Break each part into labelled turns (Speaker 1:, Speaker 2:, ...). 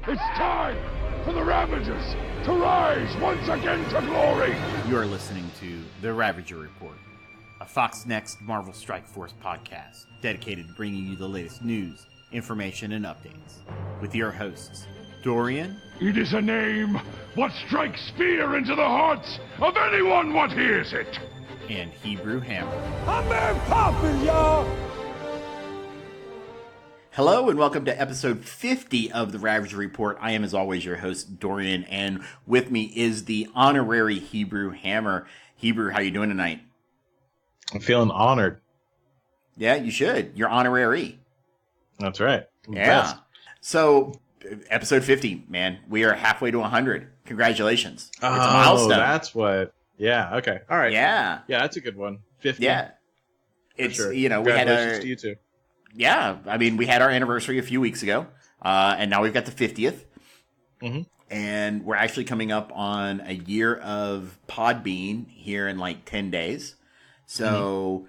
Speaker 1: It's time for the Ravagers to rise once again to glory!
Speaker 2: You are listening to The Ravager Report, a Fox Next Marvel Strike Force podcast dedicated to bringing you the latest news, information, and updates. With your hosts, Dorian.
Speaker 1: It is a name what strikes fear into the hearts of anyone what hears it!
Speaker 2: And Hebrew Hammer.
Speaker 3: I'm Mary Poppins, y'all!
Speaker 2: Hello and welcome to episode 50 of the Ravager Report. I am, as always, your host, Dorian, and with me is the honorary Hebrew Hammer. Hebrew, how you doing tonight?
Speaker 4: I'm feeling honored.
Speaker 2: Yeah, you should. You're honorary.
Speaker 4: That's right.
Speaker 2: Yeah.
Speaker 4: Best.
Speaker 2: So, episode 50, man. We are halfway to 100. Congratulations. It's a
Speaker 4: Oh,
Speaker 2: milestone.
Speaker 4: that's what. Yeah, okay. All right.
Speaker 2: Yeah.
Speaker 4: Yeah, that's a good one. 50.
Speaker 2: Yeah.
Speaker 4: For
Speaker 2: It's,
Speaker 4: sure.
Speaker 2: you know, we had
Speaker 4: Congratulations
Speaker 2: our...
Speaker 4: to you too.
Speaker 2: Yeah, I mean, we had our anniversary a few weeks ago, and now we've got the 50th.
Speaker 4: Mm-hmm.
Speaker 2: And we're actually coming up on a year of Podbean here in like 10 days. So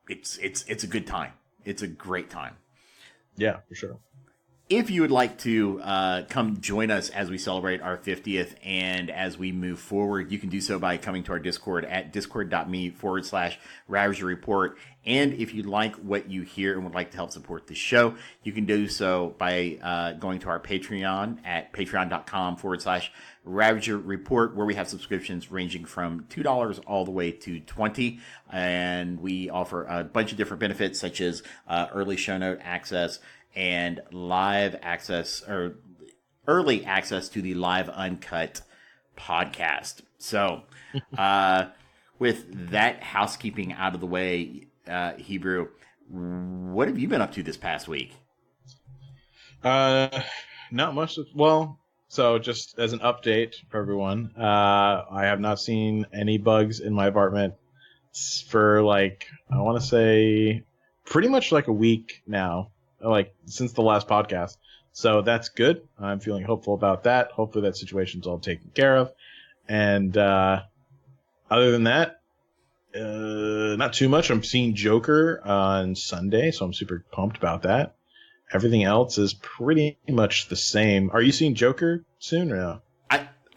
Speaker 2: it's a good time. It's a great time.
Speaker 4: Yeah, for sure.
Speaker 2: If you would like to come join us as we celebrate our 50th and as we move forward, you can do so by coming to our Discord at discord.me/Ravager Report. And if you like what you hear and would like to help support the show, you can do so by going to our Patreon at patreon.com/Ravager Report, where we have subscriptions ranging from $2 all the way to $20. And we offer a bunch of different benefits, such as early show note access, and live access or early access to the live uncut podcast. So, with that housekeeping out of the way, Hebrew, what have you been up to this past week?
Speaker 4: Not much. Well, so just as an update for everyone, I have not seen any bugs in my apartment for like, I want to say pretty much like a week now. Like since the last podcast. So that's good. I'm feeling hopeful about that. Hopefully that situation's all taken care of. And other than that, not too much. I'm seeing Joker on Sunday, so I'm super pumped about that. Everything else is pretty much the same. Are you seeing Joker soon or no?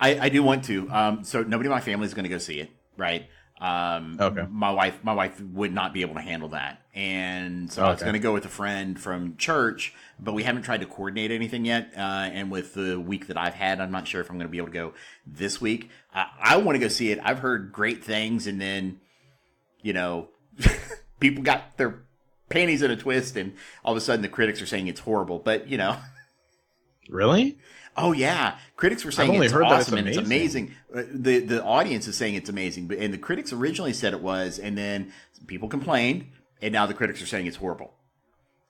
Speaker 2: I do want to. So nobody in my family is going to go see it, right?
Speaker 4: Okay.
Speaker 2: My wife would not be able to handle that. And so I was going to go with a friend from church, but we haven't tried to coordinate anything yet. And with the week that I've had, I'm not sure if I'm going to be able to go this week. I want to go see it. I've heard great things. And then, you know, people got their panties in a twist and all of a sudden the critics are saying it's horrible, but you know.
Speaker 4: Really?
Speaker 2: Oh yeah, critics were saying
Speaker 4: I've only
Speaker 2: it's
Speaker 4: heard
Speaker 2: awesome
Speaker 4: that
Speaker 2: and it's amazing. The audience is saying it's amazing, and the critics originally said it was, and then people complained, and now the critics are saying it's horrible.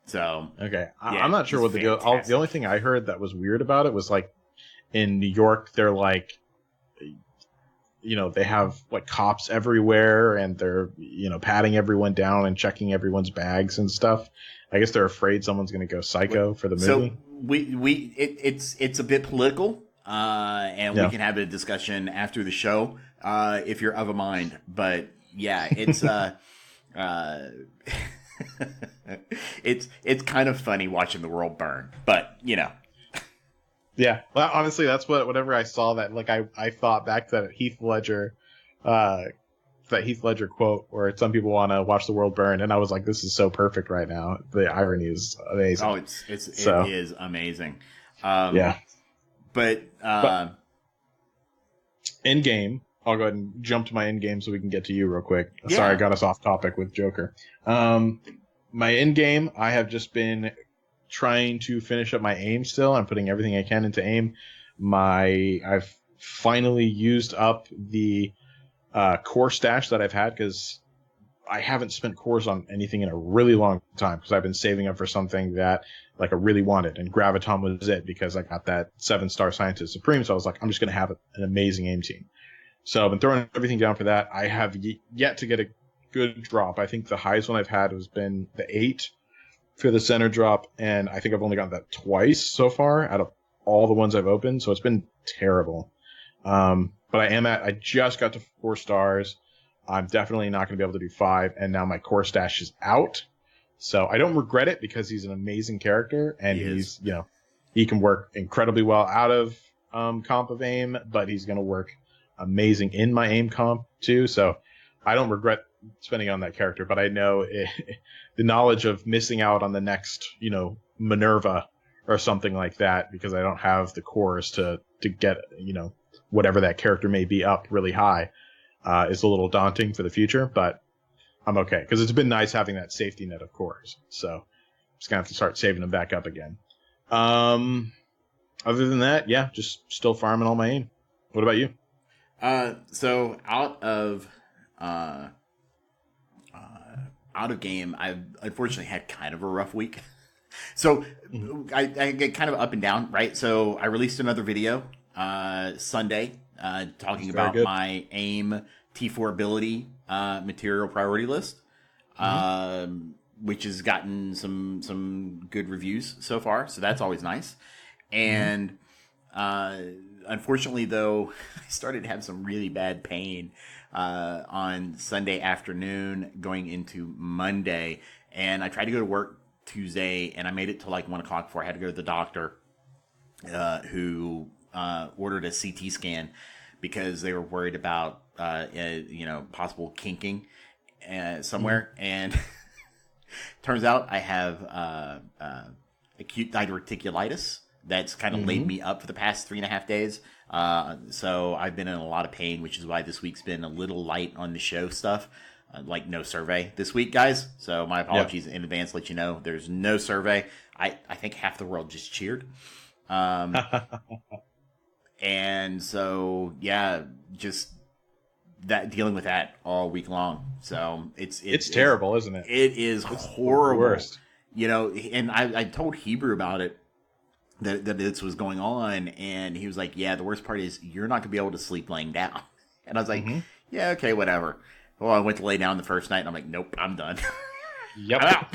Speaker 2: So
Speaker 4: okay,
Speaker 2: yeah,
Speaker 4: I'm not sure what the deal. The only thing I heard that was weird about it was like in New York, they're like, you know, they have like cops everywhere, and they're patting everyone down and checking everyone's bags and stuff. I guess they're afraid someone's going to go psycho for the movie.
Speaker 2: So it's a bit political, and we can have a discussion after the show if you're of a mind. But yeah, it's it's kind of funny watching the world burn. But you know,
Speaker 4: yeah. Well, honestly, that's whatever I saw that like I thought back to that Heath Ledger quote where some people want to watch the world burn, and I was like, this is so perfect right now. The irony is amazing.
Speaker 2: Oh, it is amazing.
Speaker 4: Yeah.
Speaker 2: But
Speaker 4: Endgame, I'll go ahead and jump to my Endgame so we can get to you real quick.
Speaker 2: Yeah.
Speaker 4: Sorry, I got us off topic with Joker. My Endgame, I have just been trying to finish up my AIM still. I'm putting everything I can into AIM. I've finally used up the core stash that I've had because I haven't spent cores on anything in a really long time because I've been saving up for something that like I really wanted, and Graviton was it because I got that 7-star Scientist Supreme, so I was like, I'm just going to have an amazing AIM team. So I've been throwing everything down for that. I have yet to get a good drop. I think the highest one I've had has been the 8 for the center drop, and I think I've only gotten that twice so far out of all the ones I've opened, so it's been terrible. But I just got to 4 stars. I'm definitely not going to be able to do 5, and now my core stash is out. So I don't regret it because he's an amazing character, and he's He can work incredibly well out of comp of aim, but he's going to work amazing in my aim comp too. So I don't regret spending on that character, but I know the knowledge of missing out on the next, Minerva or something like that because I don't have the cores to get, whatever that character may be up really high is a little daunting for the future, but I'm okay because it's been nice having that safety net of cores. So I'm just going to have to start saving them back up again. Other than that, yeah, just still farming all my aim. What about you?
Speaker 2: So out of game, I've unfortunately had kind of a rough week. So I get kind of up and down, right? So I released another video Sunday talking about my AIM T4 ability material priority list, which has gotten some good reviews so far. So that's always nice. And unfortunately, though, I started to have some really bad pain on Sunday afternoon going into Monday. And I tried to go to work Tuesday, and I made it to like 1 o'clock before I had to go to the doctor, who ordered a CT scan because they were worried about possible kinking somewhere. And turns out I have acute diverticulitis that's kind of laid me up for the past 3.5 days. So I've been in a lot of pain, which is why this week's been a little light on the show stuff. Like no survey this week, guys. So my apologies in advance. Let you know there's no survey. I think half the world just cheered. And so just that dealing with that all week long. So it's
Speaker 4: terrible, isn't it?
Speaker 2: It is horrible.
Speaker 4: Worst.
Speaker 2: And I told Hebrew about it. That this was going on, and he was like, "Yeah, the worst part is you're not gonna be able to sleep laying down." And I was like, "Yeah, okay, whatever." Well, I went to lay down the first night, and I'm like, "Nope, I'm done."
Speaker 4: Yep. I'm out.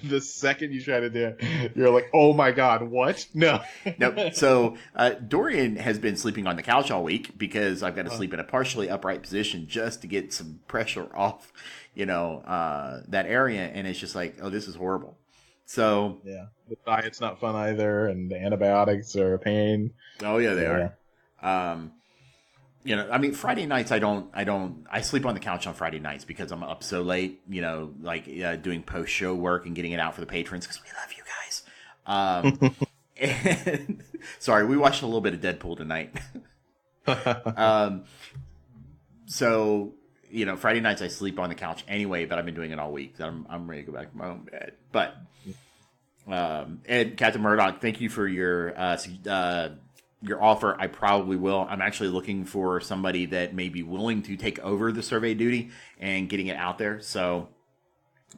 Speaker 4: The second you try to do it, you're like, "Oh my god, what?" No.
Speaker 2: Nope. So Dorian has been sleeping on the couch all week because I've got to sleep in a partially upright position just to get some pressure off, that area, and it's just like, "Oh, this is horrible." So
Speaker 4: yeah, the diet's not fun either, and the antibiotics are a pain.
Speaker 2: Oh yeah, they are. Friday nights I sleep on the couch on Friday nights because I'm up so late. Doing post show work and getting it out for the patrons because we love you guys. And, sorry, we watched a little bit of Deadpool tonight. So Friday nights I sleep on the couch anyway, but I've been doing it all week. So I'm ready to go back to my own bed, but. And Captain Murdoch, thank you for your offer. I probably will. I'm actually looking for somebody that may be willing to take over the survey duty and getting it out there. So,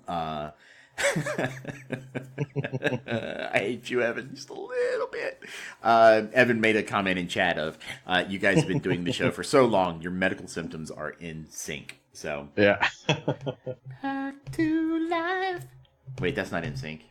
Speaker 2: I hate you, Evan, just a little bit. Evan made a comment in chat of, you guys have been doing the show for so long, your medical symptoms are in sync. So,
Speaker 4: yeah.
Speaker 2: Back to life. Wait, that's not in sync.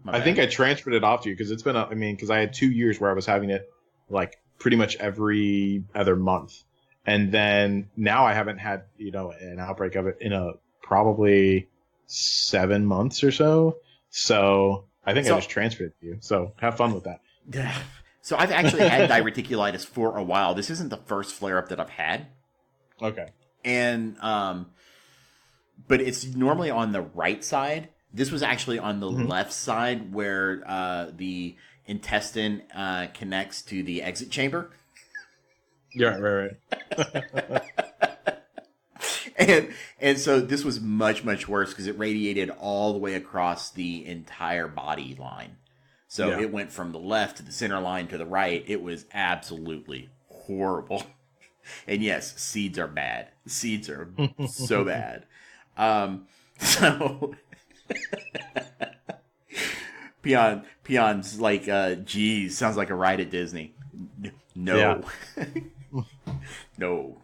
Speaker 4: I think I transferred it off to you because it's been, because I had 2 years where I was having it like pretty much every other month. And then now I haven't had, an outbreak of it in probably 7 months or so. So I think I just transferred it to you. So have fun with that.
Speaker 2: So I've actually had diverticulitis for a while. This isn't the first flare up that I've had.
Speaker 4: Okay.
Speaker 2: And, but it's normally on the right side. This was actually on the left side where the intestine connects to the exit chamber.
Speaker 4: Yeah, right.
Speaker 2: and so this was much, much worse because it radiated all the way across the entire body line. So it went from the left to the center line to the right. It was absolutely horrible. And yes, seeds are bad. Seeds are so bad. So... Peon's like, geez, sounds like a ride at Disney. No. Yeah. No.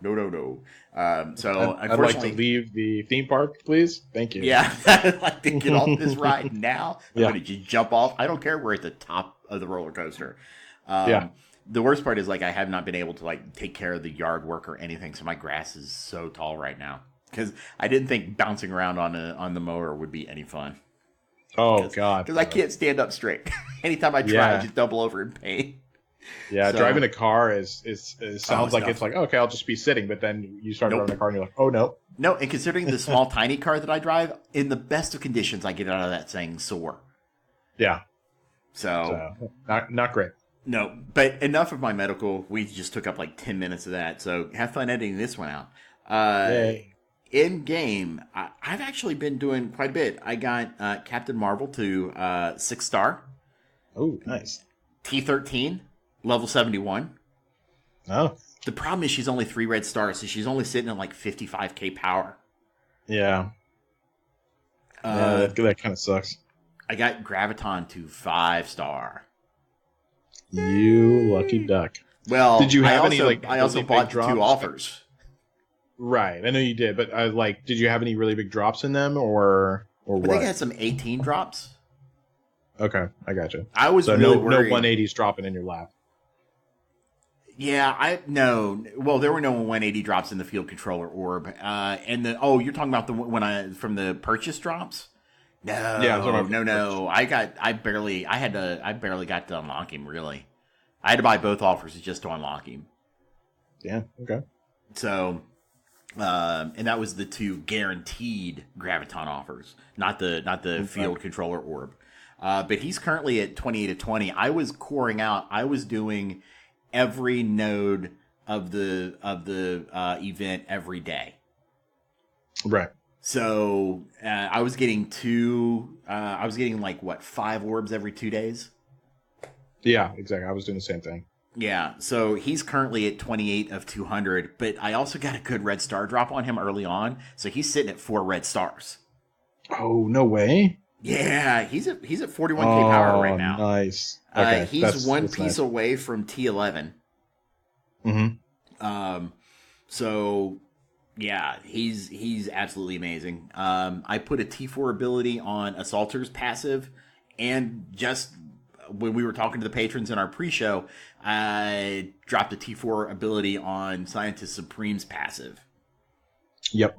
Speaker 2: So
Speaker 4: I'd like to leave the theme park, please. Thank you.
Speaker 2: Yeah, I'd like to get off this ride now. I'm going to just jump off. I don't care we're at the top of the roller coaster. The worst part is I have not been able to take care of the yard work or anything, so my grass is so tall right now. Because I didn't think bouncing around on the mower would be any fun.
Speaker 4: Oh God.
Speaker 2: Because I can't stand up straight. Anytime I try,
Speaker 4: Yeah.
Speaker 2: I just double over in pain.
Speaker 4: Yeah,
Speaker 2: So-
Speaker 4: driving a car is sounds like
Speaker 2: tough.
Speaker 4: it's like, okay, I'll just be sitting, but then you start
Speaker 2: Nope.
Speaker 4: driving a car and you're like, oh no.
Speaker 2: No, and considering the small, tiny car that I drive, in the best of conditions, I get out of that thing sore.
Speaker 4: Yeah.
Speaker 2: So
Speaker 4: So not great.
Speaker 2: no, but enough of my medical. We just took up like 10 minutes of that. So have fun editing this one out.
Speaker 4: Yay.
Speaker 2: In game, I've actually been doing quite a bit. I got Captain Marvel to 6-star,
Speaker 4: Oh, nice.
Speaker 2: T13, level 71.
Speaker 4: Oh,
Speaker 2: The problem is she's only 3 red stars, so she's only sitting at like 55k power.
Speaker 4: yeah.
Speaker 2: Uh,
Speaker 4: That kind of sucks.
Speaker 2: I got Graviton to 5-star.
Speaker 4: You lucky duck.
Speaker 2: Well,
Speaker 4: Did you have
Speaker 2: I
Speaker 4: any,
Speaker 2: also,
Speaker 4: like,
Speaker 2: I also
Speaker 4: really big
Speaker 2: bought the
Speaker 4: drops?
Speaker 2: 2 offers.
Speaker 4: Right, I know you did, but did you have any really big drops in them, or
Speaker 2: I think I
Speaker 4: what?
Speaker 2: had some 18 drops.
Speaker 4: Okay, I got you.
Speaker 2: I was
Speaker 4: So
Speaker 2: really
Speaker 4: no
Speaker 2: worried.
Speaker 4: 180s dropping in your lap.
Speaker 2: Yeah, no. Well, there were no 180 drops in the field controller orb. And you're talking about the when from the purchase drops? No,
Speaker 4: Yeah, I was talking about
Speaker 2: no. I barely got to unlock him. Really, I had to buy both offers just to unlock him.
Speaker 4: Yeah. Okay.
Speaker 2: So, and that was the 2 guaranteed Graviton offers, not the field controller orb. But he's currently at 28 to 20. I was coring out. I was doing every node of the event every day.
Speaker 4: Right.
Speaker 2: So I was getting 5 orbs every 2 days.
Speaker 4: Yeah, exactly. I was doing the same thing.
Speaker 2: Yeah, so he's currently at 28 of 200, but I also got a good red star drop on him early on, so he's sitting at 4 red stars.
Speaker 4: Oh, no way.
Speaker 2: Yeah, he's at 41k power right now.
Speaker 4: Nice. Okay,
Speaker 2: He's one
Speaker 4: that's
Speaker 2: piece
Speaker 4: nice.
Speaker 2: away from T11.
Speaker 4: Mm-hmm.
Speaker 2: So yeah, he's absolutely amazing. I put a T4 ability on Assaulter's passive, and just when we were talking to the patrons in our pre-show, I dropped a T4 ability on Scientist Supreme's passive.
Speaker 4: Yep.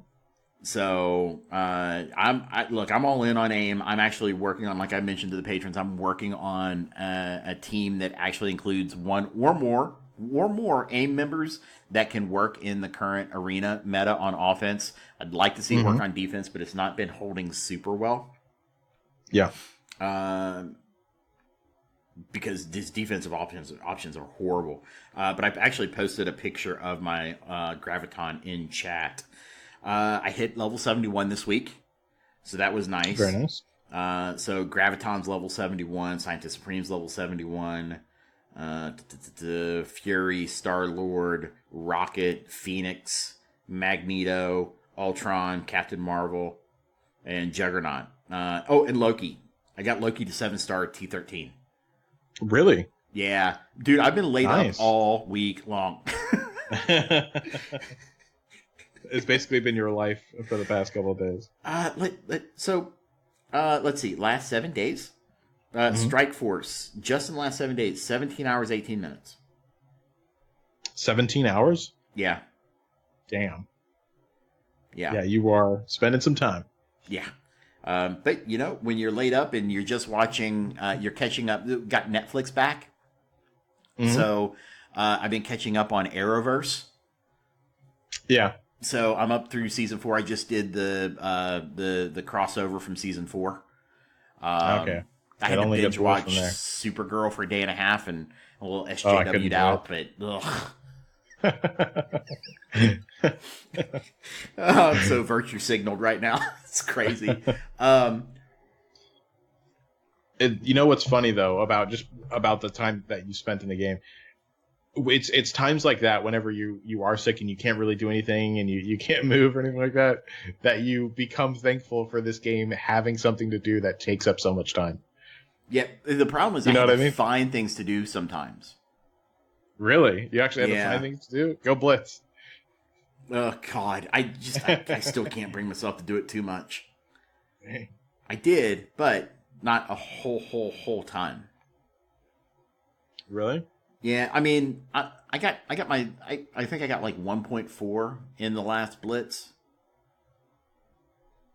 Speaker 2: So I'm all in on AIM. I'm actually working on, like I mentioned to the patrons, I'm working on a team that actually includes 1 or more AIM members that can work in the current arena meta on offense. I'd like to see it work on defense, but it's not been holding super well.
Speaker 4: Yeah.
Speaker 2: Because these defensive options are horrible. But I've actually posted a picture of my Graviton in chat. I hit level 71 this week, so that was nice.
Speaker 4: Very nice.
Speaker 2: So Graviton's level 71, Scientist Supreme's level 71, Fury, Star-Lord, Rocket, Phoenix, Magneto, Ultron, Captain Marvel, and Juggernaut. And Loki. I got Loki to 7-star T13.
Speaker 4: Really?
Speaker 2: Yeah. Dude, I've been laid
Speaker 4: Nice.
Speaker 2: up all week long.
Speaker 4: It's basically been your life for the past couple of days.
Speaker 2: Let's see. Last 7 days, Strike Force. Just in the last 7 days, 17 hours, 18 minutes.
Speaker 4: 17 hours?
Speaker 2: Yeah,
Speaker 4: Damn.
Speaker 2: yeah,
Speaker 4: Yeah, you are spending some time.
Speaker 2: yeah. But when you're laid up and you're just watching, you're catching up. Got Netflix back, so I've been catching up on Arrowverse.
Speaker 4: Yeah.
Speaker 2: So I'm up through season 4. I just did the crossover from season 4.
Speaker 4: Okay.
Speaker 2: I had
Speaker 4: It
Speaker 2: to
Speaker 4: only
Speaker 2: binge
Speaker 4: gets worse
Speaker 2: watch
Speaker 4: from there.
Speaker 2: Supergirl for a day and a half and a little
Speaker 4: I couldn't
Speaker 2: SJW'd
Speaker 4: do
Speaker 2: out, but I'm so virtue signaled right now. It's crazy.
Speaker 4: You know what's funny though about the time that you spent in the game? It's times like that whenever you are sick and you can't really do anything and you can't move or anything like that you become thankful for this game having something to do that takes up so much time.
Speaker 2: Yeah, the problem is
Speaker 4: You know
Speaker 2: I
Speaker 4: what
Speaker 2: have
Speaker 4: I
Speaker 2: to
Speaker 4: mean?
Speaker 2: find things to do sometimes.
Speaker 4: Really? You actually have
Speaker 2: Yeah.
Speaker 4: to find things to do? Go Blitz.
Speaker 2: Oh God, I still can't bring myself to do it too much. I did, but not a whole ton.
Speaker 4: Really?
Speaker 2: Yeah, I mean, I think I got like 1.4 in the last blitz.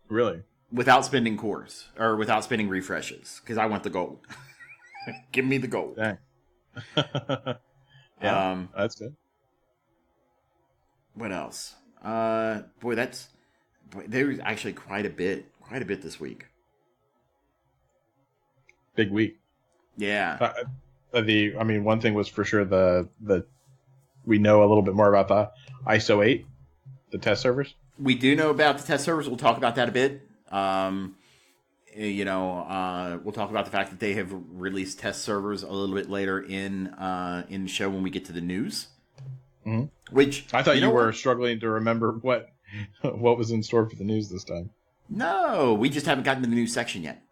Speaker 4: Really?
Speaker 2: without spending cores or without spending refreshes because I want the gold. Give me the gold.
Speaker 4: Dang. Yeah, that's good.
Speaker 2: What else? There's actually quite a bit this week.
Speaker 4: Big week.
Speaker 2: Yeah.
Speaker 4: One thing was for sure we know a little bit more about the ISO 8, the test servers.
Speaker 2: We do know about the test servers. We'll talk about that a bit. We'll talk about the fact that they have released test servers a little bit later in the show when we get to the news.
Speaker 4: Mm-hmm.
Speaker 2: Which
Speaker 4: I thought you were struggling to remember what was in store for the news this time.
Speaker 2: No, we just haven't gotten to the news section yet.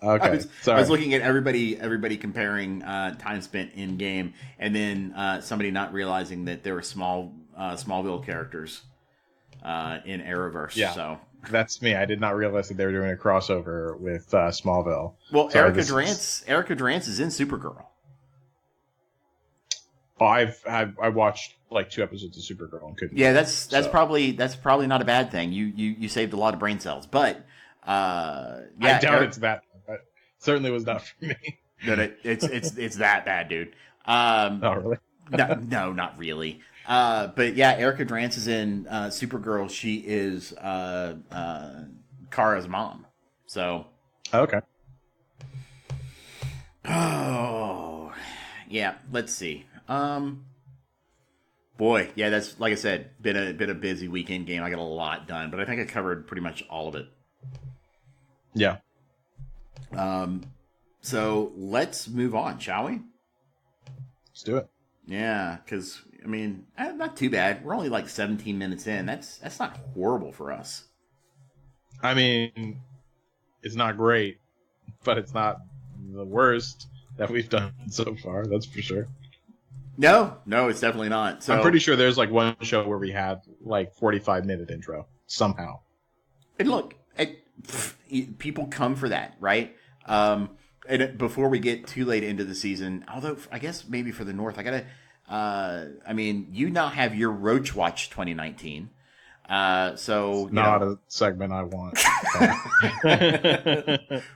Speaker 4: Okay,
Speaker 2: I was looking at everybody comparing time spent in game, and then somebody not realizing that there were Smallville characters in Arrowverse.
Speaker 4: Yeah.
Speaker 2: So
Speaker 4: that's me. I did not realize that they were doing a crossover with Smallville.
Speaker 2: Well, Erica Durance is in Supergirl.
Speaker 4: Oh, I watched like 2 episodes of Supergirl and couldn't.
Speaker 2: Yeah, that's probably not a bad thing. You saved a lot of brain cells, but
Speaker 4: I doubt it's that. But certainly was not for me.
Speaker 2: No, it's that bad, dude.
Speaker 4: Oh, really?
Speaker 2: No, not really. But yeah, Erica Durance is in Supergirl. She is Kara's mom. So.
Speaker 4: Okay.
Speaker 2: Oh, yeah. Let's see. Boy, yeah, that's like I said, been a busy weekend game. I got a lot done, but I think I covered pretty much all of it.
Speaker 4: Yeah.
Speaker 2: So let's move on, shall we?
Speaker 4: Let's do it.
Speaker 2: Yeah, because not too bad. We're only like 17 minutes in. That's not horrible for us.
Speaker 4: I mean, it's not great, but it's not the worst that we've done so far. That's for sure. No,
Speaker 2: it's definitely not. So
Speaker 4: I'm pretty sure there's like one show where we had like 45-minute intro somehow.
Speaker 2: And look, people come for that, right? And before we get too late into the season, although I guess maybe for the North, I gotta. You now have your Roach Watch 2019. So
Speaker 4: not a segment I want.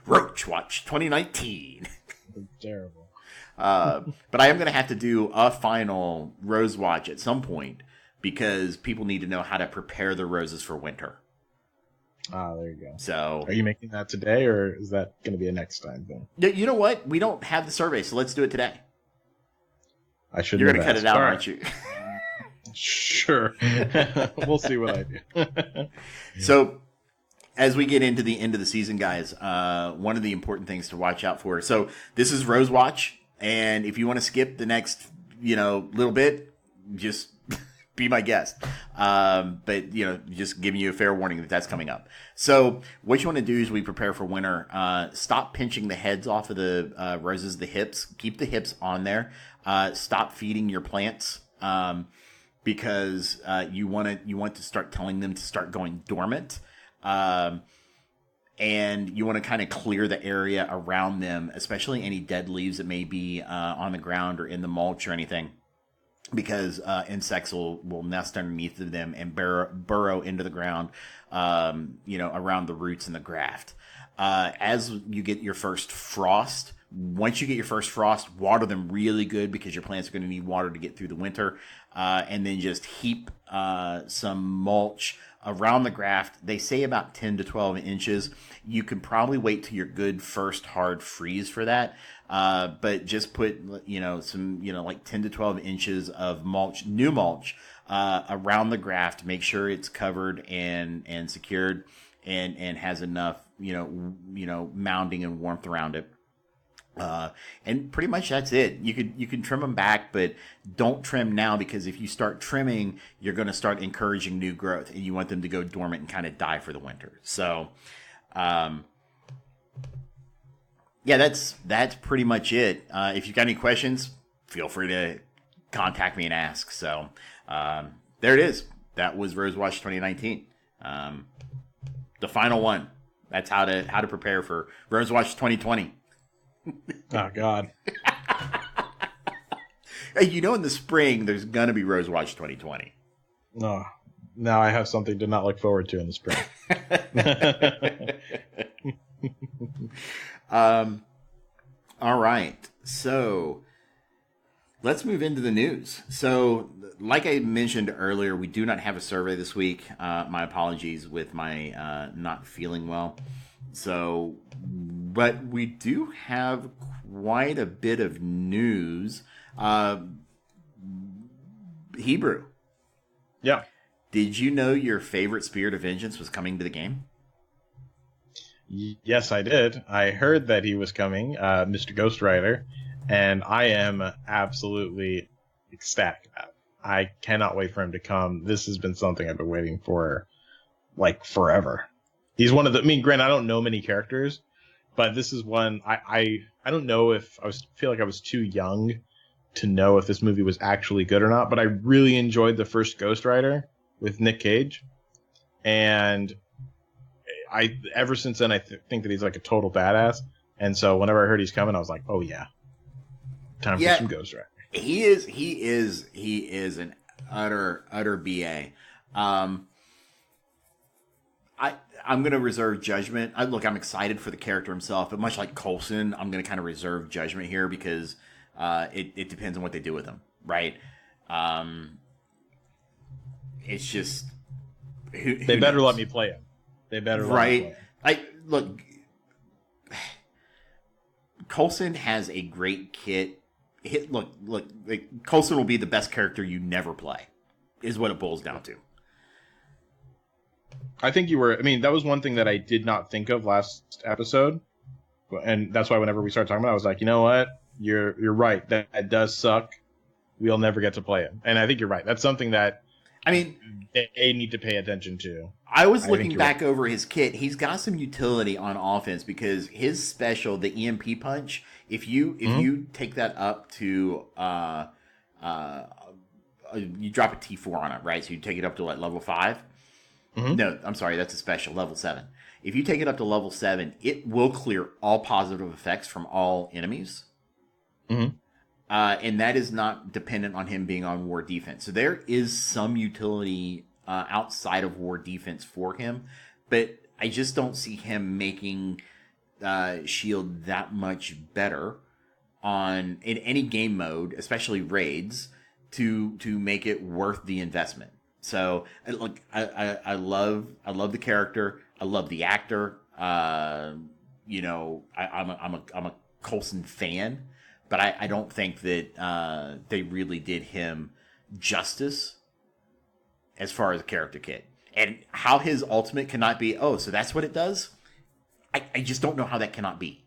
Speaker 2: Roach Watch 2019.
Speaker 4: It's terrible.
Speaker 2: But I am going to have to do a final Rose Watch at some point because people need to know how to prepare the roses for winter.
Speaker 4: Ah, there you go.
Speaker 2: So,
Speaker 4: are you making that today, or is that going to be a next time thing?
Speaker 2: You know what? We don't have the survey, so let's do it today.
Speaker 4: I should.
Speaker 2: You're going to cut it out, aren't you?
Speaker 4: Sure. We'll see what I do.
Speaker 2: So, as we get into the end of the season, guys, one of the important things to watch out for. So, this is Rose Watch, and if you want to skip the next, little bit, just be my guest. But just giving you a fair warning that that's coming up. So, what you want to do as we prepare for winter, stop pinching the heads off of the roses, the hips. Keep the hips on there. Stop feeding your plants. Because you want to start telling them to start going dormant, and you want to kind of clear the area around them, especially any dead leaves that may be on the ground or in the mulch or anything, because insects will nest underneath of them and burrow into the ground, around the roots and the graft. As you get your first frost. Once you get your first frost, water them really good because your plants are going to need water to get through the winter. And then just heap some mulch around the graft. They say about 10 to 12 inches. You can probably wait till your good first hard freeze for that. But just put, some, like 10 to 12 inches of mulch, new mulch, around the graft. Make sure it's covered and secured and has enough, mounding and warmth around it. And pretty much that's it. You can trim them back, but don't trim now because if you start trimming, you're going to start encouraging new growth and you want them to go dormant and kind of die for the winter. So, that's pretty much it. If you've got any questions, feel free to contact me and ask. So, there it is. That was Rose Watch 2019. The final one. That's how to prepare for Rose Watch 2020.
Speaker 4: Oh, God.
Speaker 2: Hey, in the spring, there's going to be Rose Watch 2020.
Speaker 4: No. now I have something to not look forward to in the spring.
Speaker 2: All right. So let's move into the news. So, like I mentioned earlier, we do not have a survey this week. My apologies with my not feeling well. So, but we do have quite a bit of news. Hebrew.
Speaker 4: Yeah.
Speaker 2: Did you know your favorite Spirit of Vengeance was coming to the game?
Speaker 4: Yes, I did. I heard that he was coming, Mr. Ghost Rider, and I am absolutely ecstatic about it. I cannot wait for him to come. This has been something I've been waiting for, like, forever. He's one of the. I mean, granted, I don't know many characters, but this is one I don't know if feel like I was too young to know if this movie was actually good or not. But I really enjoyed the first Ghost Rider with Nick Cage, and ever since then I think that he's like a total badass. And so whenever I heard he's coming, I was like, oh yeah, time for some Ghost Rider.
Speaker 2: He is an utter BA. I'm going to reserve judgment. I'm excited for the character himself, but much like Coulson, I'm going to kind of reserve judgment here because it depends on what they do with him, right? It's just
Speaker 4: they better let me play him. They better let me play him.
Speaker 2: Look, Coulson has a great kit. Coulson will be the best character you never play, is what it boils down to.
Speaker 4: I think that was one thing that I did not think of last episode. And that's why whenever we started talking about it, I was like, you know what? You're right. That does suck. We'll never get to play it. And I think you're right. That's something that they need to pay attention to.
Speaker 2: I was looking back over his kit. He's got some utility on offense because his special, the EMP punch, if you take that up to you drop a T4 on it, right? So you take it up to like level 5. Mm-hmm. No, I'm sorry, that's a special, level 7. If you take it up to level 7, it will clear all positive effects from all enemies.
Speaker 4: Mm-hmm.
Speaker 2: And that is not dependent on him being on war defense. So there is some utility outside of war defense for him, but I just don't see him making Shield that much better in any game mode, especially raids, to make it worth the investment. So look, I love the character. I love the actor. I'm a Coulson fan, but I don't think that they really did him justice as far as a character kit. And how his ultimate cannot be, so that's what it does? I just don't know how that cannot be.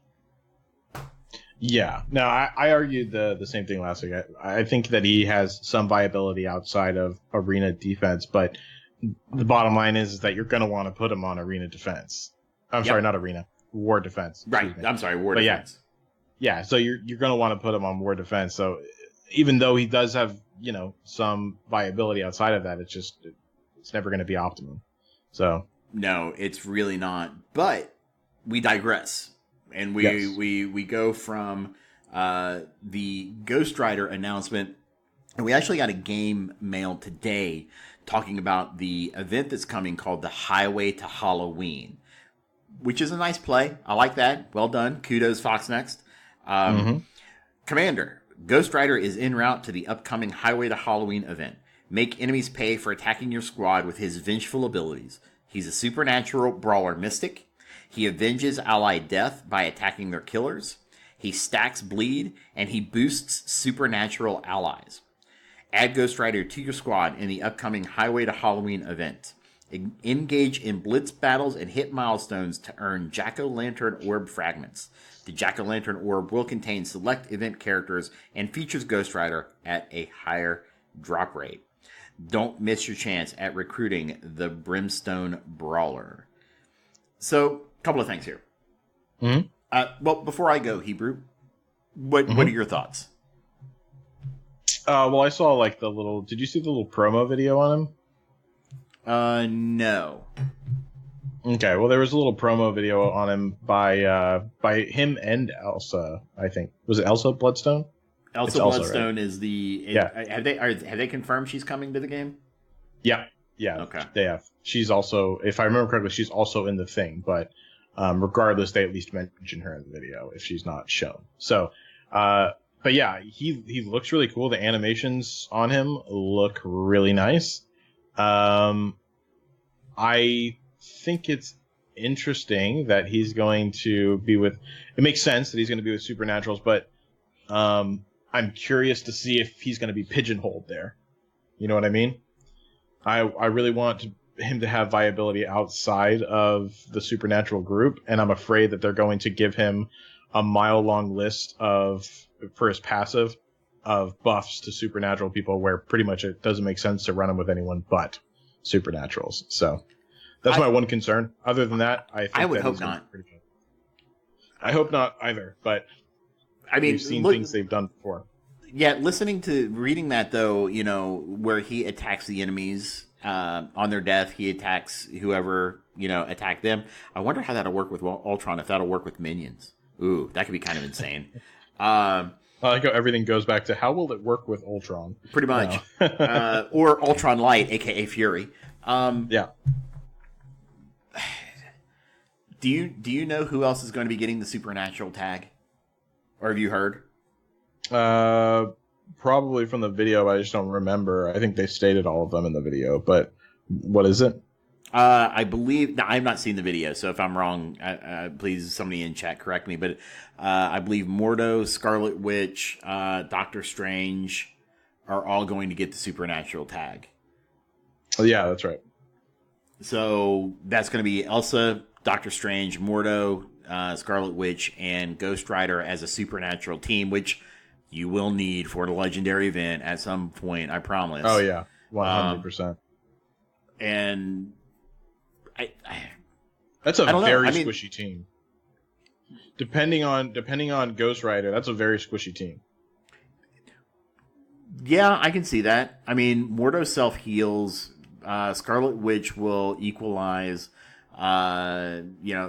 Speaker 4: Yeah. No, I argued the same thing last week. I think that he has some viability outside of arena defense, but the bottom line is that you're going to want to put him on arena defense. I'm sorry, not arena. War defense.
Speaker 2: Right. I'm sorry, war defense.
Speaker 4: Yeah, so you're going to want to put him on war defense. So even though he does have, some viability outside of that, it's never going to be optimum. So
Speaker 2: no, it's really not. But we digress. And we go from the Ghost Rider announcement, and we actually got a game mailed today talking about the event that's coming called the Highway to Halloween, which is a nice play. I like that. Well done. Kudos, Fox Next. Commander, Ghost Rider is en route to the upcoming Highway to Halloween event. Make enemies pay for attacking your squad with his vengeful abilities. He's a supernatural brawler mystic. He avenges allied death by attacking their killers. He stacks bleed, and he boosts supernatural allies. Add Ghost Rider to your squad in the upcoming Highway to Halloween event. Engage in blitz battles and hit milestones to earn Jack-O-Lantern Orb fragments. The Jack-O-Lantern Orb will contain select event characters and features Ghost Rider at a higher drop rate. Don't miss your chance at recruiting the Brimstone Brawler. So, a couple of things here.
Speaker 4: Mm-hmm.
Speaker 2: Well, before I go, Hebrew, what are your thoughts?
Speaker 4: Well, I saw like did you see the little promo video on him?
Speaker 2: No.
Speaker 4: Okay, well, there was a little promo video on him by him and Elsa, I think. Was it Elsa Bloodstone?
Speaker 2: Elsa Bloodstone, right? Is the...
Speaker 4: Yeah.
Speaker 2: Have they confirmed she's coming to the game?
Speaker 4: Yeah. Yeah,
Speaker 2: Okay.
Speaker 4: they have. She's also, if I remember correctly, she's also in the thing. But regardless, they at least mention her in the video if she's not shown. So, but yeah, he looks really cool. The animations on him look really nice. I think it's interesting that he's going to be with. It makes sense that he's going to be with Supernaturals, but I'm curious to see if he's going to be pigeonholed there. You know what I mean? I really want him to have viability outside of the Supernatural group, and I'm afraid that they're going to give him a mile-long list for his passive of buffs to Supernatural people, where pretty much it doesn't make sense to run him with anyone but Supernaturals. So that's my one concern. Other than that, I
Speaker 2: would hope not.
Speaker 4: I hope not either, but
Speaker 2: I mean,
Speaker 4: we've seen things they've done before.
Speaker 2: Yeah, reading that though, where he attacks the enemies on their death, he attacks whoever attacked them. I wonder how that'll work with Ultron. If that'll work with minions. Ooh, that could be kind of insane.
Speaker 4: I like how everything goes back to how will it work with Ultron?
Speaker 2: Pretty much, or Ultron Light, aka Fury.
Speaker 4: Yeah.
Speaker 2: Do you know who else is going to be getting the Supernatural tag, or have you heard?
Speaker 4: Probably from the video, but I just don't remember. I think they stated all of them in the video, but what is it?
Speaker 2: I believe. Now, I've not seen the video, so if I'm wrong, please somebody in chat correct me. But I believe Mordo, Scarlet Witch, Doctor Strange are all going to get the Supernatural tag.
Speaker 4: Oh, yeah, that's right.
Speaker 2: So that's going to be Elsa, Doctor Strange, Mordo, Scarlet Witch, and Ghost Rider as a Supernatural team, which you will need for the legendary event at some point, I promise.
Speaker 4: Oh yeah, 100%.
Speaker 2: And
Speaker 4: that's a very squishy team. Depending on Ghost Rider, that's a very squishy team.
Speaker 2: Yeah, I can see that. I mean, Mordo self heals. Scarlet Witch will equalize.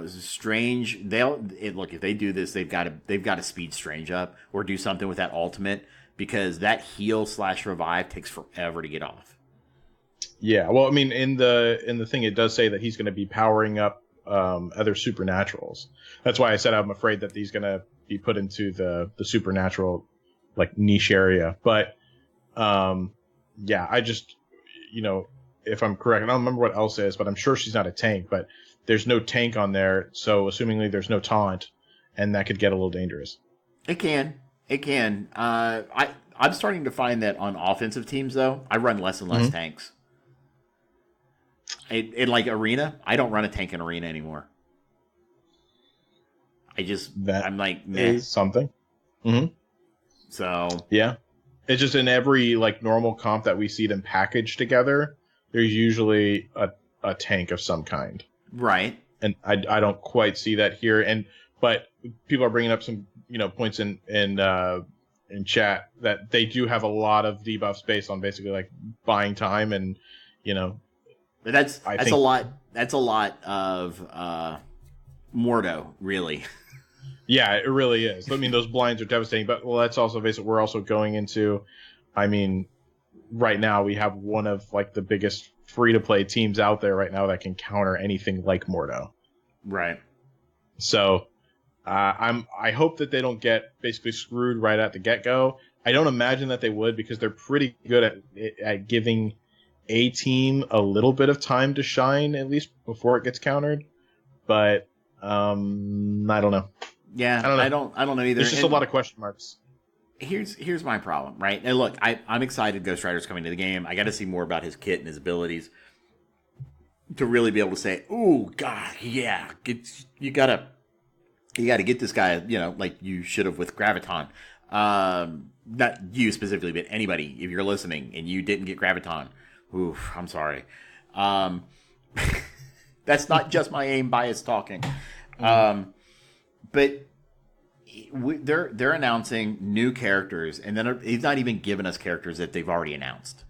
Speaker 2: Strange. Look, if they do this, they've got to speed Strange up or do something with that ultimate, because that heal / revive takes forever to get off.
Speaker 4: Yeah, well, I mean, in the thing, it does say that he's going to be powering up other Supernaturals. That's why I said I'm afraid that he's going to be put into the Supernatural niche area. But yeah, I just if I'm correct, I don't remember what Elsa is, but I'm sure she's not a tank. But there's no tank on there, so assumingly there's no taunt, and that could get a little dangerous.
Speaker 2: It can. I'm starting to find that on offensive teams, though, I run less and less tanks. In Arena, I don't run a tank in Arena anymore. I'm like, meh.
Speaker 4: Is something. Mm-hmm.
Speaker 2: So
Speaker 4: yeah, it's just in every normal comp that we see them packaged together, there's usually a tank of some kind.
Speaker 2: Right.
Speaker 4: And I don't quite see that here. But people are bringing up some points in chat that they do have a lot of debuffs based on basically buying time and
Speaker 2: But that's a lot. That's a lot of Mordo, really.
Speaker 4: Yeah, it really is. I mean, those blinds are devastating. But that's also basically we're also going into. I mean, right now we have one of the biggest free-to-play teams out there right now that can counter anything like Mordo.
Speaker 2: Right.
Speaker 4: So, I hope that they don't get basically screwed right at the get-go. I don't imagine that they would, because they're pretty good at giving a team a little bit of time to shine, at least before it gets countered. But I don't know.
Speaker 2: Yeah, I don't know either.
Speaker 4: There's just a lot of question marks.
Speaker 2: Here's my problem, right? And look, I'm excited Ghost Rider's coming to the game. I got to see more about his kit and his abilities to really be able to say, "Oh God, yeah, you gotta get this guy," like you should have with Graviton. Not you specifically, but anybody, if you're listening and you didn't get Graviton, oof, I'm sorry. That's not just my aim bias talking, but. They're announcing new characters, and then he's not even given us characters that they've already announced.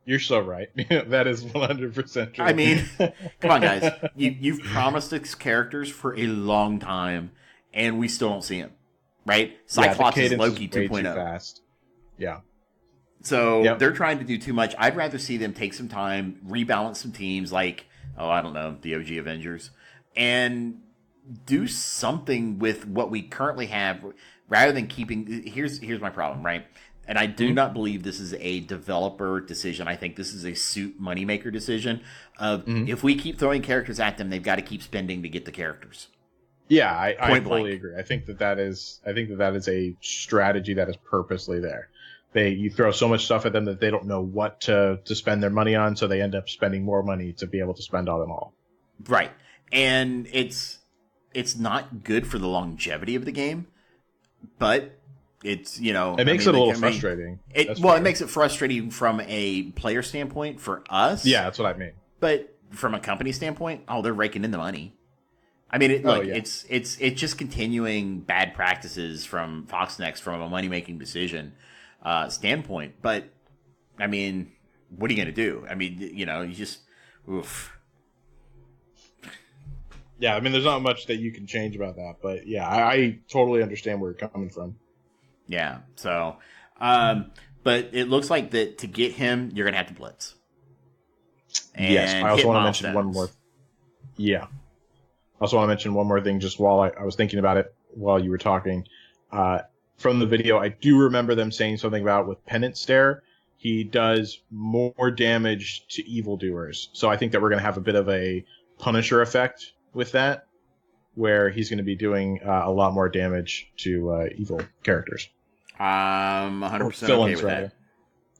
Speaker 4: You're so right. That is 100% true.
Speaker 2: I mean, come on, guys. You've promised us characters for a long time, and we still don't see them, right? Cyclops is Loki 2.0.
Speaker 4: Fast. Yeah.
Speaker 2: So they're trying to do too much. I'd rather see them take some time, rebalance some teams like, I don't know, the OG Avengers, and do something with what we currently have rather than keeping. Here's my problem, right? And I do not believe this is a developer decision. I think this is a suit moneymaker decision of if we keep throwing characters at them, they've got to keep spending to get the characters.
Speaker 4: Yeah, I fully agree. I think that is a strategy that is purposely there. You throw so much stuff at them that they don't know what to spend their money on, so they end up spending more money to be able to spend on them all.
Speaker 2: Right. And it's not good for the longevity of the game, but it's,
Speaker 4: it makes it a little frustrating.
Speaker 2: It makes it frustrating from a player standpoint for us.
Speaker 4: Yeah, that's what I mean.
Speaker 2: But from a company standpoint, they're raking in the money. I mean, it's just continuing bad practices from Foxnext from a money making decision standpoint. But I mean, what are you going to do? I mean, you just oof.
Speaker 4: Yeah, I mean, there's not much that you can change about that, but yeah, I totally understand where you're coming from.
Speaker 2: Yeah, so, but it looks like that to get him, you're gonna have to blitz. And
Speaker 4: yes, I also want to mention one more. Yeah, I also want to mention one more thing. Just while I was thinking about it while you were talking, from the video, I do remember them saying something about with Penance Stare, he does more damage to evildoers. So I think that we're gonna have a bit of a Punisher effect with that, where he's going to be doing a lot more damage to evil characters.
Speaker 2: I'm 100% okay with that.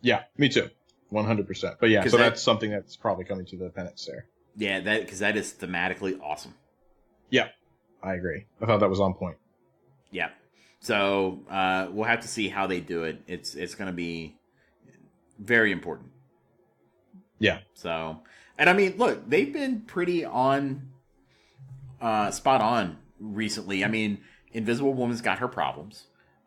Speaker 4: Yeah, me too. 100%. But yeah, so that's something that's probably coming to the Penance there.
Speaker 2: Yeah, because that is thematically awesome.
Speaker 4: Yeah, I agree. I thought that was on point.
Speaker 2: Yeah. So we'll have to see how they do it. It's going to be very important.
Speaker 4: Yeah.
Speaker 2: So, and I mean, look, they've been pretty spot on recently. I mean, Invisible Woman's got her problems.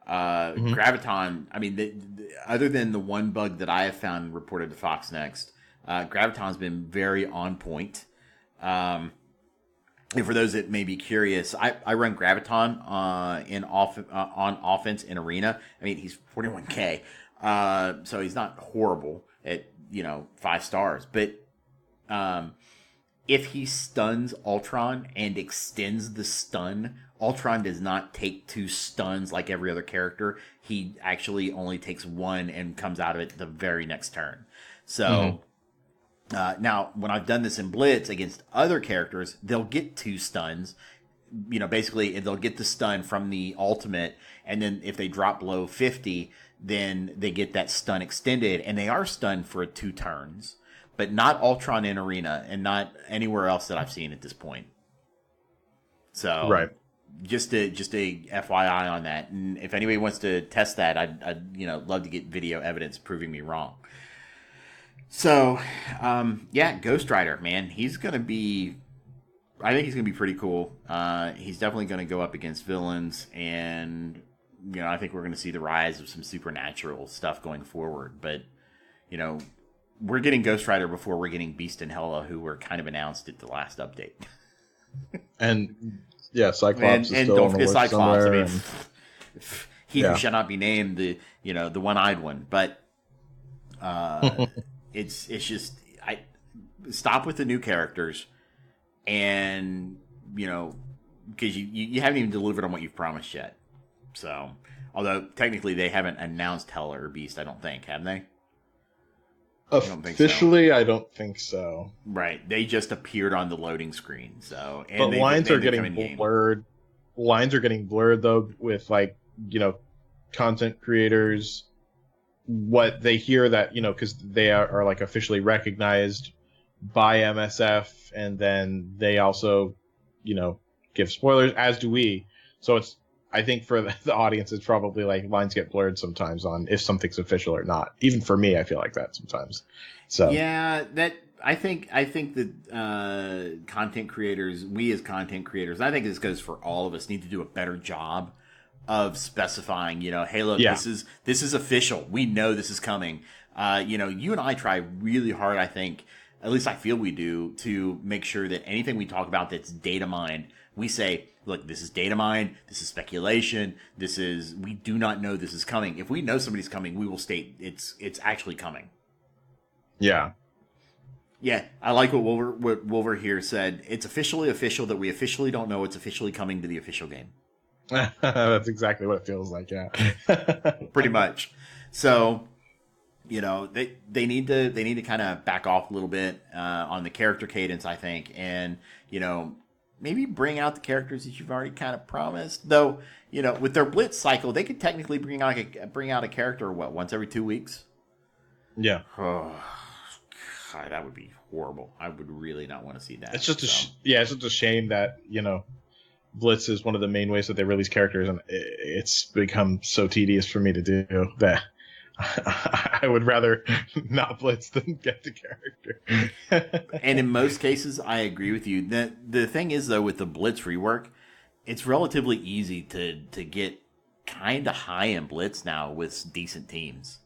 Speaker 2: Graviton, I mean, other than the one bug that I have found reported to Foxnext, Graviton's been very on point. And for those that may be curious, I run Graviton on offense in Arena. I mean, he's 41k, so he's not horrible at 5 stars, but if he stuns Ultron and extends the stun, Ultron does not take 2 stuns like every other character. He actually only takes 1 and comes out of it the very next turn. So now, when I've done this in Blitz against other characters, they'll get 2 stuns. Basically, they'll get the stun from the ultimate, and then if they drop below 50, then they get that stun extended, and they are stunned for 2 turns. But not Ultron in Arena, and not anywhere else that I've seen at this point. So,
Speaker 4: right.
Speaker 2: Just a FYI on that. And if anybody wants to test that, I'd love to get video evidence proving me wrong. So, Ghost Rider, man, he's gonna be. I think he's gonna be pretty cool. He's definitely gonna go up against villains, and I think we're gonna see the rise of some supernatural stuff going forward. But we're getting Ghost Rider before we're getting Beast and Hela, who were kind of announced at the last update.
Speaker 4: And yeah, Cyclops is still
Speaker 2: don't
Speaker 4: on the
Speaker 2: forget
Speaker 4: list
Speaker 2: Cyclops.
Speaker 4: somewhere,
Speaker 2: I mean, he who shall not be named, the one-eyed one. But it's just I stop with the new characters, and because you haven't even delivered on what you've promised yet. So, although technically they haven't announced Hela or Beast, I don't think, have they?
Speaker 4: Officially, I don't think so.
Speaker 2: Right, they just appeared on the loading screen. So,
Speaker 4: but lines are getting blurred. Lines are getting blurred though with content creators. What they hear that because they are like officially recognized by MSF, and then they also give spoilers, as do we. So it's. I think for the audience, it's probably like lines get blurred sometimes on if something's official or not. Even for me, I feel like that sometimes. So
Speaker 2: yeah, I think that content creators, we as content creators, I think this goes for all of us, need to do a better job of specifying. Hey, look, this is official. We know this is coming. You and I try really hard. I think, at least I feel we do, to make sure that anything we talk about that's data mined, we say, look, this is data mine, this is speculation, we do not know this is coming. If we know somebody's coming, we will state it's actually coming.
Speaker 4: Yeah.
Speaker 2: Yeah, I like what Wolver here said. It's officially official that we officially don't know it's officially coming to the official game.
Speaker 4: That's exactly what it feels like, yeah.
Speaker 2: Pretty much. So, they need to kind of back off a little bit on the character cadence, I think, and maybe bring out the characters that you've already kind of promised. Though, with their Blitz cycle, they could technically bring out a character once every 2 weeks.
Speaker 4: Yeah.
Speaker 2: Oh, God, that would be horrible. I would really not want to see that.
Speaker 4: It's just it's just a shame that Blitz is one of the main ways that they release characters, and it's become so tedious for me to do that I would rather not Blitz than get the character.
Speaker 2: And in most cases, I agree with you. The thing is, though, with the Blitz rework, it's relatively easy to get kind of high in Blitz now with decent teams.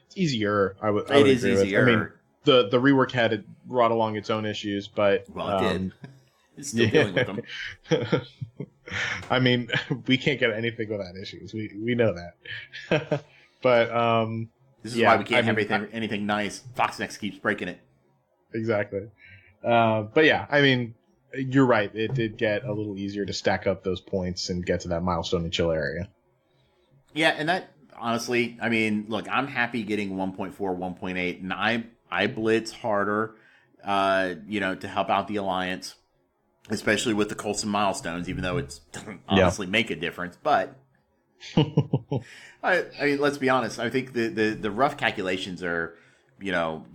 Speaker 4: It's easier. I would
Speaker 2: It is
Speaker 4: agree
Speaker 2: easier.
Speaker 4: With. I mean, the rework had brought along its own issues, but
Speaker 2: it did. It's still dealing with them.
Speaker 4: I mean, we can't get anything without issues. We know that. But
Speaker 2: this is why we can't have anything nice. FoxNext keeps breaking it.
Speaker 4: Exactly. But yeah, I mean, you're right. It did get a little easier to stack up those points and get to that milestone and chill area.
Speaker 2: Yeah, and that honestly, I mean, look, I'm happy getting 1.4, 1.8, and I blitz harder, to help out the Alliance. Especially with the Coulson milestones, even though it doesn't honestly make a difference. But, I mean, let's be honest. I think the rough calculations are,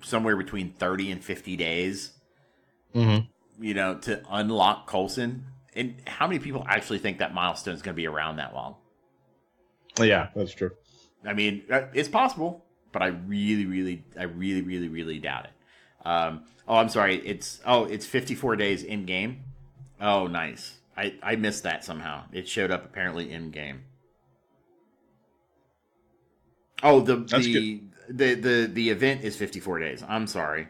Speaker 2: somewhere between 30 and 50 days, to unlock Coulson. And how many people actually think that milestone is going to be around that long?
Speaker 4: Yeah, that's true.
Speaker 2: I mean, it's possible, but I really, really doubt it. I'm sorry. It's 54 days in game. Oh, nice. I missed that somehow. It showed up apparently in game. Oh, the event is 54 days. I'm sorry.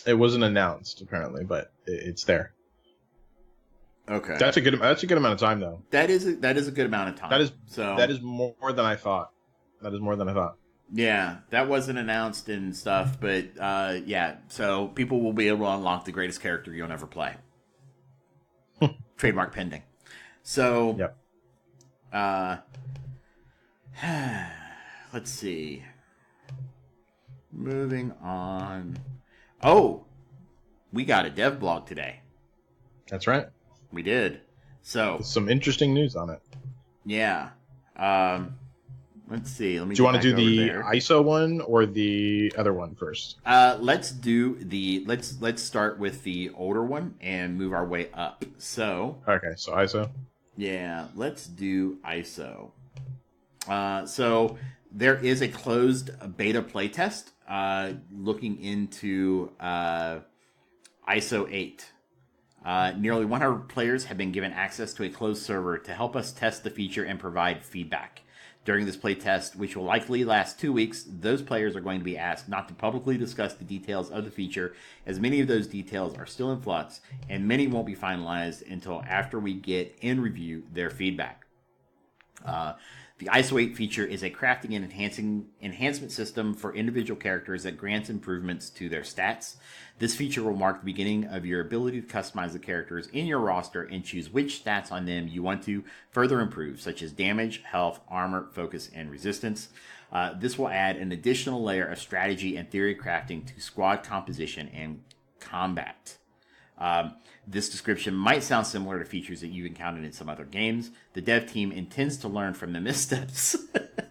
Speaker 4: It wasn't announced apparently, but it's there.
Speaker 2: Okay.
Speaker 4: That's a good amount of time though.
Speaker 2: That is a good amount of time.
Speaker 4: That is more than I thought.
Speaker 2: Yeah, that wasn't announced and stuff, but so people will be able to unlock the greatest character you'll ever play. Trademark pending. So,
Speaker 4: yep.
Speaker 2: Let's see. Moving on. Oh, we got a dev blog today.
Speaker 4: That's right.
Speaker 2: We did. So
Speaker 4: some interesting news on it.
Speaker 2: Yeah. Let's see.
Speaker 4: Do you want to do the ISO one or the other one first?
Speaker 2: Let's start with the older one and move our way up. So
Speaker 4: okay, so ISO.
Speaker 2: Yeah, let's do ISO. So there is a closed beta playtest looking into ISO 8. Nearly 100 players have been given access to a closed server to help us test the feature and provide feedback. During this playtest, which will likely last 2 weeks, those players are going to be asked not to publicly discuss the details of the feature, as many of those details are still in flux, and many won't be finalized until after we get and review their feedback. The ISO 8 feature is a crafting and enhancement system for individual characters that grants improvements to their stats. This feature will mark the beginning of your ability to customize the characters in your roster and choose which stats on them you want to further improve, such as damage, health, armor, focus, and resistance. This will add an additional layer of strategy and theory crafting to squad composition and combat. This description might sound similar to features that you've encountered in some other games. The dev team intends to learn from the missteps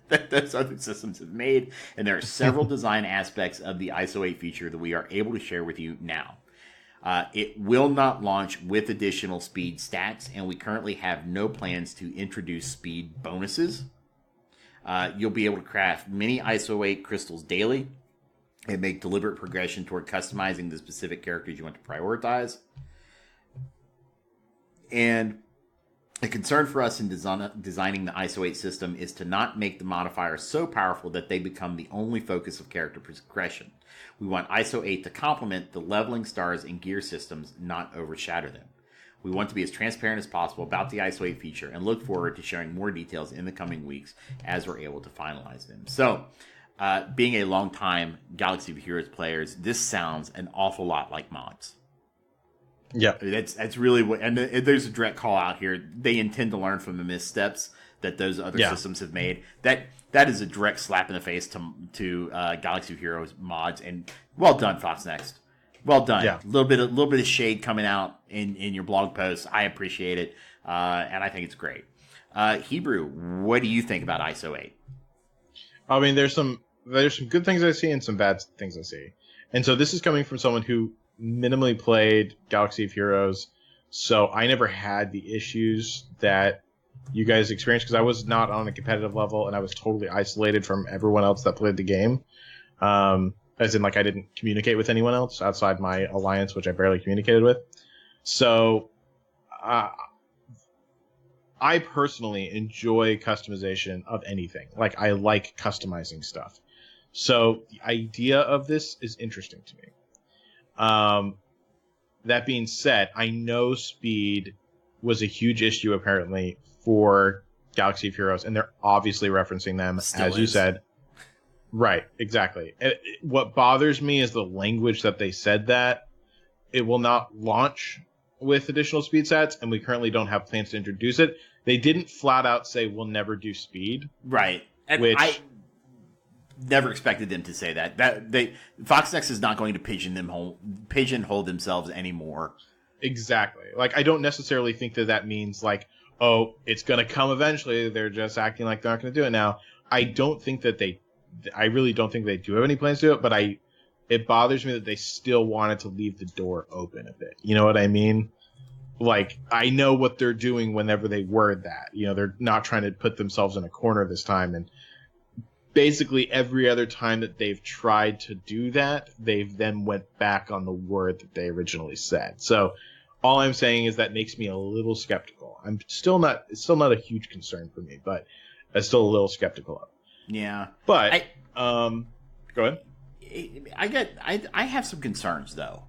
Speaker 2: that those other systems have made, and there are several design aspects of the ISO 8 feature that we are able to share with you now. It will not launch with additional speed stats, and we currently have no plans to introduce speed bonuses. You'll be able to craft many ISO 8 crystals daily and make deliberate progression toward customizing the specific characters you want to prioritize. And a concern for us in designing the ISO 8 system is to not make the modifiers so powerful that they become the only focus of character progression. We want ISO 8 to complement the leveling stars and gear systems, not overshadow them. We want to be as transparent as possible about the ISO 8 feature and look forward to sharing more details in the coming weeks as we're able to finalize them. So, being a long-time Galaxy of Heroes players, this sounds an awful lot like mods.
Speaker 4: Yeah,
Speaker 2: That's really what, and there's a direct call out here. They intend to learn from the missteps that those other systems have made. That is a direct slap in the face to Galaxy of Heroes mods, and well done, Fox Next. Well done.
Speaker 4: Yeah.
Speaker 2: A little bit of shade coming out in your blog posts. I appreciate it, and I think it's great. Hebrew, what do you think about ISO 8?
Speaker 4: I mean, there's some good things I see and some bad things I see, and so this is coming from someone who minimally played Galaxy of Heroes, so I never had the issues that you guys experienced because I was not on a competitive level and I was totally isolated from everyone else that played the game. As in, like, I didn't communicate with anyone else outside my alliance, which I barely communicated with. So, I personally enjoy customization of anything. Like, I like customizing stuff. So, the idea of this is interesting to me. That being said, I know speed was a huge issue, apparently, for Galaxy of Heroes, and they're obviously referencing them, as you said. Right, exactly. What bothers me is the language that they said that it will not launch with additional speed sets, and we currently don't have plans to introduce it. They didn't flat out say we'll never do speed.
Speaker 2: Right. And
Speaker 4: which
Speaker 2: I never expected them to say that. Fox Next is not going to pigeonhole themselves anymore.
Speaker 4: Exactly. Like, I don't necessarily think that means, like, oh, it's going to come eventually. They're just acting like they're not going to do it now. I really don't think they do have any plans to do it, but it bothers me that they still wanted to leave the door open a bit. You know what I mean? Like, I know what they're doing whenever they word that. You know, they're not trying to put themselves in a corner this time. And basically every other time that they've tried to do that, they've then went back on the word that they originally said. So all I'm saying is that makes me a little skeptical. It's still not a huge concern for me, but I'm still a little skeptical of it.
Speaker 2: Yeah.
Speaker 4: But go ahead.
Speaker 2: I have some concerns though.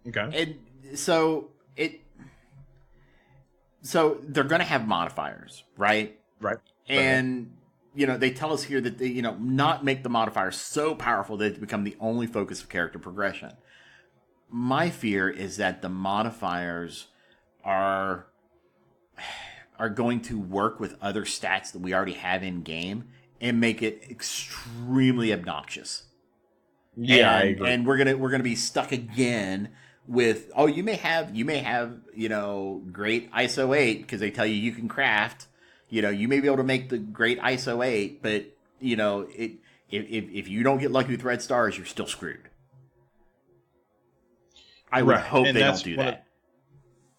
Speaker 4: Okay.
Speaker 2: And so they're going to have modifiers, right?
Speaker 4: Right.
Speaker 2: And they tell us here that they not make the modifiers so powerful that they become the only focus of character progression. My fear is that the modifiers are going to work with other stats that we already have in game and make it extremely obnoxious.
Speaker 4: Yeah, I agree.
Speaker 2: And we're gonna be stuck again with you may have great ISO 8 because they tell you can craft. You may be able to make the great ISO 8, but if you don't get lucky with red stars, you're still screwed. I would hope they don't do that.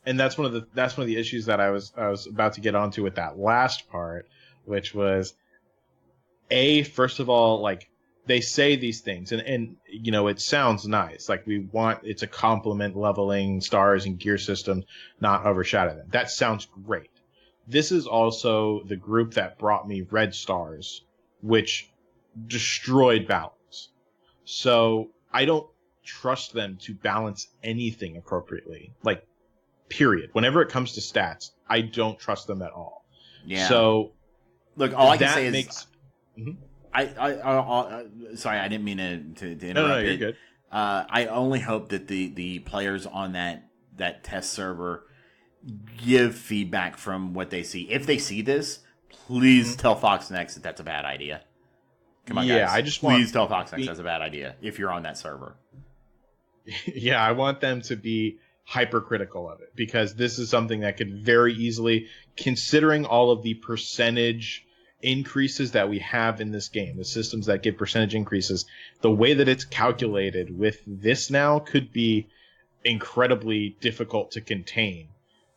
Speaker 4: And that's one of the issues that I was about to get onto with that last part, which was first of all, like, they say these things and it sounds nice. Like, it's a compliment leveling stars and gear systems, not overshadow them. That sounds great. This is also the group that brought me red stars, which destroyed balance. So I don't trust them to balance anything appropriately. Like, period. Whenever it comes to stats, I don't trust them at all.
Speaker 2: Yeah.
Speaker 4: So
Speaker 2: look, all I can say
Speaker 4: is
Speaker 2: I sorry, I didn't mean to interrupt.
Speaker 4: No, you're good.
Speaker 2: I only hope that the players on that test server give feedback from what they see. If they see this, please tell Fox Next that that's a bad idea. Come on, guys. Please tell Fox Next that's a bad idea if you're on that server.
Speaker 4: Yeah, I want them to be hypercritical of it, because this is something that could very easily, considering all of the percentage increases that we have in this game, the systems that give percentage increases, the way that it's calculated with this now could be incredibly difficult to contain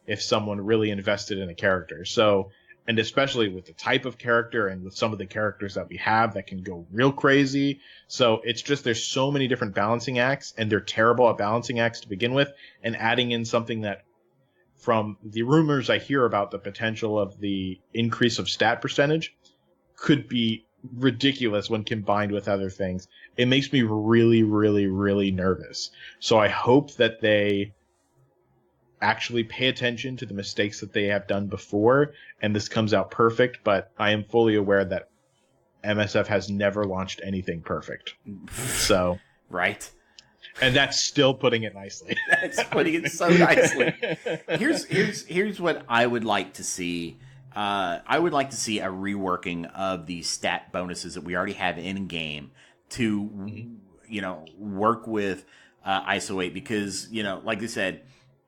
Speaker 4: if someone really invested in a character. So, and especially with the type of character and with some of the characters that we have that can go real crazy. So it's just, there's so many different balancing acts, and they're terrible at balancing acts to begin with, and adding in something that, from the rumors I hear about the potential of the increase of stat percentage, could be ridiculous when combined with other things. It makes me really, really, really nervous. So I hope that they actually pay attention to the mistakes that they have done before, and this comes out perfect. But I am fully aware that MSF has never launched anything perfect. So
Speaker 2: Right.
Speaker 4: and that's still putting it nicely.
Speaker 2: That's putting it so nicely. Here's what I would like to see. I would like to see a reworking of the stat bonuses that we already have in game to, work with ISO 8 because, like I said,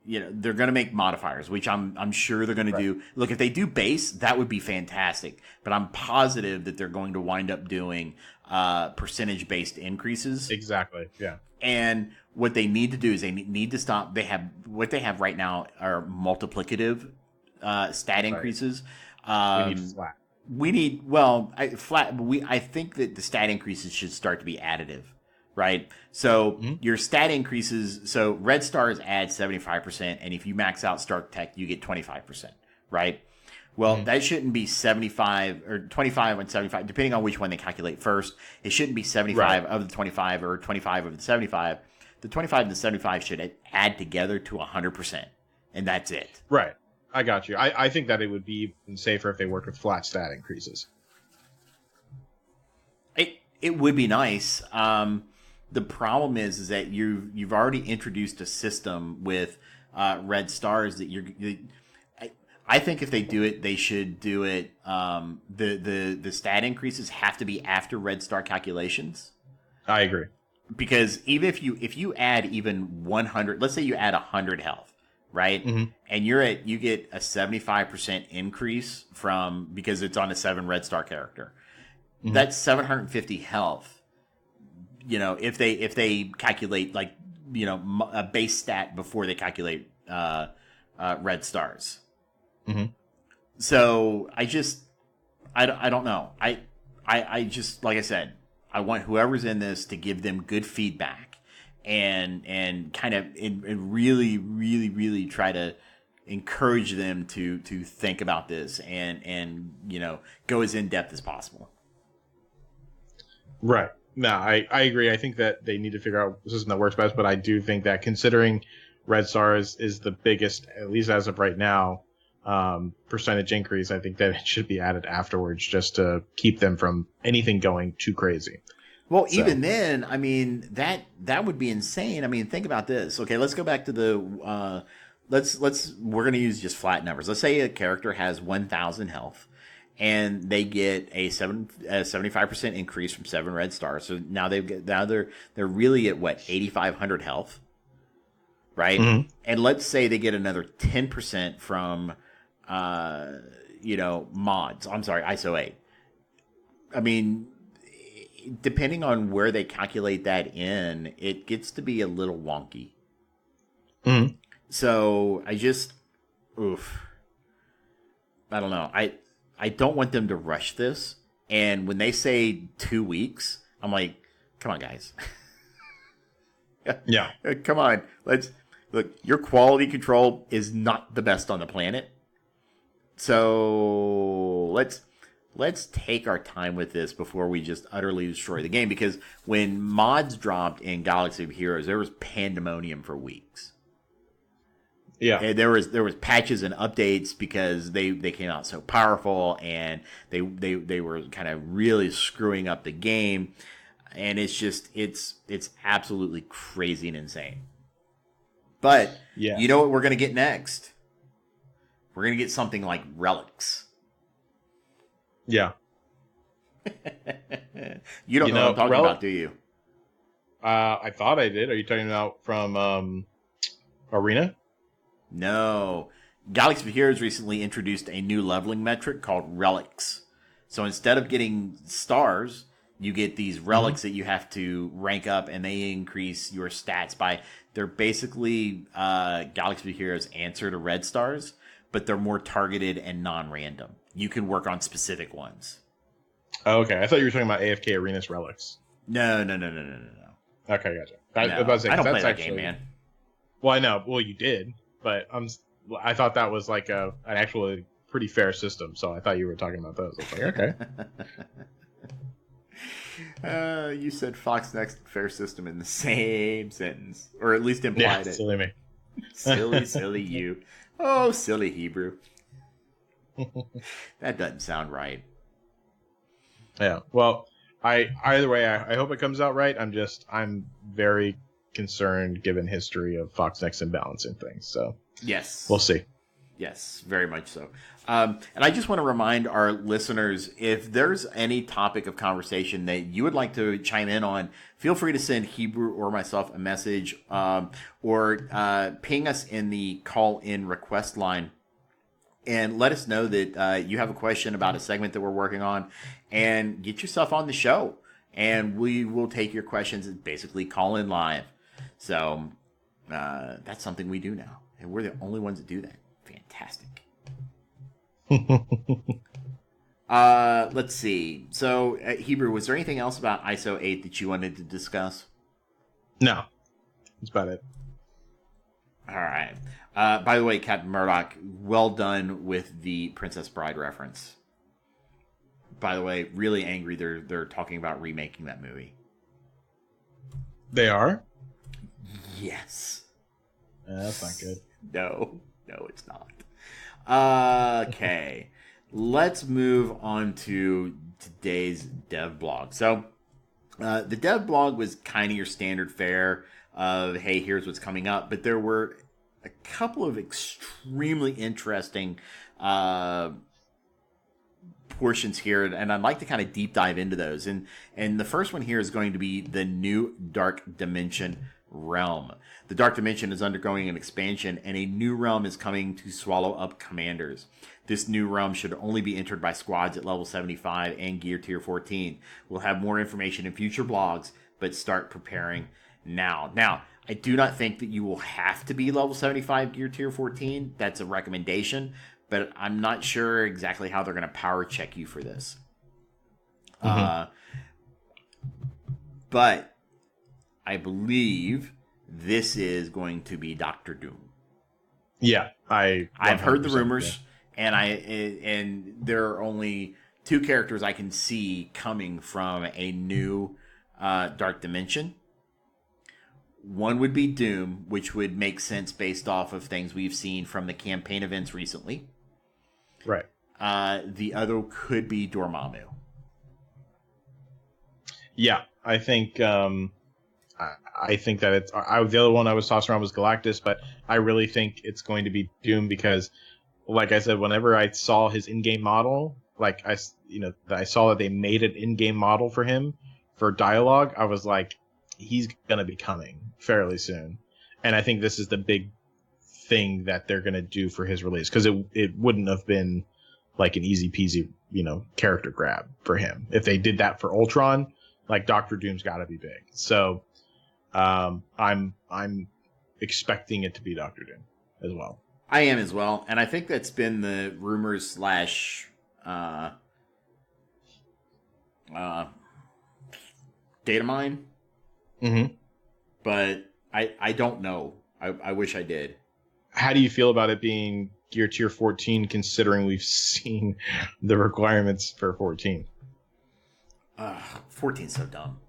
Speaker 2: they're going to make modifiers, which I'm sure they're going to do. Look, if they do base, that would be fantastic. But I'm positive that they're going to wind up doing percentage based increases.
Speaker 4: Exactly. Yeah.
Speaker 2: And what they need to do is they need to stop. What they have right now are multiplicative stat increases.
Speaker 4: We need flat.
Speaker 2: We need flat. But I think that the stat increases should start to be additive, right? So your stat increases. So red stars add 75%, and if you max out Stark Tech, you get 25%, right? Well, that shouldn't be 75 or 25 and 75, depending on which one they calculate first. It shouldn't be 75 of the 25 or 25 of the 75. The 25 and the 75 should add together to 100%, and that's it.
Speaker 4: Right. I got you. I think that it would be even safer if they worked with flat stat increases.
Speaker 2: It would be nice. The problem is that you've already introduced a system with red stars that I think if they do it, they should do it. The stat increases have to be after red star calculations.
Speaker 4: I agree.
Speaker 2: Because even if you add even 100, let's say you add 100 health, right? And you get a 75% increase because it's on a 7 red star character. That's 750 health. If they calculate a base stat before they calculate red stars. So I don't know. I just, like I said, I want whoever's in this to give them good feedback and kind of and really, really, really try to encourage them to think about this and go as in depth as possible.
Speaker 4: Right. No, I agree. I think that they need to figure out a system that works best, but I do think that considering red stars is the biggest, at least as of right now, percentage increase, I think that it should be added afterwards just to keep them from anything going too crazy.
Speaker 2: Well, even then, I mean, that would be insane. I mean, think about this. Okay, let's go back to the we're going to use just flat numbers. Let's say a character has 1,000 health and they get a 75% increase from 7 red stars. So now they're really at 8,500 health. Right? And let's say they get another 10% from mods. I'm sorry, ISO 8. I mean, depending on where they calculate that in, it gets to be a little wonky. So I don't know. I don't want them to rush this. And when they say 2 weeks, I'm like, come on, guys.
Speaker 4: Yeah.
Speaker 2: Come on. Look, your quality control is not the best on the planet. So let's take our time with this before we just utterly destroy the game. Because when mods dropped in Galaxy of Heroes, there was pandemonium for weeks.
Speaker 4: Yeah.
Speaker 2: And there was patches and updates because they came out so powerful and they were kind of really screwing up the game. And it's absolutely crazy and insane. But you know what we're going to get next? We're going to get something like relics.
Speaker 4: Yeah.
Speaker 2: You don't know what I'm talking about, do you?
Speaker 4: I thought I did. Are you talking about from Arena?
Speaker 2: No. Galaxy of Heroes recently introduced a new leveling metric called relics. So instead of getting stars, you get these relics that you have to rank up, and they increase your stats by. They're basically Galaxy of Heroes answer to red stars, but they're more targeted and non-random. You can work on specific ones.
Speaker 4: Oh, okay. I thought you were talking about AFK Arena's relics.
Speaker 2: No.
Speaker 4: Okay, gotcha.
Speaker 2: I don't play that game, man.
Speaker 4: Well, I know. Well, you did, but I thought that was like an actual pretty fair system, so I thought you were talking about those. I was like, okay.
Speaker 2: You said Fox Next fair system in the same sentence, or at least implied it.
Speaker 4: Silly me.
Speaker 2: Silly you. Oh, silly Hebrew. That doesn't sound right.
Speaker 4: Yeah. Well, either way, I hope it comes out right. I'm very concerned given history of Fox Next and balancing things. So
Speaker 2: Yes.
Speaker 4: we'll see.
Speaker 2: Yes, very much so. And I just want to remind our listeners, if there's any topic of conversation that you would like to chime in on, feel free to send Hebrew or myself a message, or ping us in the call-in request line and let us know that you have a question about a segment that we're working on, and get yourself on the show. And we will take your questions and basically call in live. So that's something we do now. And we're the only ones that do that. Fantastic. Let's see. So, Hebrew, was there anything else about ISO 8 that you wanted to discuss?
Speaker 4: No. That's about it.
Speaker 2: All right. By the way, Captain Murdoch, well done with the Princess Bride reference. By the way, really angry they're talking about remaking that movie.
Speaker 4: They are?
Speaker 2: Yes.
Speaker 4: That's not good.
Speaker 2: No, it's not. Okay. Let's move on to today's dev blog. So, the dev blog was kind of your standard fare of, hey, here's what's coming up. But there were a couple of extremely interesting portions here, and I'd like to kind of deep dive into those. And the first one here is going to be the new Dark Dimension realm. The Dark Dimension is undergoing an expansion, and a new realm is coming to swallow up commanders. This new realm should only be entered by squads at level 75 and gear tier 14. We'll have more information in future blogs, but start preparing now. Now, I do not think that you will have to be level 75 gear tier 14. That's a recommendation, but I'm not sure exactly how they're going to power check you for this. But I believe this is going to be Doctor Doom.
Speaker 4: Yeah,
Speaker 2: I've heard the
Speaker 4: 100%,
Speaker 2: rumors, and there are only two characters I can see coming from a new Dark Dimension. One would be Doom, which would make sense based off of things we've seen from the campaign events recently.
Speaker 4: Right.
Speaker 2: The other could be Dormammu.
Speaker 4: Yeah, I think I think that it's the other one I was tossing around was Galactus, but I really think it's going to be Doom because, like I said, whenever I saw his in-game model, like I saw that they made an in-game model for him for dialogue, I was like, he's gonna be coming fairly soon, and I think this is the big thing that they're gonna do for his release because it wouldn't have been like an easy peasy character grab for him if they did that for Ultron. Like Doctor Doom's got to be big, so I'm expecting it to be Doctor Doom as well.
Speaker 2: I am as well, and I think that's been the rumors / data mine.
Speaker 4: Mm-hmm.
Speaker 2: But I don't know. I wish I did.
Speaker 4: How do you feel about it being gear tier 14, considering we've seen the requirements for 14?
Speaker 2: 14's so dumb.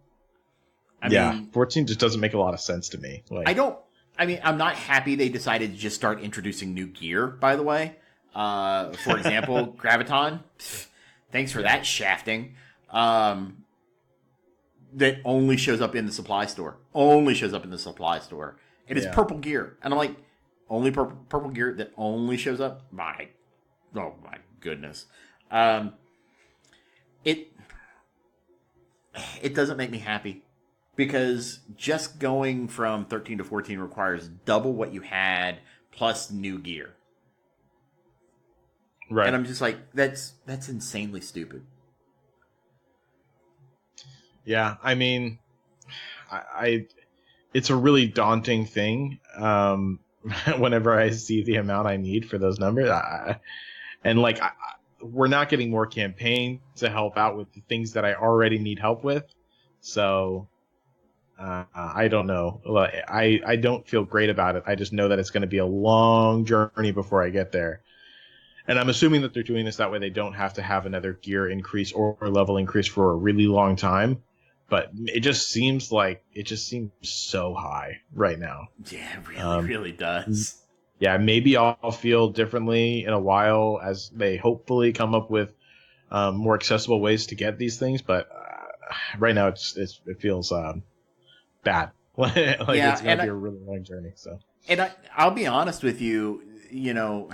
Speaker 2: I mean,
Speaker 4: 14 just doesn't make a lot of sense to me. Like,
Speaker 2: I'm not happy they decided to just start introducing new gear, by the way. For example, Graviton. Thanks for that shafting. That only shows up in the supply store. It is purple gear. And I'm like, only purple gear that only shows up? Oh my goodness. It doesn't make me happy. Because just going from 13 to 14 requires double what you had plus new gear.
Speaker 4: Right.
Speaker 2: And I'm just like, that's insanely stupid.
Speaker 4: Yeah, I mean, it's a really daunting thing whenever I see the amount I need for those numbers. We're not getting more campaign to help out with the things that I already need help with. So I don't know. I don't feel great about it. I just know that it's going to be a long journey before I get there. And I'm assuming that they're doing this that way they don't have to have another gear increase or level increase for a really long time. but it just seems so high right now.
Speaker 2: Yeah, it really does.
Speaker 4: Yeah, maybe I'll feel differently in a while as they hopefully come up with more accessible ways to get these things. But right now, it feels bad. It's going to be a really long journey. So,
Speaker 2: and I'll be honest with you. You know,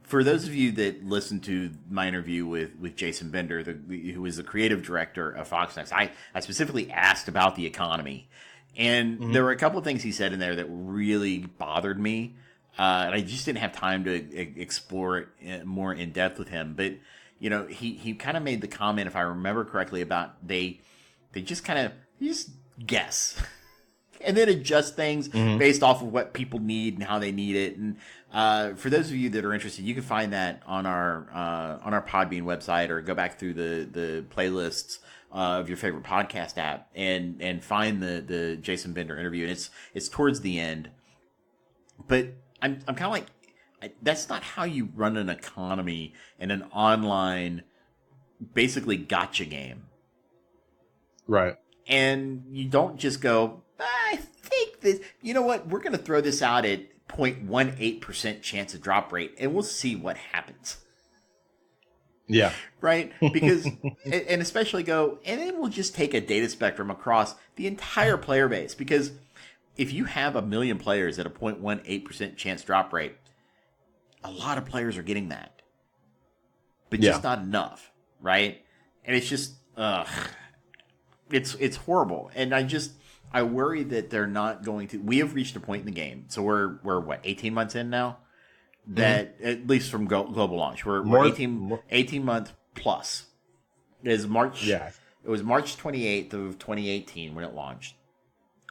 Speaker 2: for those of you that listened to my interview with Jason Bender, who is the creative director of FoxNext, I specifically asked about the economy, and there were a couple of things he said in there that really bothered me. And I just didn't have time to explore it more in depth with him. But, you know, he kind of made the comment, if I remember correctly, about they just just guess and then adjust things based off of what people need and how they need it. And for those of you that are interested, you can find that on our Podbean website, or go back through the playlists of your favorite podcast app and find the Jason Bender interview. And it's towards the end. But I'm kind of like, that's not how you run an economy in an online, basically gotcha game.
Speaker 4: right.
Speaker 2: And you don't just go, I think this, you know what, we're going to throw this out at 0.18% chance of drop rate, and we'll see what happens.
Speaker 4: Yeah.
Speaker 2: Right? Because, and especially go, and then we'll just take a data spectrum across the entire player base. Because if you have 1 million players at a 0.18% chance drop rate, a lot of players are getting that. But just not enough, right? And it's just, it's horrible. And I worry that they're not going to, we have reached a point in the game. So we're what, 18 months in now? That, at least from global launch, we're 18 month plus. It was March 28th of 2018 when it launched.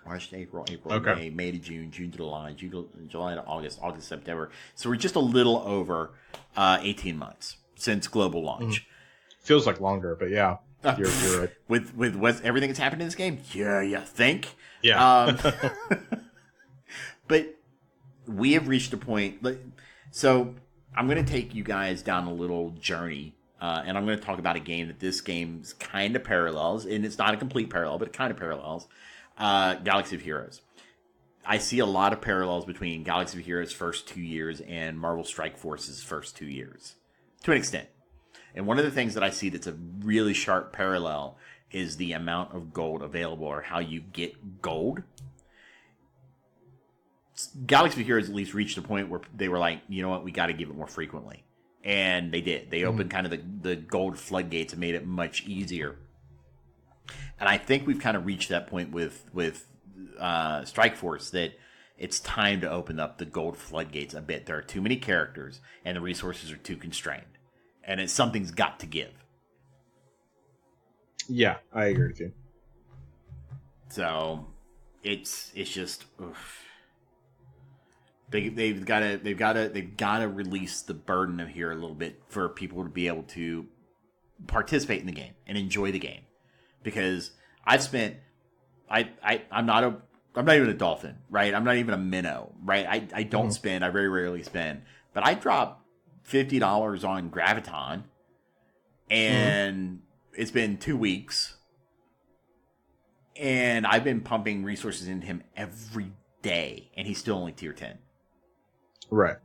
Speaker 2: March to April,
Speaker 4: okay.
Speaker 2: May to June, June to July, July to August, August to September. So we're just a little over 18 months since global launch.
Speaker 4: Feels like longer, but yeah, you're right.
Speaker 2: With everything that's happened in this game, yeah, you think?
Speaker 4: Yeah.
Speaker 2: But we have reached a point. So I'm going to take you guys down a little journey, and I'm going to talk about a game that this game's kind of parallels, and it's not a complete parallel, but it kind of parallels. Galaxy of Heroes. I see a lot of parallels between Galaxy of Heroes' first 2 years and Marvel Strike Force's first 2 years, to an extent. And one of the things that I see that's a really sharp parallel is the amount of gold available, or how you get gold. Galaxy of Heroes at least reached a point where they were like, you know what, we got to give it more frequently. And they did. They opened kind of the gold floodgates and made it much easier. And I think we've kind of reached that point with Strike Force, that it's time to open up the gold floodgates a bit. There are too many characters, and the resources are too constrained. And something's got to give.
Speaker 4: Yeah, I agree with you.
Speaker 2: So it's just, oof. They've got to release the burden of here a little bit for people to be able to participate in the game and enjoy the game. Because I'm not even a dolphin, right? I'm not even a minnow, right? I don't spend. I very rarely spend. But I drop $50 on Graviton, and it's been 2 weeks, and I've been pumping resources into him every day, and he's still only tier 10.
Speaker 4: Right.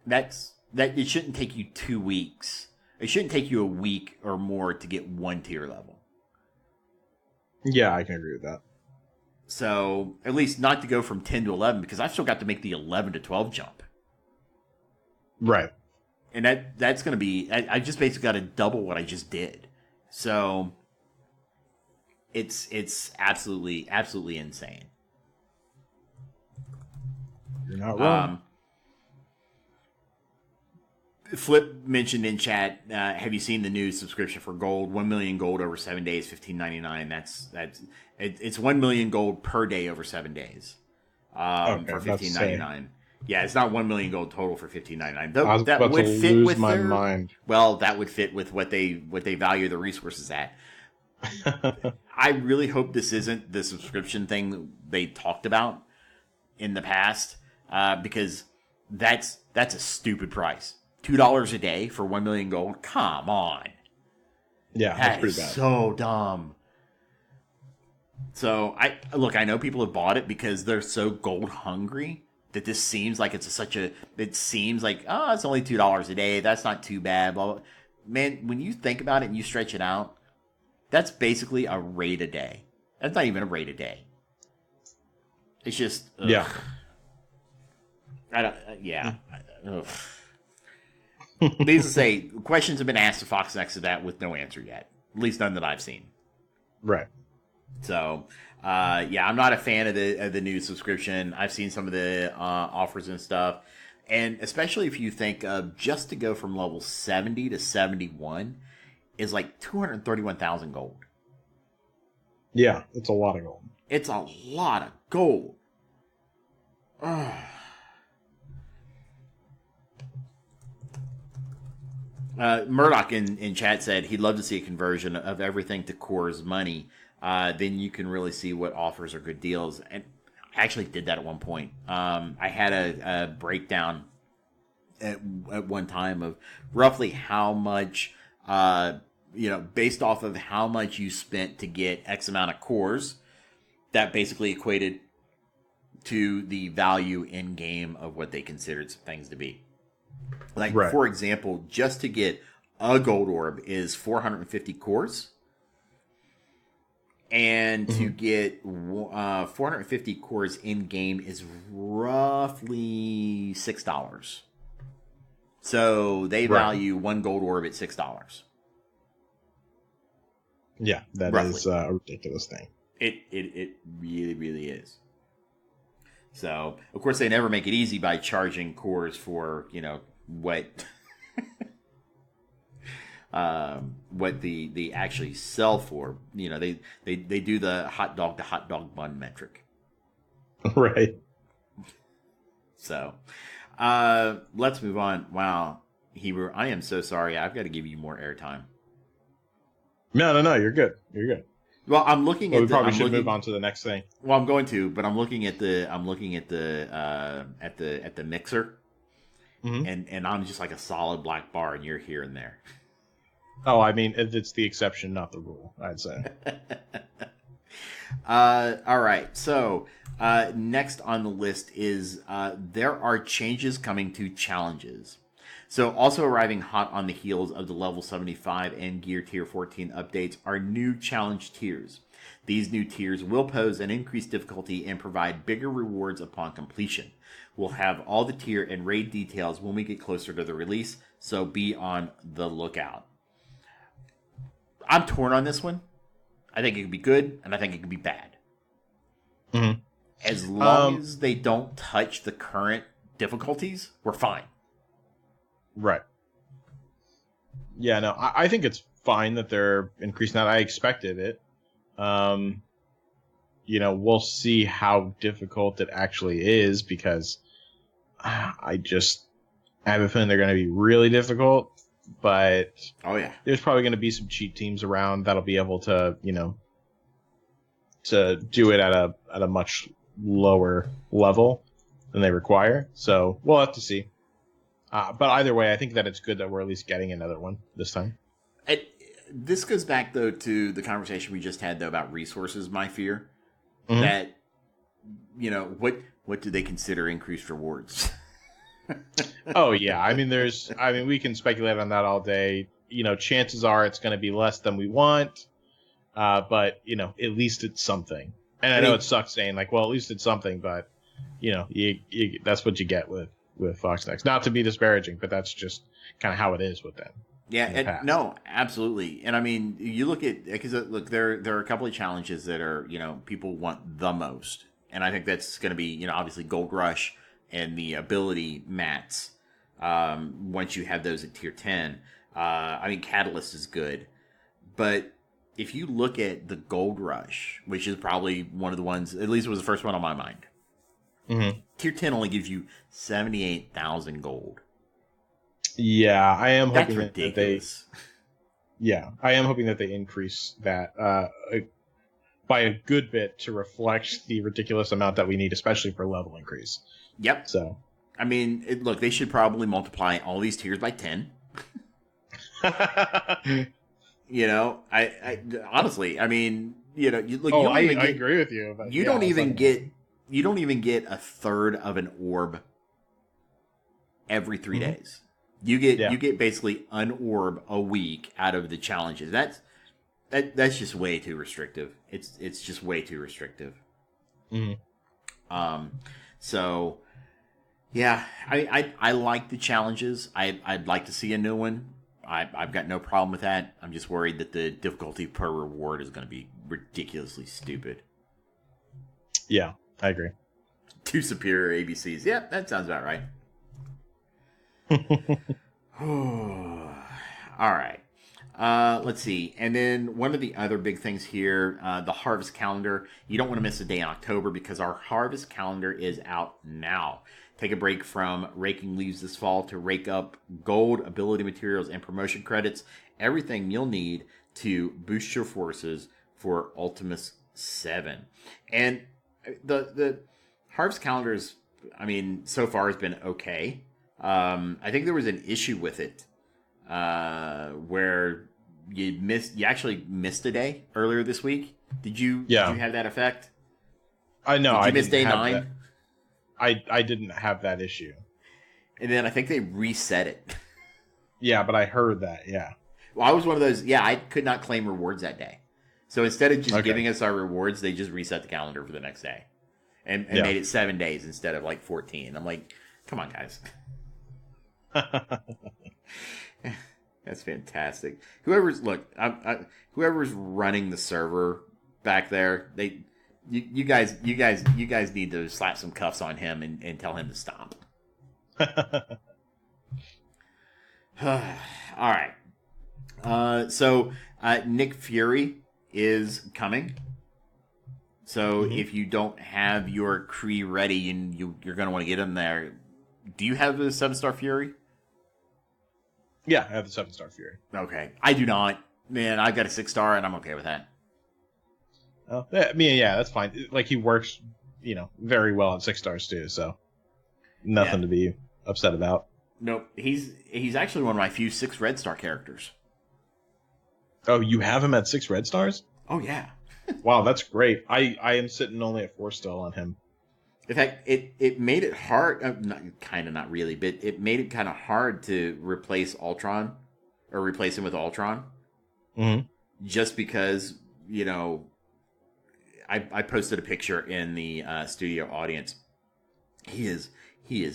Speaker 2: It shouldn't take you 2 weeks. It shouldn't take you a week or more to get 1 tier level.
Speaker 4: Yeah, I can agree with that.
Speaker 2: So, at least not to go from 10 to 11, because I've still got to make the 11 to 12 jump.
Speaker 4: Right.
Speaker 2: And that's going to be, I just basically got to double what I just did. So, it's absolutely insane.
Speaker 4: You're not wrong.
Speaker 2: Flip mentioned in chat, have you seen the new subscription for gold? 1 million gold over 7 days, $15.99. It's 1 million gold per day over 7 days. For $15.99. Yeah, it's not 1 million gold total for $15.99.
Speaker 4: I was about to lose my mind.
Speaker 2: Well, that would fit with what they value the resources at. I really hope this isn't the subscription thing that they talked about in the past, because that's a stupid price. $2 a day for 1 million gold? Come on.
Speaker 4: Yeah, that's pretty bad.
Speaker 2: So dumb. So I know people have bought it because they're so gold hungry that this seems like it seems like, oh, it's only $2 a day. That's not too bad. Blah, blah. Man, when you think about it and you stretch it out, that's basically a raid a day. That's not even a raid a day. It's just, ugh.
Speaker 4: Yeah.
Speaker 2: I don't, yeah. Ugh. Needless to say, questions have been asked to Fox next to that with no answer yet. At least none that I've seen.
Speaker 4: Right.
Speaker 2: So, yeah, I'm not a fan of the new subscription. I've seen some of the offers and stuff. And especially if you think of just to go from level 70 to 71 is like 231,000 gold.
Speaker 4: Yeah, it's a lot of gold.
Speaker 2: It's a lot of gold. Ugh. Murdoch in chat said he'd love to see a conversion of everything to Core's money. Then you can really see what offers are good deals. And I actually did that at one point. I had a breakdown at one time of roughly how much, based off of how much you spent to get X amount of cores, that basically equated to the value in game of what they considered some things to be. Like,
Speaker 4: right.
Speaker 2: For example, just to get a gold orb is 450 cores. And to get 450 cores in game is roughly $6. So they value one gold orb at $6.
Speaker 4: Yeah, that
Speaker 2: roughly.
Speaker 4: Is a ridiculous thing.
Speaker 2: It really, really is. So, of course, they never make it easy by charging cores for, what what they actually sell for. They do the hot dog to hot dog bun metric.
Speaker 4: Right.
Speaker 2: So, let's move on. Wow, Hebrew, I am so sorry. I've got to give you more airtime.
Speaker 4: No, you're good. You're good.
Speaker 2: Well, I'm looking at.
Speaker 4: We probably should move on to the next thing.
Speaker 2: Well, I'm going to, but I'm looking at the mixer. Mm-hmm. And I'm just like a solid black bar, and you're here and there.
Speaker 4: Oh, I mean, it's the exception, not the rule, I'd say.
Speaker 2: All right. So next on the list is there are changes coming to challenges. So also arriving hot on the heels of the level 75 and Gear Tier 14 updates are new challenge tiers. These new tiers will pose an increased difficulty and provide bigger rewards upon completion. We'll have all the tier and raid details when we get closer to the release, so be on the lookout. I'm torn on this one. I think it could be good, and I think it could be bad.
Speaker 4: Mm-hmm.
Speaker 2: As long as they don't touch the current difficulties, we're fine.
Speaker 4: Right. Yeah, no, I think it's fine that they're increasing that. I expected it. We'll see how difficult it actually is because I have a feeling they're going to be really difficult. But there's probably going to be some cheat teams around that'll be able to, to do it at a much lower level than they require. So we'll have to see. But either way, I think that it's good that we're at least getting another one this time.
Speaker 2: This goes back, though, to the conversation we just had, though, about resources, my fear.
Speaker 4: Mm-hmm.
Speaker 2: That, what do they consider increased rewards?
Speaker 4: Oh, yeah. I mean, we can speculate on that all day. Chances are it's going to be less than we want. But, at least it's something. And I know it sucks saying, like, well, at least it's something, but, that's what you get with Fox Next. Not to be disparaging, but that's just kind of how it is with them.
Speaker 2: Yeah, no, absolutely. And I mean, you look at, because look, there are a couple of challenges that are, people want the most. And I think that's going to be, obviously Gold Rush and the ability mats. Once you have those at tier 10, I mean, Catalyst is good. But if you look at the Gold Rush, which is probably one of the ones, at least it was the first one on my mind.
Speaker 4: Mm-hmm.
Speaker 2: Tier 10 only gives you 78,000 gold.
Speaker 4: Yeah, I am
Speaker 2: That's
Speaker 4: hoping
Speaker 2: ridiculous.
Speaker 4: I am hoping that they increase that by a good bit to reflect the ridiculous amount that we need, especially for level increase.
Speaker 2: Yep.
Speaker 4: So,
Speaker 2: I mean, look, they should probably multiply all these tiers by 10. You know, I honestly, I mean, you know, look,
Speaker 4: I agree with you. But
Speaker 2: you don't even get a third of an orb every 3 days. You get basically an orb a week out of the challenges. That's just way too restrictive. It's just way too restrictive. So yeah, I like the challenges. I'd like to see a new one. I've got no problem with that. I'm just worried that the difficulty per reward is going to be ridiculously stupid.
Speaker 4: Yeah, I agree.
Speaker 2: 2 superior ABCs. Yep, that sounds about right. All right. Let's see. And then one of the other big things here, the harvest calendar. You don't want to miss a day in October because our harvest calendar is out now. Take a break from raking leaves this fall to rake up gold, ability materials, and promotion credits. Everything you'll need to boost your forces for Ultimus 7. And the harvest calendars, I mean, so far has been okay. I think there was an issue with it where you actually missed a day earlier this week. Did you have that effect?
Speaker 4: I know.
Speaker 2: Did you miss day 9?
Speaker 4: I didn't have that issue.
Speaker 2: And then I think they reset it.
Speaker 4: Yeah, but I heard that, yeah.
Speaker 2: Well, I was one of those, I could not claim rewards that day. So instead of just giving us our rewards, they just reset the calendar for the next day. And made it 7 days instead of like 14. I'm like, come on, guys. That's fantastic. Whoever's running the server back there, you guys need to slap some cuffs on him and tell him to stop. All right. So Nick Fury is coming. So if you don't have your Kree ready and you're going to want to get him there, do you have the 7-star Fury?
Speaker 4: Yeah, I have the 7-star Fury.
Speaker 2: Okay. I do not. Man, I've got a 6-star and I'm okay with that.
Speaker 4: Oh, I mean, yeah, that's fine. Like, he works, very well at 6 stars too, so nothing to be upset about.
Speaker 2: Nope. He's actually one of my few 6 red star characters.
Speaker 4: Oh, you have him at 6 red stars?
Speaker 2: Oh, yeah.
Speaker 4: Wow, that's great. I am sitting only at 4 still on him.
Speaker 2: In fact, it made it hard, not really, but it made it kind of hard to replace Ultron, or replace him with Ultron.
Speaker 4: Mm-hmm.
Speaker 2: Just because, I posted a picture in the studio audience. He is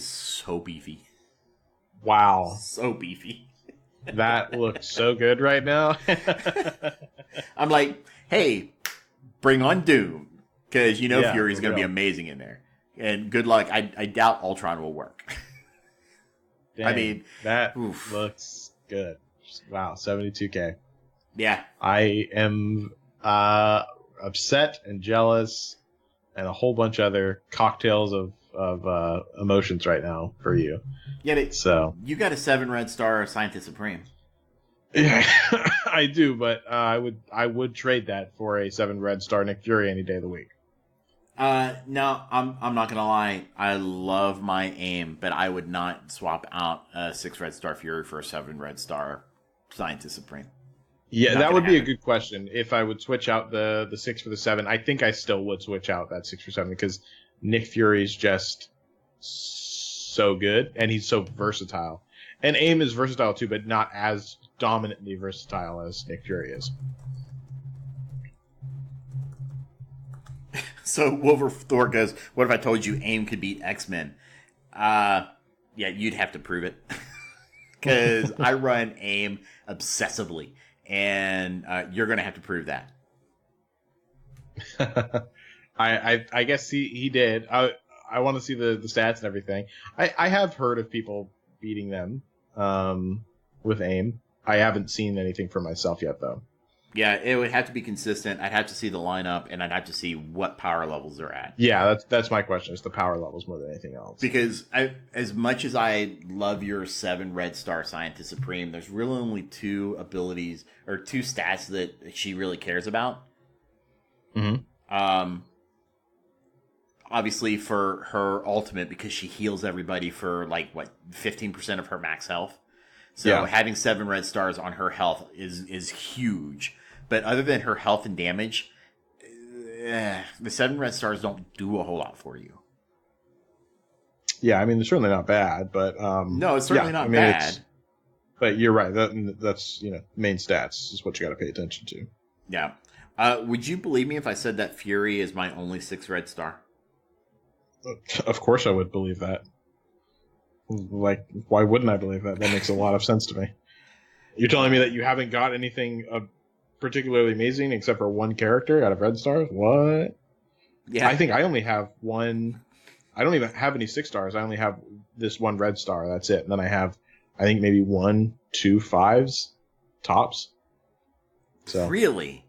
Speaker 2: so beefy.
Speaker 4: Wow.
Speaker 2: So beefy.
Speaker 4: That looks so good right now.
Speaker 2: I'm like, hey, bring on Doom. Because Fury's going to be amazing in there. And good luck. I doubt Ultron will work.
Speaker 4: Dang, I mean, that looks good. Wow, 72K.
Speaker 2: Yeah.
Speaker 4: I am upset and jealous and a whole bunch of other cocktails of emotions right now for you.
Speaker 2: Yeah,
Speaker 4: so
Speaker 2: you got a 7 red star Scientist Supreme.
Speaker 4: Yeah, I do, but I would trade that for a 7 red star Nick Fury any day of the week.
Speaker 2: No, I'm not gonna lie. I love my aim, but I would not swap out a 6 red star Fury for a 7 red star Scientist Supreme.
Speaker 4: Yeah, that would be a good question. If I would switch out the 6 for the 7, I think I still would switch out that 6 for 7 because Nick Fury's just so good and he's so versatile. And AIM is versatile too, but not as dominantly versatile as Nick Fury is.
Speaker 2: So Wolver Thor goes, what if I told you AIM could beat X-Men? Yeah, you'd have to prove it. Because I run AIM obsessively, and you're going to have to prove that.
Speaker 4: I guess he did. I want to see the stats and everything. I have heard of people beating them with AIM. I haven't seen anything for myself yet, though.
Speaker 2: Yeah, it would have to be consistent. I'd have to see the lineup, and I'd have to see what power levels they're at.
Speaker 4: Yeah, that's my question. It's the power levels more than anything else.
Speaker 2: Because as much as I love your 7 red star Scientist Supreme, there's really only 2 abilities or 2 stats that she really cares about.
Speaker 4: Mm-hmm.
Speaker 2: Obviously for her ultimate, because she heals everybody for 15% of her max health. So
Speaker 4: Yeah.
Speaker 2: having 7 red stars on her health is huge. But other than her health and damage, the 7 red stars don't do a whole lot for you.
Speaker 4: Yeah, I mean, they're certainly not bad, but
Speaker 2: No, it's certainly not
Speaker 4: it's-
Speaker 2: bad.
Speaker 4: But you're right. That's main stats is what you got to pay attention to.
Speaker 2: Yeah. Would you believe me if I said that Fury is my only 6 red star?
Speaker 4: Of course, I would believe that. Like, why wouldn't I believe that? That makes a lot of sense to me. You're telling me that you haven't got anything particularly amazing except for one character out of red stars? What?
Speaker 2: Yeah.
Speaker 4: I think I only have one. I don't even have any 6 stars. I only have this one red star. That's it. And then I have, I think, maybe 1, 2 5s tops. So
Speaker 2: Really?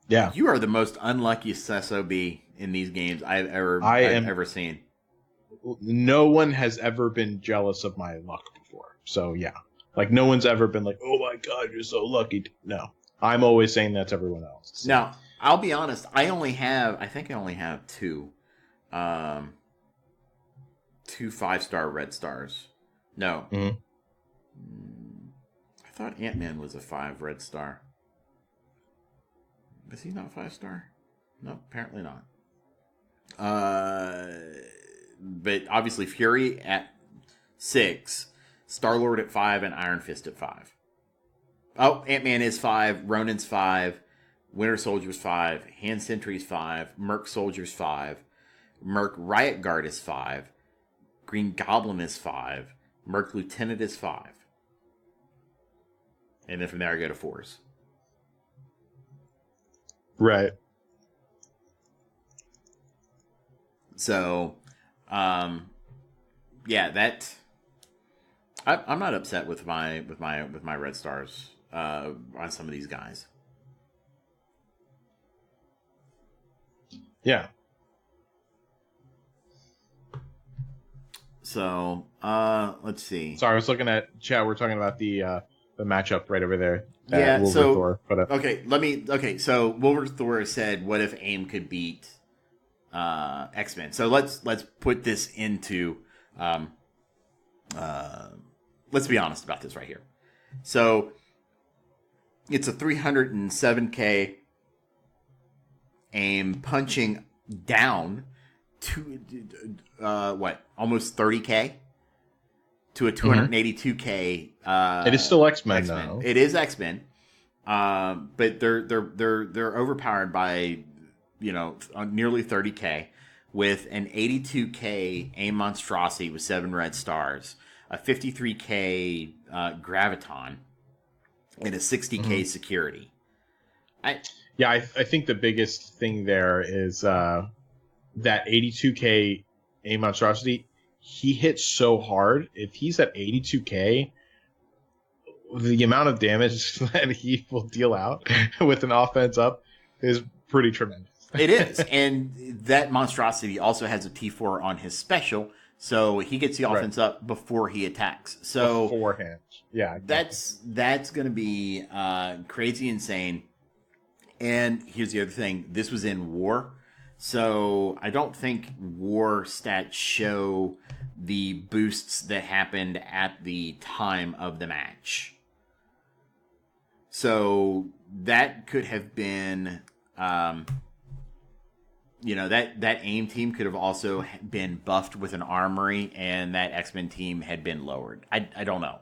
Speaker 4: yeah,
Speaker 2: You are the most unlucky SOB in these games I've ever seen.
Speaker 4: no one has ever been jealous of my luck before. So yeah, like no one's ever been like, "Oh my god, you're so lucky." No, I'm always saying that to everyone else. So,
Speaker 2: Now, I'll be honest. I think I only have 2. 2 5-star red stars. No.
Speaker 4: Mhm.
Speaker 2: I thought Ant-Man was a 5 red star. Was he not 5-star? No, apparently not. But obviously Fury at 6, Star-Lord at 5, and Iron Fist at 5. Oh, Ant-Man is 5, Ronin's 5, Winter Soldier's 5, Hand Sentry's 5, Merc Soldier's 5, Merc Riot Guard is 5, Green Goblin is 5, Merc Lieutenant is 5. And then from there I go to 4s.
Speaker 4: right.
Speaker 2: So, yeah, that I'm not upset with my red stars on some of these guys.
Speaker 4: Yeah.
Speaker 2: So, let's see.
Speaker 4: Sorry, I was looking at chat. We're talking about the matchup right over there.
Speaker 2: Yeah,
Speaker 4: Wolverine
Speaker 2: so-
Speaker 4: Thor, but
Speaker 2: Okay, so Wolverine Thor said, "What if AIM could beat X-Men?" So let's put this into let's be honest about this right here. So it's a 307K AIM punching down to almost 30K to a 282K.
Speaker 4: it is still X-Men,
Speaker 2: X-Men.
Speaker 4: though.
Speaker 2: It is X-Men, but they're overpowered by nearly 30K with an 82K AIM monstrosity with 7 red stars, a 53K graviton, and a 60K security.
Speaker 4: Yeah, I think the biggest thing there is that 82K A monstrosity. He hits so hard. If he's at 82K, the amount of damage that he will deal out with an offense up is pretty tremendous.
Speaker 2: It is, and that monstrosity also has a T4 on his special, so he gets the offense up before he attacks. So
Speaker 4: Beforehand, yeah, exactly.
Speaker 2: that's going to be crazy insane. And here's the other thing: this was in war, so I don't think war stats show the boosts that happened at the time of the match. So that could have been, that AIM team could have also been buffed with an armory, and that X-Men team had been lowered. I don't know.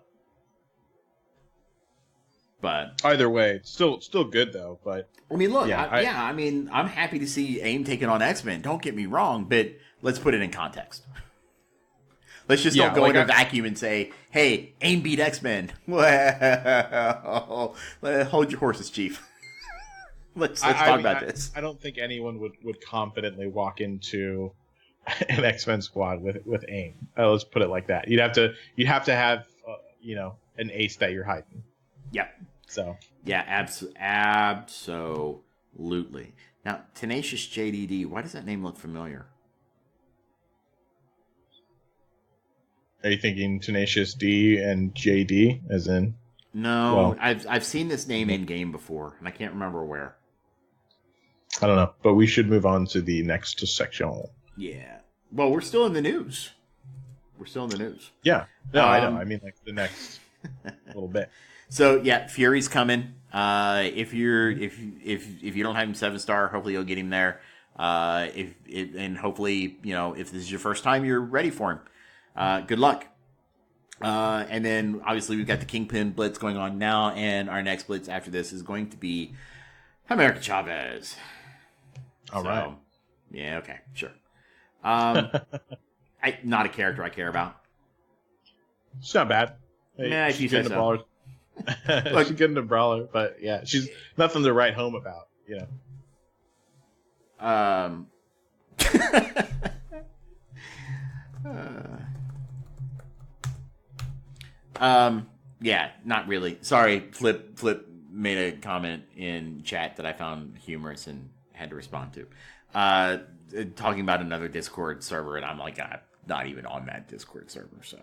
Speaker 2: But
Speaker 4: Either way, still good though. But
Speaker 2: I mean, look,
Speaker 4: Yeah,
Speaker 2: I'm happy to see AIM taking on X-Men. Don't get me wrong, but let's put it in context. Let's just don't go in a vacuum and say, "Hey, AIM beat X-Men." Well, hold your horses, Chief. let's talk about this.
Speaker 4: I don't think anyone would confidently walk into an X-Men squad with AIM. Let's put it like that. You'd have to have an ace that you're hiding.
Speaker 2: Yeah.
Speaker 4: So
Speaker 2: Yeah, absolutely. Now, Tenacious JDD, why does that name look familiar?
Speaker 4: are you thinking Tenacious D and JD as in?
Speaker 2: No,
Speaker 4: Well-
Speaker 2: I've seen this name in game before, and I can't remember where.
Speaker 4: I don't know, but we should move on to the next section.
Speaker 2: Yeah. Well, we're still in the news.
Speaker 4: Yeah, no, I
Speaker 2: Um,
Speaker 4: know. I mean, like the next a little bit.
Speaker 2: So yeah, Fury's coming. If you don't have him 7-star, hopefully you'll get him there. And hopefully, if this is your first time, you're ready for him. Good luck. And then obviously we've got the Kingpin Blitz going on now, and our next Blitz after this is going to be America Chavez.
Speaker 4: All right.
Speaker 2: Yeah. Okay. Sure. Not a character I care about.
Speaker 4: It's not bad.
Speaker 2: Nah, if you say so.
Speaker 4: She's getting a brawler, but yeah, she's nothing to write home about.
Speaker 2: Yeah, not really. Sorry, Flip made a comment in chat that I found humorous and had to respond to. Talking about another Discord server, and I'm like, I'm not even on that Discord server, so.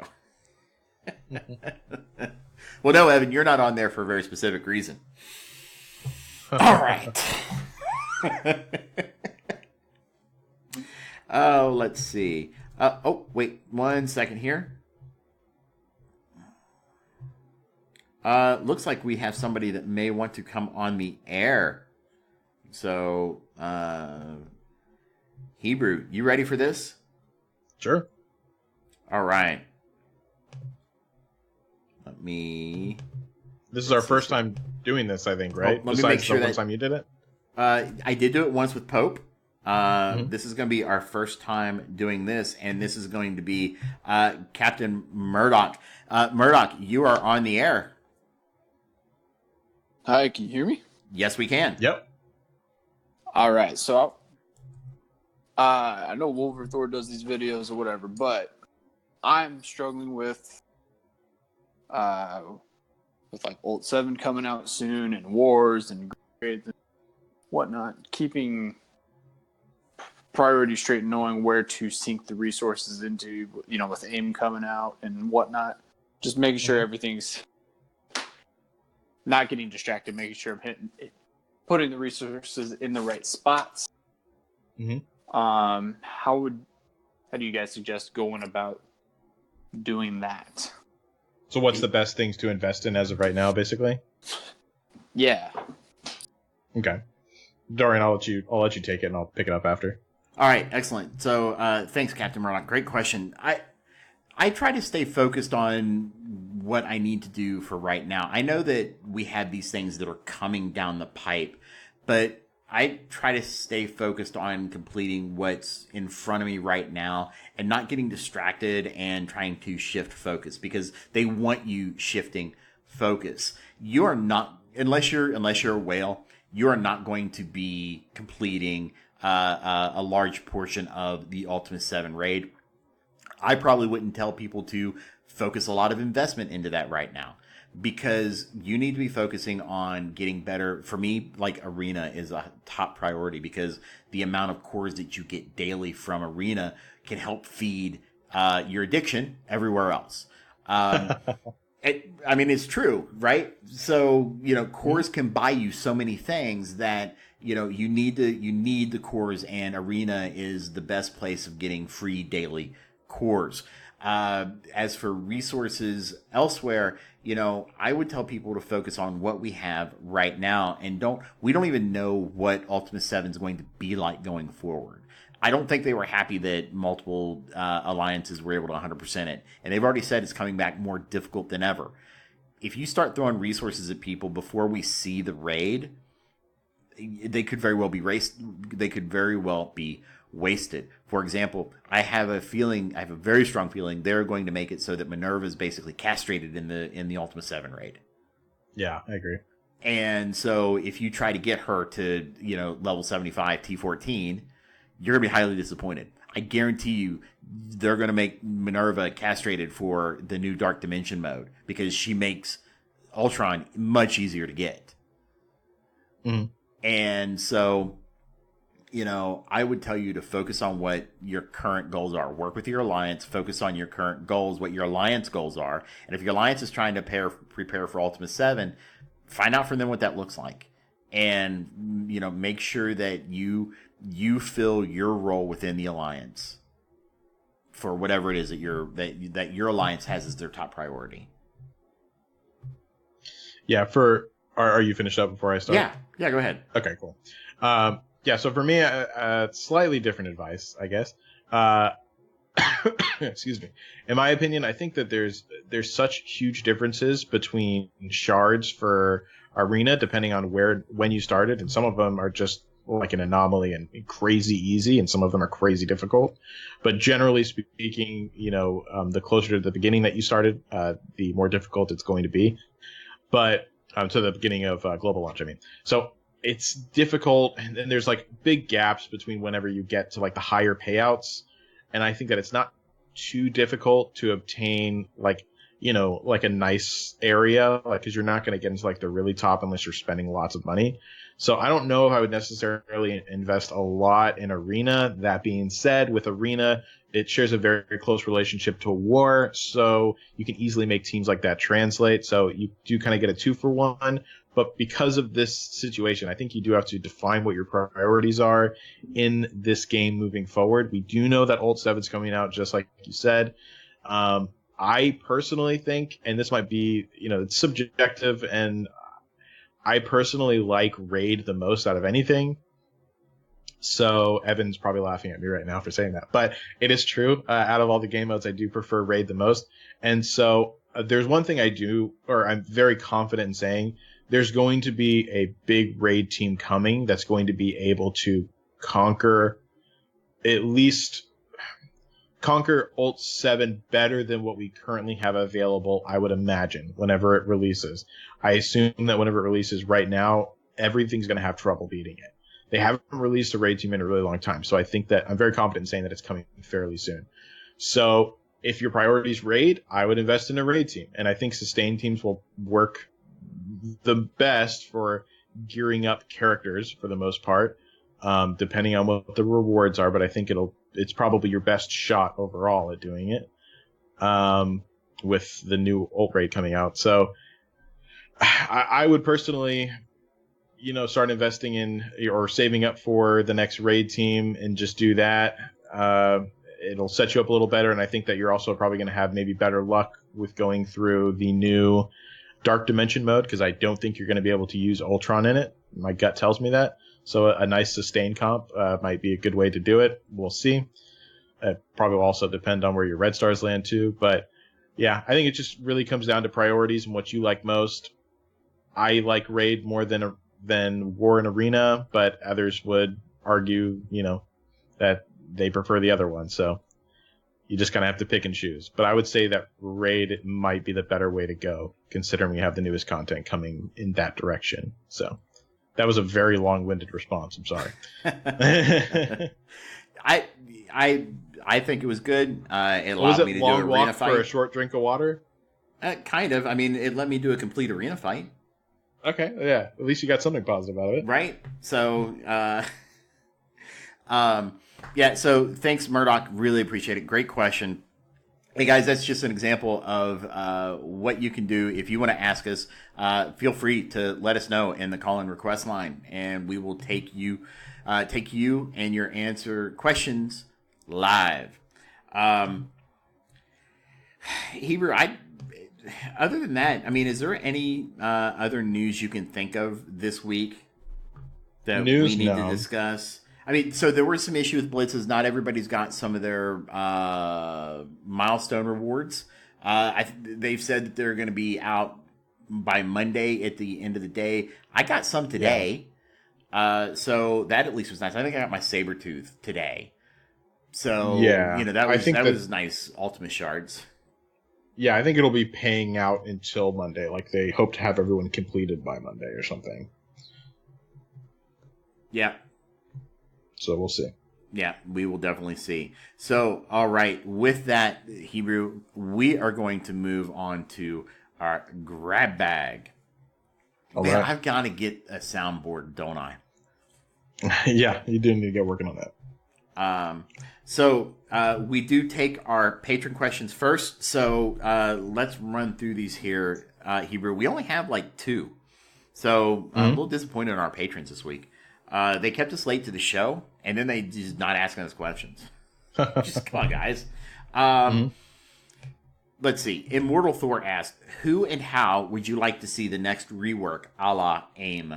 Speaker 2: Well, no, Evan, you're not on there for a very specific reason. All right. Oh, let's see. Wait 1 second here. Looks like we have somebody that may want to come on the air. So, Hebrew, you ready for this?
Speaker 4: Sure.
Speaker 2: All right.
Speaker 4: This is our first time doing this, I think, right?
Speaker 2: Let me make sure
Speaker 4: the first time you did it?
Speaker 2: I did do it once with Pope. This is going to be our first time doing this, and this is going to be Captain Murdoch. Murdoch, you are on the air.
Speaker 5: Hi, can you hear me?
Speaker 2: Yes, we can.
Speaker 4: Yep.
Speaker 5: All right, so I know Wolver Thor does these videos or whatever, but I'm struggling with like Ult 7 coming out soon and Wars and grades and whatnot, keeping priority straight and knowing where to sink the resources into, with AIM coming out and whatnot. Just making sure everything's not getting distracted, making sure I'm putting the resources in the right spots. How do you guys suggest going about doing that?
Speaker 4: So what's the best things to invest in as of right now, basically?
Speaker 5: Yeah.
Speaker 4: Okay. Dorian, I'll let you take it and I'll pick it up after.
Speaker 2: All right, excellent. So thanks, Captain Murdoch. Great question. I try to stay focused on what I need to do for right now. I know that we have these things that are coming down the pipe, but I try to stay focused on completing what's in front of me right now and not getting distracted and trying to shift focus, because they want you shifting focus. You are not, unless you're a whale, you are not going to be completing a large portion of the Ultima 7 raid. I probably wouldn't tell people to focus a lot of investment into that right now, because you need to be focusing on getting better. For me, like, Arena is a top priority, because the amount of cores that you get daily from Arena can help feed your addiction everywhere else. It's true, right? So, cores can buy you so many things that, you need the cores, and Arena is the best place of getting free daily cores. As for resources elsewhere, I would tell people to focus on what we have right now, and we don't even know what Ultima 7 is going to be like going forward. I don't think they were happy that multiple alliances were able to 100% it, and they've already said it's coming back more difficult than ever. If you start throwing resources at people before we see the raid, they could very well be wasted. For example, I have a very strong feeling they're going to make it so that Minerva is basically castrated in the Ultima 7 raid.
Speaker 4: Yeah, I agree.
Speaker 2: And so if you try to get her to, level 75 T14, you're going to be highly disappointed. I guarantee you they're going to make Minerva castrated for the new Dark Dimension mode, because she makes Ultron much easier to get.
Speaker 4: Mm-hmm.
Speaker 2: And so, I would tell you to focus on what your current goals are. Work with your alliance, focus on your current goals, what your alliance goals are. And if your alliance is trying to prepare for Ultima 7, find out from them what that looks like. And, make sure that you fill your role within the alliance for whatever it is that your alliance has as their top priority.
Speaker 4: Yeah, are you finished up before I start?
Speaker 2: Yeah, go ahead.
Speaker 4: Okay, cool. Yeah, so for me, slightly different advice, I guess. Excuse me. In my opinion, I think that there's such huge differences between shards for Arena depending on when you started, and some of them are just like an anomaly and crazy easy, and some of them are crazy difficult. But generally speaking, the closer to the beginning that you started, the more difficult it's going to be. But to the beginning of global launch, I mean. So it's difficult, and then there's like big gaps between whenever you get to like the higher payouts. And I think that it's not too difficult to obtain like a nice area, like, because you're not going to get into like the really top unless you're spending lots of money. So I don't know if I would necessarily invest a lot in Arena. That being said, with Arena, it shares a very, very close relationship to War, so you can easily make teams like that translate. So you do kind of get a 2-for-1. But because of this situation, I think you do have to define what your priorities are in this game moving forward. We do know that Ult 7 is coming out, just like you said. I personally think, and this might be, it's subjective, and I personally like Raid the most out of anything. So Evan's probably laughing at me right now for saying that, but it is true. Out of all the game modes, I do prefer Raid the most. And so there's one thing I'm very confident in saying. There's going to be a big Raid team coming that's going to be able to conquer Ult 7 better than what we currently have available, I would imagine, whenever it releases. I assume that whenever it releases right now, everything's going to have trouble beating it. They haven't released a Raid team in a really long time, so I think that I'm very confident in saying that it's coming fairly soon. So if your priority is Raid, I would invest in a Raid team, and I think sustain teams will work the best for gearing up characters for the most part, depending on what the rewards are, but I think it's probably your best shot overall at doing it, with the new ult raid coming out. So I would personally, start investing in or saving up for the next raid team and just do that. It'll set you up a little better, and I think that you're also probably going to have maybe better luck with going through the new Dark Dimension mode, because I don't think you're going to be able to use Ultron in it. My gut tells me that. So a nice sustain comp might be a good way to do it. We'll see. It probably will also depend on where your red stars land too. But yeah, I think it just really comes down to priorities and what you like most. I like Raid more than War and Arena, but others would argue, that they prefer the other one. So you just kind of have to pick and choose. But I would say that Raid might be the better way to go, considering we have the newest content coming in that direction. So that was a very long-winded response. I'm sorry.
Speaker 2: I think it was good. It allowed me to do an arena fight
Speaker 4: for a short drink of water.
Speaker 2: Kind of. I mean, it let me do a complete arena fight.
Speaker 4: Okay, yeah. At least you got something positive out of it,
Speaker 2: right? So, yeah. So thanks, Murdoch. Really appreciate it. Great question. Hey guys, that's just an example of what you can do. If you want to ask us, feel free to let us know in the call-in request line, and we will take you and your answer questions live. Hebrew, other than that, I mean, is there any other news you can think of this week that we need to discuss? I mean, so there were some issues with blitzes. Not everybody's got some of their milestone rewards. They've said that they're going to be out by Monday at the end of the day. I got some today, so that at least was nice. I think I got my Sabretooth today. So, that was nice, Ultimate Shards.
Speaker 4: Yeah, I think it'll be paying out until Monday. Like, they hope to have everyone completed by Monday or something.
Speaker 2: Yeah.
Speaker 4: So we'll see.
Speaker 2: Yeah, we will definitely see. So, all right. With that, Hebrew, we are going to move on to our grab bag.
Speaker 4: All
Speaker 2: Man,
Speaker 4: right.
Speaker 2: I've got to get a soundboard, don't I?
Speaker 4: Yeah, you do need to get working on that.
Speaker 2: So we do take our patron questions first. So let's run through these here, Hebrew. We only have like 2. So I'm a little disappointed in our patrons this week. They kept us late to the show, and then they just not asking us questions. Just come on, guys. let's see. Immortal Thor asked, who and how would you like to see the next rework a la AIM?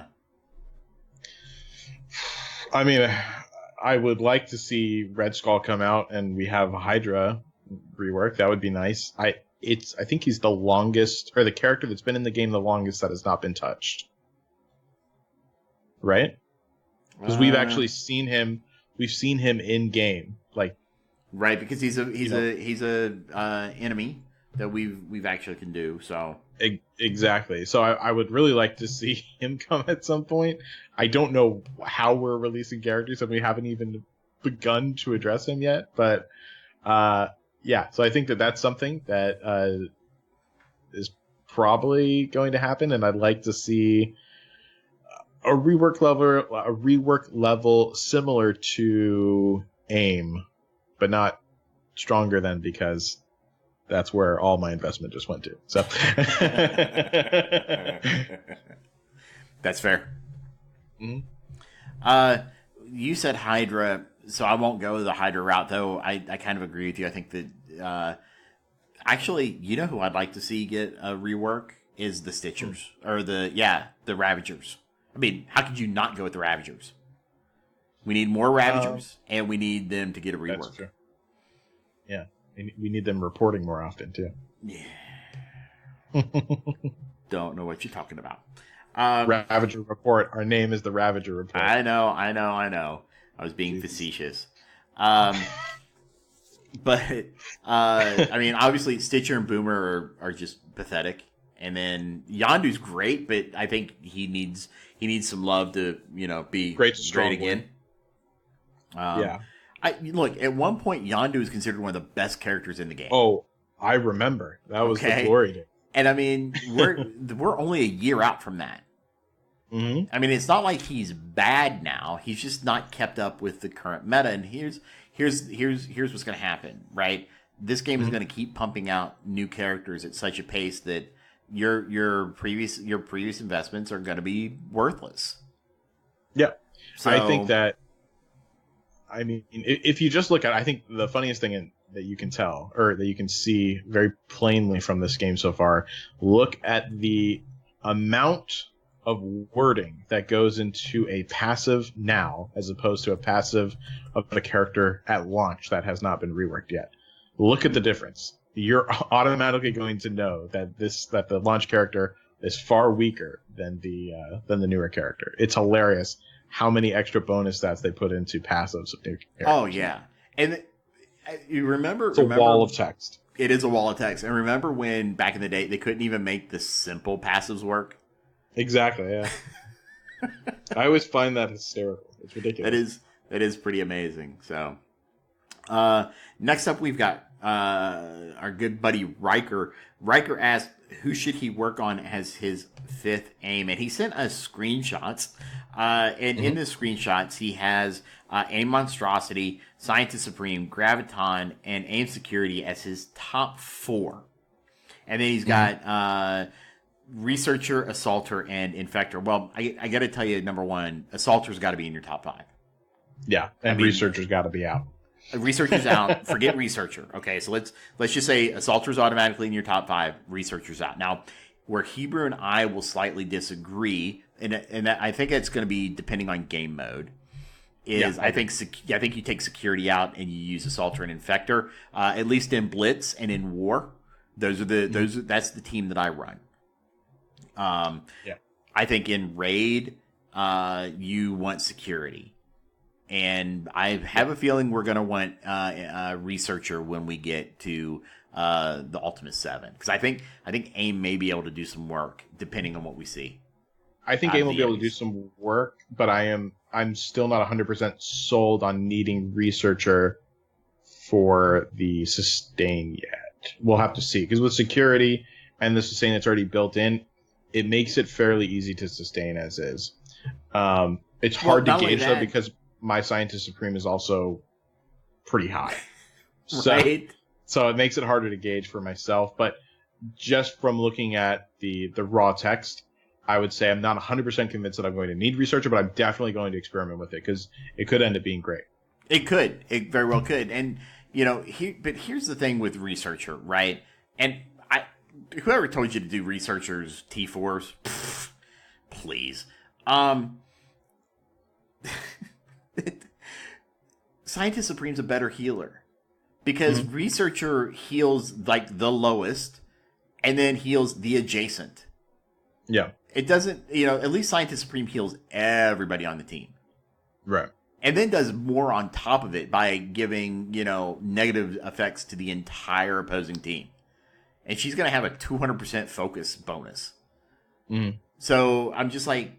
Speaker 4: I mean, I would like to see Red Skull come out and we have Hydra rework. That would be nice. I think he's the longest, or the character that's been in the game the longest that has not been touched. Right? Because we've actually seen him. We've seen him in game, like
Speaker 2: right, because he's a enemy that we've actually can do. So
Speaker 4: exactly. So I would really like to see him come at some point. I don't know how we're releasing characters, and we haven't even begun to address him yet. But yeah, so I think that's something that is probably going to happen, and I'd like to see a rework level similar to AIM, but not stronger than, because that's where all my investment just went to. So
Speaker 2: that's fair.
Speaker 4: Mm-hmm.
Speaker 2: You said Hydra, so I won't go the Hydra route, though. I kind of agree with you. I think that actually, you know who I'd like to see get a rework is the Stitchers, or the Ravagers. I mean, how could you not go with the Ravagers? We need more Ravagers, and we need them to get a rework.
Speaker 4: That's true. Yeah, we need them reporting more often too.
Speaker 2: Yeah. Don't know what you're talking about.
Speaker 4: Ravager Report. Our name is the Ravager Report.
Speaker 2: I know. I was being facetious. But I mean, obviously, Stitcher and Boomer are just pathetic. And then Yondu's great, but I think he needs some love to be great again.
Speaker 4: Yeah.
Speaker 2: Look, at one point, Yondu was considered one of the best characters in the game.
Speaker 4: Oh, I remember. That was the glory days.
Speaker 2: And I mean, we're only a year out from that.
Speaker 4: Mm-hmm.
Speaker 2: I mean, it's not like he's bad now. He's just not kept up with the current meta. And here's what's going to happen, right? This game is going to keep pumping out new characters at such a pace that your previous investments are going to be worthless.
Speaker 4: Yeah,
Speaker 2: so,
Speaker 4: I think that. I mean, if you just look at, I think the funniest thing that you can tell, or that you can see very plainly from this game so far, look at the amount of wording that goes into a passive now, as opposed to a passive of a character at launch that has not been reworked yet. Look at the difference. You're automatically going to know that the launch character is far weaker than the newer character. It's hilarious how many extra bonus stats they put into passives of new characters.
Speaker 2: Oh yeah, and you remember
Speaker 4: it's a wall of text.
Speaker 2: It is a wall of text. And remember when back in the day they couldn't even make the simple passives work?
Speaker 4: Exactly. Yeah. I always find that hysterical. It's ridiculous.
Speaker 2: That is pretty amazing. So, next up we've got our good buddy Riker. Riker asked, who should he work on as his fifth AIM? And he sent us screenshots. And in the screenshots, he has AIM Monstrosity, Scientist Supreme, Graviton, and AIM Security as his top 4. And then he's got Researcher, Assaulter, and Infector. Well, I got to tell you, number one, Assaulter's got to be in your top 5.
Speaker 4: Yeah, and Researcher's got to be out.
Speaker 2: Researcher's out. Forget Researcher. Okay, so let's just say Assaulter's automatically in your top 5. Researcher's out. Now, where Hebrew and I will slightly disagree, and I think it's going to be depending on game mode, is I think you take Security out and you use Assaulter and Infector. At least in Blitz and in War, that's the team that I run. I think in Raid, you want Security. And I have a feeling we're going to want Researcher when we get to the Ultimate 7. Because I think AIM may be able to do some work, depending on what we see.
Speaker 4: I think AIM will be able to do some work, but I'm still not 100% sold on needing Researcher for the sustain yet. We'll have to see. Because with Security and the sustain that's already built in, it makes it fairly easy to sustain as is. It's hard to gauge, though, because my Scientist Supreme is also pretty high.
Speaker 2: Right.
Speaker 4: So it makes it harder to gauge for myself. But just from looking at the raw text, I would say I'm not 100% convinced that I'm going to need Researcher, but I'm definitely going to experiment with it because it could end up being great.
Speaker 2: It could. It very well could. And, but here's the thing with Researcher, right? And whoever told you to do researchers T4s, pff, please. Scientist Supreme's a better healer because researcher heals like the lowest and then heals the adjacent.
Speaker 4: Yeah.
Speaker 2: It doesn't, at least Scientist Supreme heals everybody on the team.
Speaker 4: Right.
Speaker 2: And then does more on top of it by giving, negative effects to the entire opposing team. And she's going to have a 200% focus bonus.
Speaker 4: Mm.
Speaker 2: So I'm just like,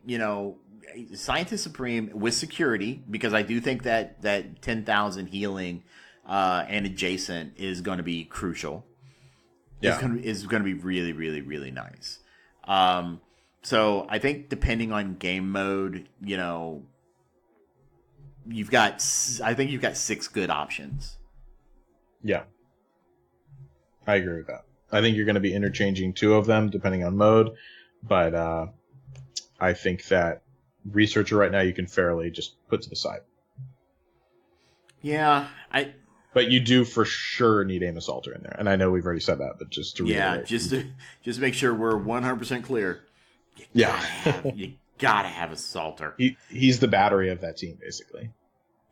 Speaker 2: Scientist Supreme with security, because I do think that 10,000 healing and adjacent is going to be crucial.
Speaker 4: Yeah.
Speaker 2: Is going to be really, really, really nice. So I think depending on game mode, you've got 6 good options.
Speaker 4: Yeah. I agree with that. I think you're going to be interchanging 2 of them depending on mode, but I think that researcher right now you can fairly just put to the side.
Speaker 2: Yeah,
Speaker 4: But you do for sure need Aim Assaulter in there, and I know we've already said that, but just to reiterate.
Speaker 2: just make sure we're 100% clear. You gotta have Assaulter.
Speaker 4: He's the battery of that team, basically.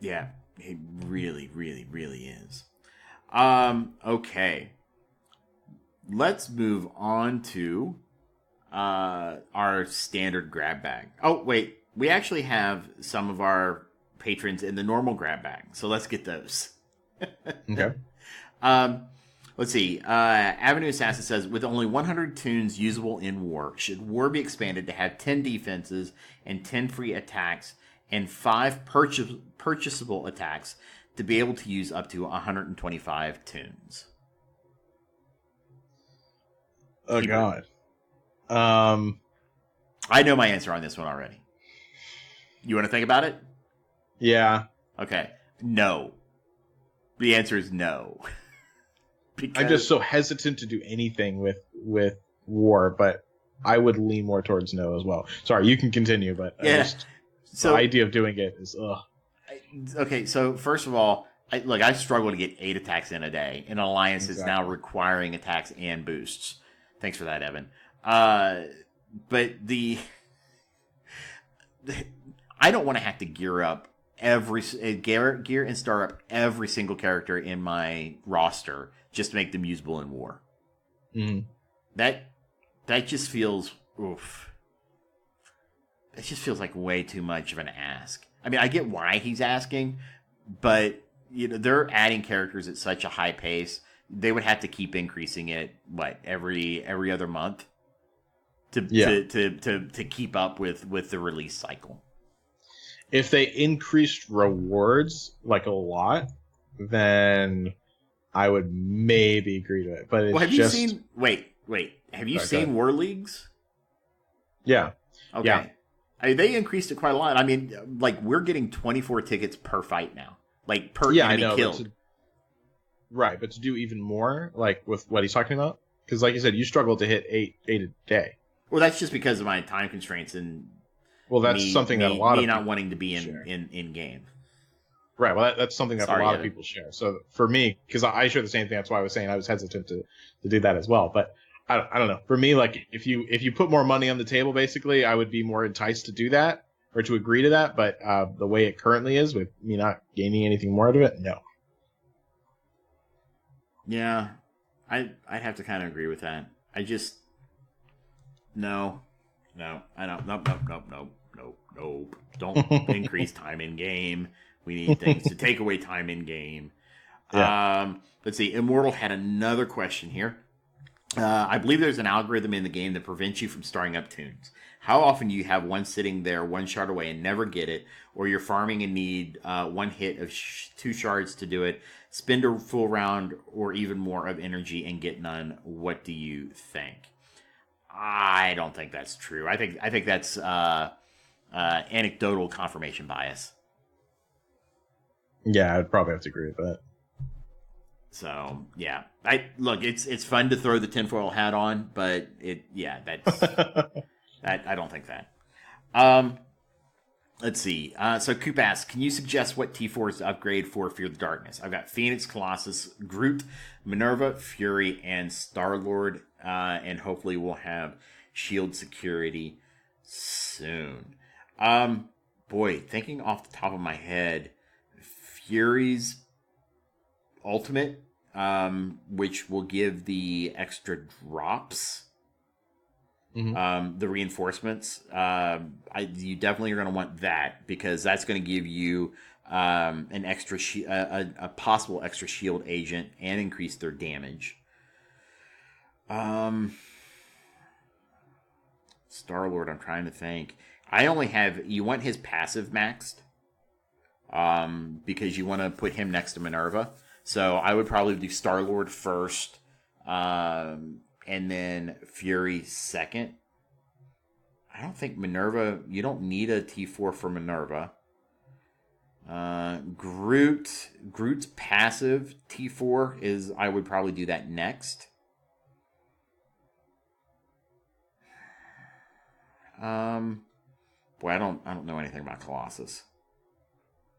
Speaker 2: Yeah, he really, really, really is. Okay. Let's move on to our standard grab bag. Oh, wait. We actually have some of our patrons in the normal grab bag, so let's get those.
Speaker 4: Okay.
Speaker 2: Let's see. Avenue Assassin says, with only 100 tunes usable in War, should War be expanded to have 10 defenses and 10 free attacks and 5 purchasable attacks to be able to use up to 125 tunes?
Speaker 4: Oh, God.
Speaker 2: I know my answer on this one already. You want to think about it?
Speaker 4: Yeah.
Speaker 2: Okay. No. The answer is no.
Speaker 4: I'm just so hesitant to do anything with War, but I would lean more towards no as well. Sorry, you can continue, but
Speaker 2: yeah.
Speaker 4: The idea of doing it is ugh.
Speaker 2: Okay, so first of all, I struggle to get 8 attacks in a day, and Alliance is now requiring attacks and boosts. Thanks for that, Evan. But I don't want to have to gear up gear and star up every single character in my roster just to make them usable in War.
Speaker 4: Mm-hmm.
Speaker 2: That just feels oof. It just feels like way too much of an ask. I mean, I get why he's asking, but they're adding characters at such a high pace. They would have to keep increasing it every other month to keep up with the release cycle.
Speaker 4: If they increased rewards like a lot, then I would maybe agree to it. But it's
Speaker 2: have you seen? Wait. Have you seen War Leagues?
Speaker 4: Yeah.
Speaker 2: Okay.
Speaker 4: Yeah.
Speaker 2: I mean, they increased it quite a lot. I mean, we're getting 24 tickets per fight now, per enemy killed.
Speaker 4: Right, but to do even more, like with what he's talking about, because like you said, you struggle to hit eight a day.
Speaker 2: Well, that's just because of my time constraints and
Speaker 4: that's something that a lot of
Speaker 2: not wanting to be in game.
Speaker 4: Right. Well, that's something that a lot of people share. So for me, because I share the same thing, that's why I was saying I was hesitant to do that as well. But I don't know. For me, like if you put more money on the table, basically, I would be more enticed to do that or to agree to that. But the way it currently is, with me not gaining anything more out of it, no.
Speaker 2: Yeah, I'd have to kind of agree with that. I just no, I don't. Nope. Don't increase time in game. We need things to take away time in game.
Speaker 4: Yeah.
Speaker 2: Let's see. Immortal had another question here. I believe there's an algorithm in the game that prevents you from starting up tunes. How often do you have one sitting there, one shard away, and never get it, or you're farming and need one hit of 2 shards to do it, spend a full round or even more of energy and get none? What do you think? I don't think that's true. I think that's anecdotal confirmation bias.
Speaker 4: Yeah, I'd probably have to agree with that.
Speaker 2: So yeah, it's fun to throw the tinfoil hat on, but that's I don't think that. Let's see. So Coop asks, can you suggest what T4s to upgrade for Fear the Darkness? I've got Phoenix, Colossus, Groot, Minerva, Fury, and Star-Lord. And hopefully we'll have shield security soon. Boy, thinking off the top of my head, Fury's ultimate, which will give the extra drops. The reinforcements, you definitely are going to want that because that's going to give you an extra a possible extra shield agent and increase their damage. Star-Lord, I'm trying to think. I only have, you want his passive maxed because you want to put him next to Minerva. So I would probably do Star-Lord first. And then Fury second. I don't think Minerva, you don't need a T4 for Minerva. Groot's passive T4 is, I would probably do that next. Boy, I don't know anything about Colossus.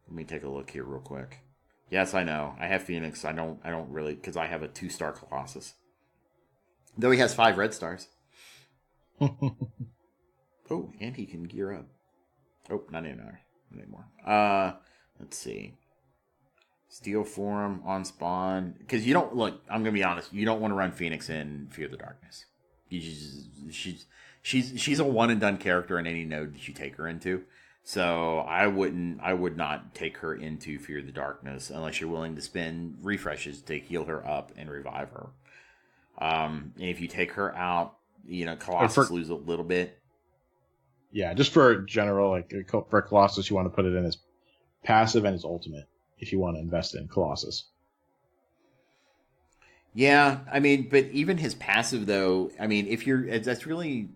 Speaker 2: Let me take a look here real quick. Yes, I know. I have Phoenix. I don't really, because I have a 2-star Colossus. Though he has 5 red stars. Oh, and he can gear up. Oh, not anymore. Let's see. Steel Form on spawn. Because you don't, look, I'm going to be honest. You don't want to run Phoenix in Fear the Darkness. She's a one and done character in any node that you take her into. So I would not take her into Fear the Darkness unless you're willing to spend refreshes to heal her up and revive her. And if you take her out, Colossus lose a little bit.
Speaker 4: Yeah, just for general, like for Colossus, you want to put it in his passive and his ultimate if you want to invest in Colossus.
Speaker 2: Yeah, I mean, but even his passive though, I mean, that's really,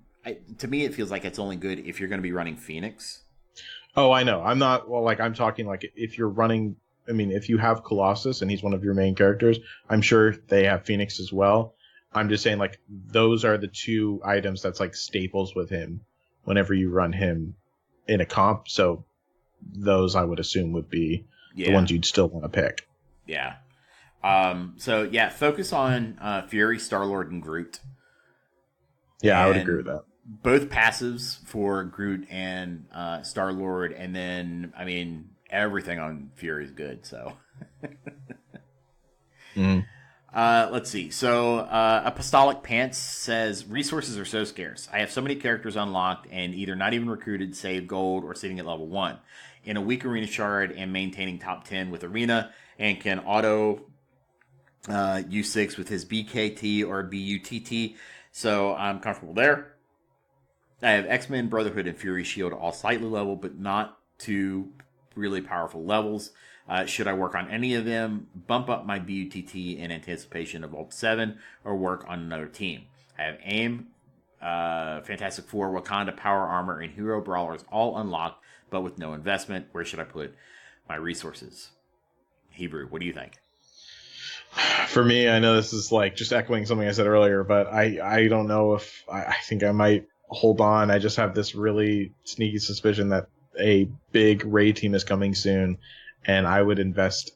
Speaker 2: to me, it feels like it's only good if you're going to be running Phoenix.
Speaker 4: Oh, I know. I'm not, well, like I'm talking like if you're running, I mean, if you have Colossus and he's one of your main characters, I'm sure they have Phoenix as well. I'm just saying, like, those are the 2 items that's like staples with him whenever you run him in a comp. So those I would assume would be the ones you'd still want to pick.
Speaker 2: Yeah. So yeah, focus on Fury, Star-Lord, and Groot.
Speaker 4: Yeah, I would agree with that.
Speaker 2: Both passives for Groot and Star-Lord, and then, I mean, everything on Fury is good, so. Let's see. So, Apostolic Pants says, resources are so scarce. I have so many characters unlocked and either not even recruited, save gold, or sitting at level 1. In a weak arena shard and maintaining top 10 with arena, and can auto U6 with his BKT or BUTT. So, I'm comfortable there. I have X-Men, Brotherhood, and Fury Shield all slightly level, but not to really powerful levels. Should I work on any of them, bump up my BUTT in anticipation of Ult 7, or work on another team? I have AIM, Fantastic Four, Wakanda, Power Armor, and Hero Brawlers all unlocked, but with no investment. Where should I put my resources? Hebrew, what do you think?
Speaker 4: For me, I know this is like just echoing something I said earlier, but I don't know if I think I might hold on. I just have this really sneaky suspicion that a big raid team is coming soon, and I would invest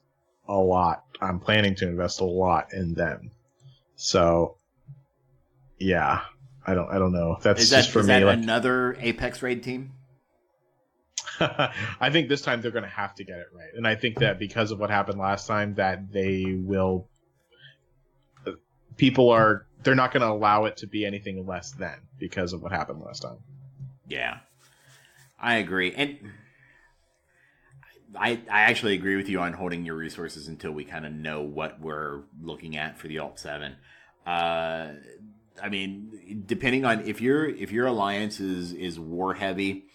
Speaker 4: a lot. I'm planning to invest a lot in them. So, yeah, I don't know. That's just for me. Is that
Speaker 2: another Apex raid team?
Speaker 4: I think this time they're going to have to get it right, and I think that because of what happened last time, that they will. They're not going to allow it to be anything less than because of what happened last time.
Speaker 2: Yeah, I agree, and I actually agree with you on holding your resources until we kind of know what we're looking at for the Alt 7. I mean, depending on if your alliance is war heavy,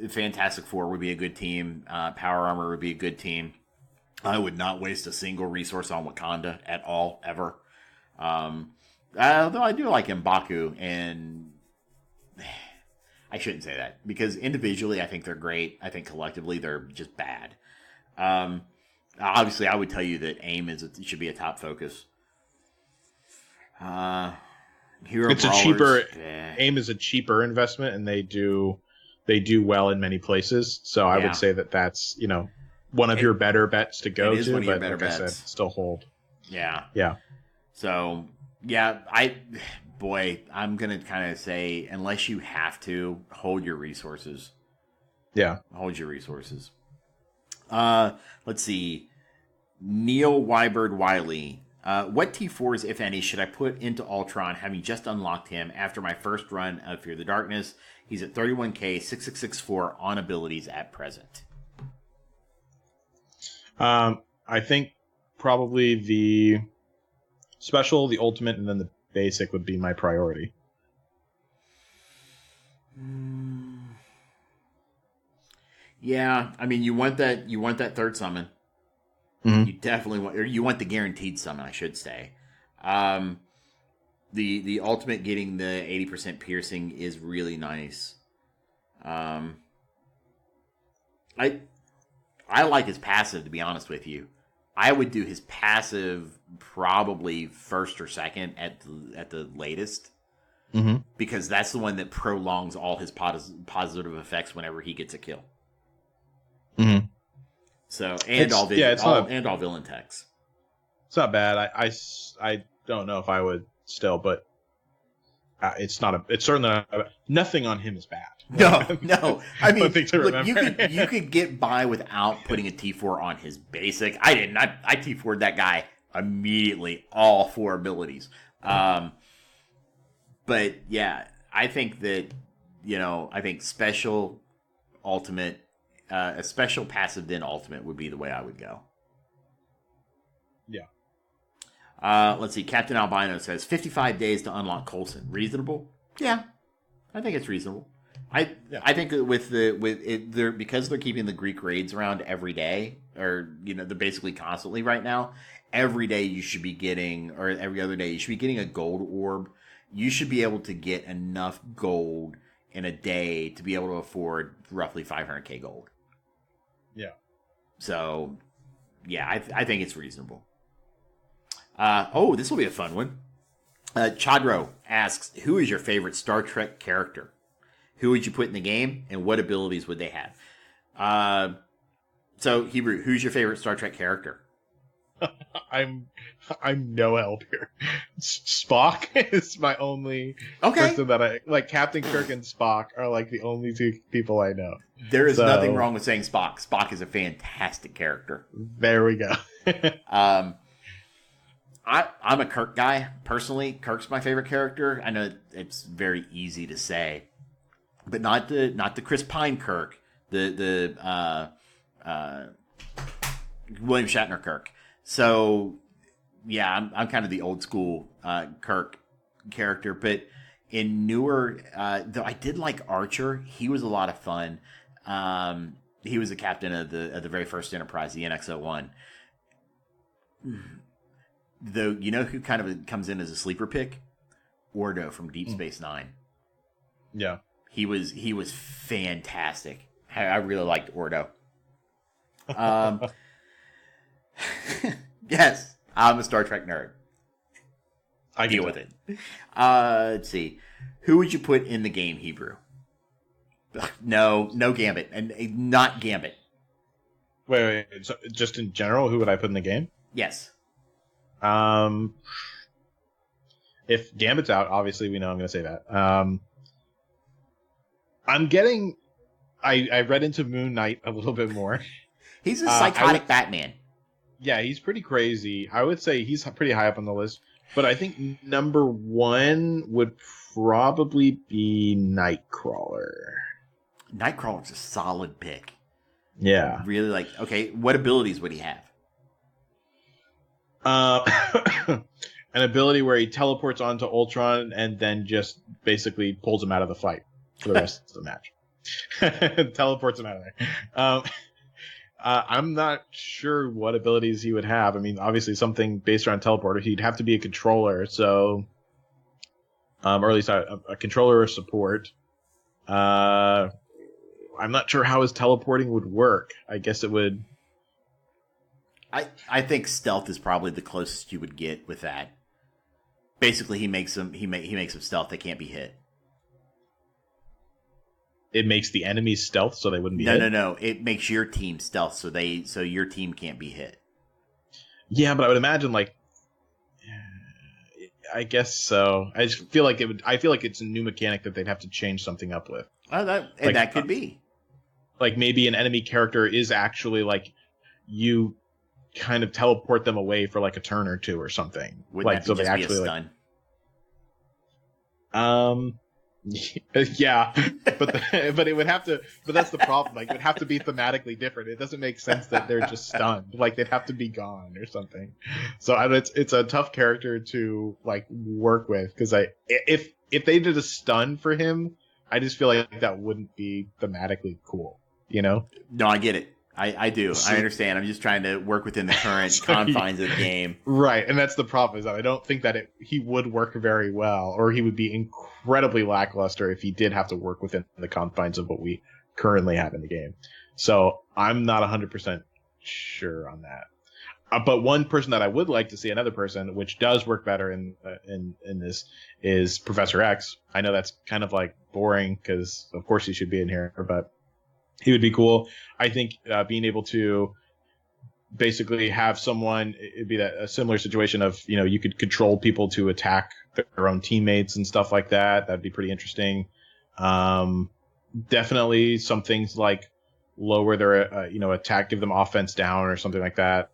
Speaker 2: Fantastic Four would be a good team. Power Armor would be a good team. I would not waste a single resource on Wakanda at all, ever. Although I do like M'Baku, and I shouldn't say that, because individually I think they're great. I think collectively they're just bad. Obviously, I would tell you that AIM should be a top focus. Hero
Speaker 4: it's
Speaker 2: Brawlers,
Speaker 4: a cheaper AIM is a cheaper investment, and they do they do well in many places. So I
Speaker 2: Yeah.
Speaker 4: would say that that's, one of your better bets to go
Speaker 2: it is
Speaker 4: to.
Speaker 2: one of your
Speaker 4: But
Speaker 2: better
Speaker 4: like I
Speaker 2: bets.
Speaker 4: said, still hold.
Speaker 2: Yeah.
Speaker 4: Yeah.
Speaker 2: So, yeah, I'm going to kind of say, unless you have to, hold your resources.
Speaker 4: Yeah.
Speaker 2: Hold your resources. Let's see. Neil Wybird Wiley. What T4s, if any, should I put into Ultron, having just unlocked him after my first run of Fear the Darkness? He's at 31k, 6664 on abilities at present.
Speaker 4: I think probably the special, the ultimate, and then the basic would be my priority.
Speaker 2: Yeah, I mean, you want that third summon.
Speaker 4: Mhm.
Speaker 2: You definitely want, or you want the guaranteed summon, I should say. The ultimate getting the 80% piercing is really nice. I like his passive, to be honest with you. I would do his passive probably first or second at the latest, because that's the one that prolongs all his positive effects whenever he gets a kill.
Speaker 4: Mm-hmm.
Speaker 2: So and all villain techs.
Speaker 4: It's not bad. I don't know if I would still, but it's certainly not, nothing on him is bad.
Speaker 2: No. I mean,
Speaker 4: thing to
Speaker 2: look,
Speaker 4: remember.
Speaker 2: you could get by without putting a T4 on his basic. I didn't. I T4'd that guy immediately, all 4 abilities. But yeah, I think that, I think special, ultimate, a special passive then ultimate would be the way I would go.
Speaker 4: Yeah.
Speaker 2: Let's see. Captain Albino says 55 days to unlock Coulson. Reasonable? Yeah, I think it's reasonable. I think that because they're keeping the Greek raids around every day, or they're basically constantly right now. Every day you should be getting, or every other day you should be getting a gold orb. You should be able to get enough gold in a day to be able to afford roughly 500k gold.
Speaker 4: Yeah.
Speaker 2: So, yeah, I think it's reasonable. This will be a fun one. Chadro asks, who is your favorite Star Trek character? Who would you put in the game, and what abilities would they have? So, Hebrew, who's your favorite Star Trek character?
Speaker 4: I'm no help here. Spock is my only
Speaker 2: Okay.
Speaker 4: person that I like. Captain Kirk and Spock are like the only 2 people I know.
Speaker 2: There is nothing wrong with saying Spock. Spock is a fantastic character.
Speaker 4: There we go.
Speaker 2: I'm a Kirk guy personally. Kirk's my favorite character. I know it's very easy to say, but not the Chris Pine Kirk, the William Shatner Kirk. So yeah, I'm kind of the old school Kirk character, but in newer, though I did like Archer. He was a lot of fun. He was the captain of the very first Enterprise, the NX-01. Though, who kind of comes in as a sleeper pick? Ordo from Deep Space Nine.
Speaker 4: Yeah.
Speaker 2: He was fantastic. I really liked Ordo. Yes, I'm a Star Trek nerd.
Speaker 4: I
Speaker 2: Deal with it. Let's see. Who would you put in the game, Hebrew? No Gambit, and not Gambit.
Speaker 4: Wait. So just in general, who would I put in the game?
Speaker 2: Yes.
Speaker 4: If Gambit's out, obviously we know I'm going to say that. I read into Moon Knight a little bit more.
Speaker 2: He's a psychotic Batman.
Speaker 4: Yeah, he's pretty crazy. I would say he's pretty high up on the list. But I think number 1 would probably be Nightcrawler.
Speaker 2: Nightcrawler's a solid pick.
Speaker 4: Yeah.
Speaker 2: Really like, okay, what abilities would he have?
Speaker 4: An ability where he teleports onto Ultron and then just basically pulls him out of the fight for the rest of the match. Teleports him out of there. I'm not sure what abilities he would have. I mean, obviously something based around teleporter. He'd have to be a controller, so or at least a controller or support. I'm not sure how his teleporting would work. I guess it would.
Speaker 2: I think stealth is probably the closest you would get with that. Basically, he makes them stealth. They can't be hit.
Speaker 4: it makes the enemies stealth so they wouldn't be
Speaker 2: No,
Speaker 4: hit?
Speaker 2: no, no. It makes your team stealth so your team can't be hit.
Speaker 4: Yeah, but I would imagine like, I guess so. I just feel like it would. I feel like it's a new mechanic that they'd have to change something up with.
Speaker 2: That could be.
Speaker 4: Like maybe an enemy character is actually like you kind of teleport them away for like a turn or two or something.
Speaker 2: Wouldn't
Speaker 4: like
Speaker 2: that
Speaker 4: so
Speaker 2: just
Speaker 4: they
Speaker 2: be a
Speaker 4: actually
Speaker 2: stun?
Speaker 4: Yeah, but it would have to. But that's the problem. Like it would have to be thematically different. It doesn't make sense that they're just stunned. Like they'd have to be gone or something. So it's a tough character to like work with because if they did a stun for him, I just feel like that wouldn't be thematically cool. You know?
Speaker 2: No, I get it. I do. I understand. I'm just trying to work within the current confines of the game.
Speaker 4: Right, and that's the problem is that I don't think that he would work very well, or he would be incredibly lackluster if he did have to work within the confines of what we currently have in the game. So I'm not 100% sure on that. But one person that I would like to see, another person, which does work better in this, is Professor X. I know that's kind of like boring because of course he should be in here, but he would be cool. I think being able to basically have someone, it'd be a similar situation of, you could control people to attack their own teammates and stuff like that. That'd be pretty interesting. Definitely some things like lower their, attack, give them offense down or something like that,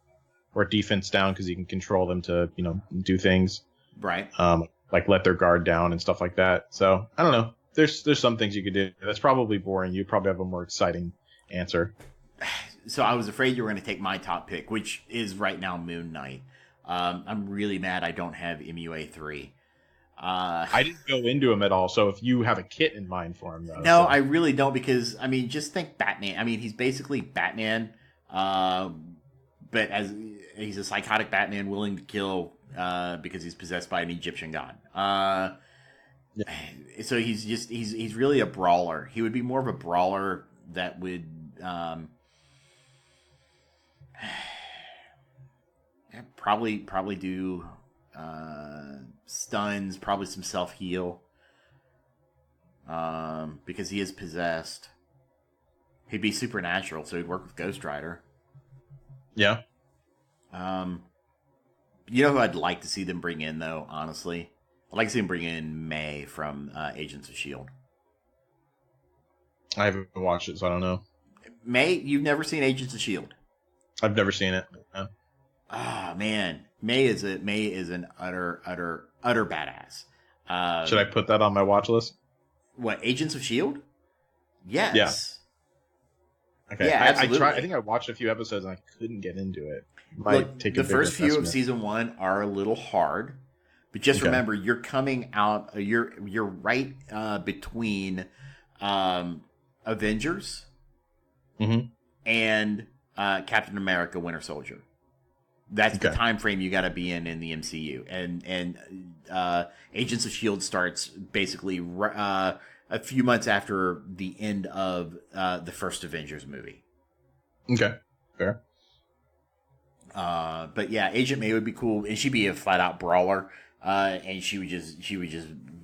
Speaker 4: or defense down because you can control them to, do things.
Speaker 2: Right.
Speaker 4: Like let their guard down and stuff like that. So I don't know. There's some things you could do. That's probably boring. You probably have a more exciting answer.
Speaker 2: So I was afraid you were going to take my top pick, which is right now Moon Knight. I'm really mad I don't have MUA3.
Speaker 4: I didn't go into him at all. So if you have a kit in mind for him, though.
Speaker 2: No, I really don't because, just think Batman. He's basically Batman, but as he's a psychotic Batman willing to kill because he's possessed by an Egyptian god.
Speaker 4: Yeah.
Speaker 2: So he's really a brawler. He would be more of a brawler that would probably do stuns, probably some self heal because he is possessed. He'd be supernatural, so he'd work with Ghost Rider.
Speaker 4: Yeah.
Speaker 2: You know who I'd like to see them bring in though, honestly? I'd like to see him bring in May from Agents of S.H.I.E.L.D.
Speaker 4: I haven't watched it, so I don't know.
Speaker 2: May, you've never seen Agents of S.H.I.E.L.D.?
Speaker 4: I've never seen it. No.
Speaker 2: Ah, man. May is an utter badass.
Speaker 4: Should I put that on my watch list?
Speaker 2: What, Agents of S.H.I.E.L.D.? Yes.
Speaker 4: Yeah. Okay.
Speaker 2: Yeah, absolutely.
Speaker 4: I think I watched a few episodes and I couldn't get into it.
Speaker 2: Look, the first few of season 1 are a little hard. But just remember, you're coming out. You're right between Avengers and Captain America: Winter Soldier. That's the time frame you got to be in the MCU. And Agents of S.H.I.E.L.D. starts basically a few months after the end of the first Avengers movie.
Speaker 4: Okay, fair.
Speaker 2: But yeah, Agent May would be cool, and she'd be a flat out brawler. And she would just